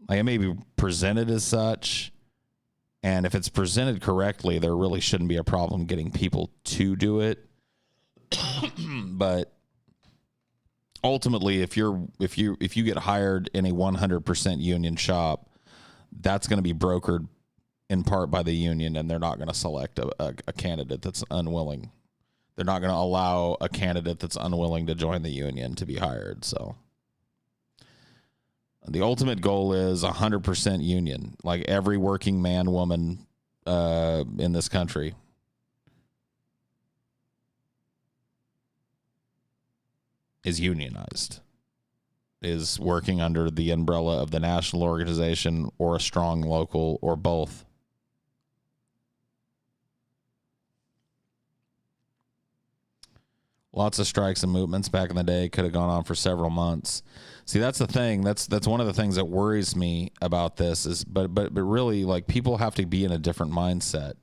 Like it may be presented as such. And if it's presented correctly, there really shouldn't be a problem getting people to do it. But ultimately, if you get hired in a 100% union shop, that's going to be brokered in part by the union, and they're not going to select a candidate that's unwilling. They're not going to allow a candidate that's unwilling to join the union to be hired. So the ultimate goal is 100% union, like every working man, woman in this country. Is unionized, is working under the umbrella of the national organization or a strong local or both. Lots of strikes and movements back in the day could have gone on for several months. See, that's the thing. That's one of the things that worries me about this is, but really, like, people have to be in a different mindset.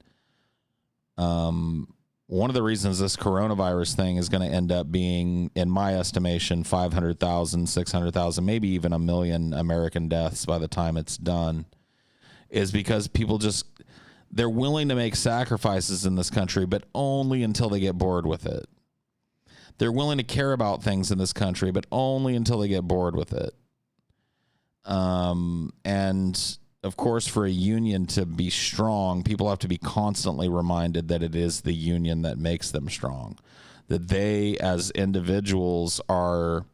One of the reasons this coronavirus thing is going to end up being, in my estimation, 500,000, 600,000, maybe even 1 million American deaths by the time it's done, is because people they're willing to make sacrifices in this country, but only until they get bored with it. They're willing to care about things in this country, but only until they get bored with it. And of course, for a union to be strong, people have to be constantly reminded that it is the union that makes them strong, that they as individuals are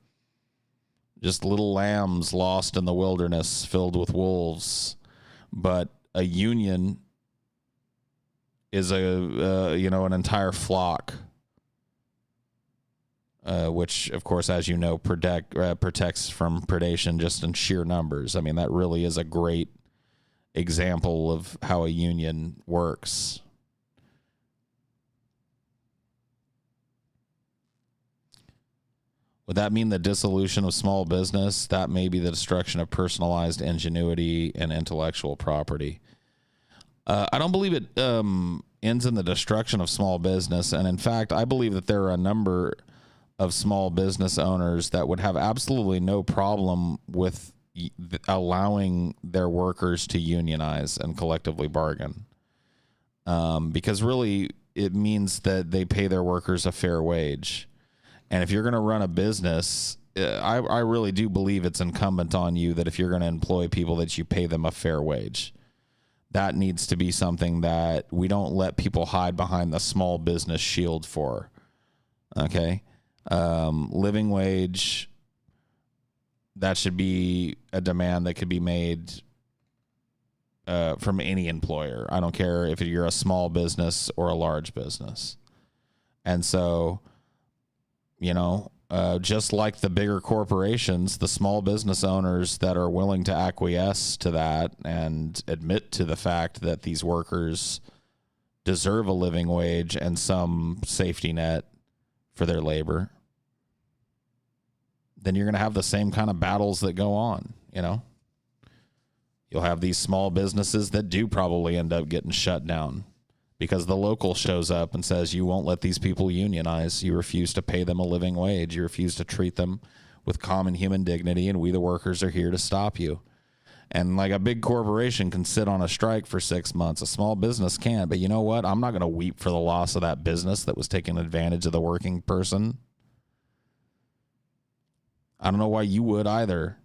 just little lambs lost in the wilderness filled with wolves. But a union is an entire flock, which, of course, as you know, protects from predation just in sheer numbers. I mean, that really is a great example of how a union works. Would that mean the dissolution of small business? That may be the destruction of personalized ingenuity and intellectual property. I don't believe it ends in the destruction of small business. And in fact, I believe that there are a number of small business owners that would have absolutely no problem with allowing their workers to unionize and collectively bargain. Because really, it means that they pay their workers a fair wage. And if you're going to run a business, I really do believe it's incumbent on you that if you're going to employ people, that you pay them a fair wage. That needs to be something that we don't let people hide behind the small business shield for. Okay? Living wage, that should be a demand that could be made from any employer. I don't care if you're a small business or a large business. And so, you know, just like the bigger corporations, the small business owners that are willing to acquiesce to that and admit to the fact that these workers deserve a living wage and some safety net for their labor, then you're going to have the same kind of battles that go on, you know? You'll have these small businesses that do probably end up getting shut down because the local shows up and says, you won't let these people unionize. You refuse to pay them a living wage. You refuse to treat them with common human dignity, and we, the workers, are here to stop you. And like a big corporation can sit on a strike for 6 months. A small business can't. But you know what? I'm not going to weep for the loss of that business that was taking advantage of the working person. I don't know why you would either.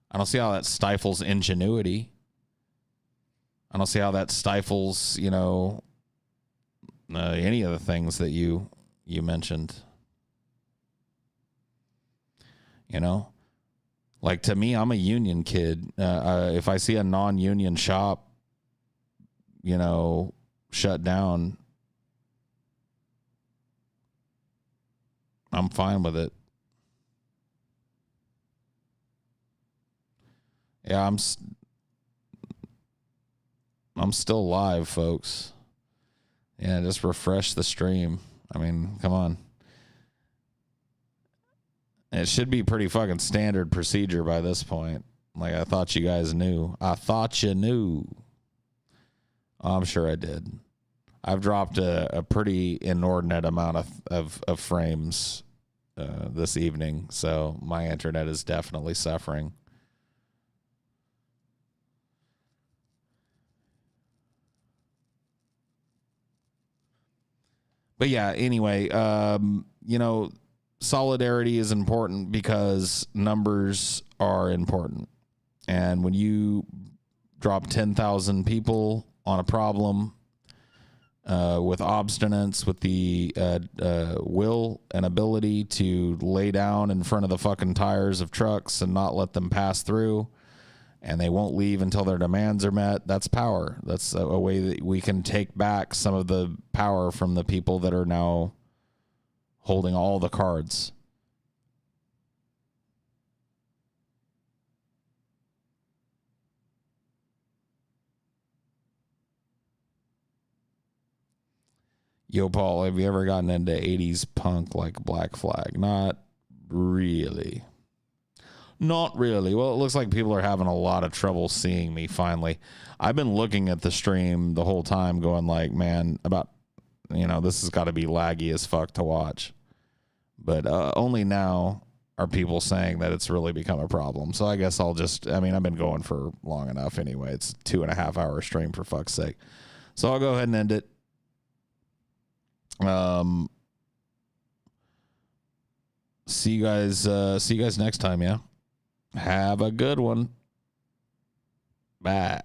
I don't see how that stifles ingenuity. I don't see how that stifles, you know, any of the things that you mentioned. You know, like to me, I'm a union kid. If I see a non-union shop, you know, shut down, I'm fine with it. Yeah, I'm still live, folks. Yeah, just refresh the stream. I mean, come on. It should be pretty fucking standard procedure by this point. Like, I thought you guys knew. I thought you knew. Oh, I'm sure I did. I've dropped a pretty inordinate amount of frames this evening, so my internet is definitely suffering. But yeah, anyway, you know, solidarity is important because numbers are important. And when you drop 10,000 people on a problem with obstinance, with the will and ability to lay down in front of the fucking tires of trucks and not let them pass through, and they won't leave until their demands are met, that's power. That's a way that we can take back some of the power from the people that are now holding all the cards. Yo, Paul, have you ever gotten into 80s punk like Black Flag? Not really. Not really. Well, it looks like people are having a lot of trouble seeing me finally. I've been looking at the stream the whole time going like, man, this has got to be laggy as fuck to watch. But only now are people saying that it's really become a problem. So I guess I've been going for long enough anyway. It's a 2.5 hour stream, for fuck's sake. So I'll go ahead and end it. See you guys next time, yeah? Have a good one. Bye.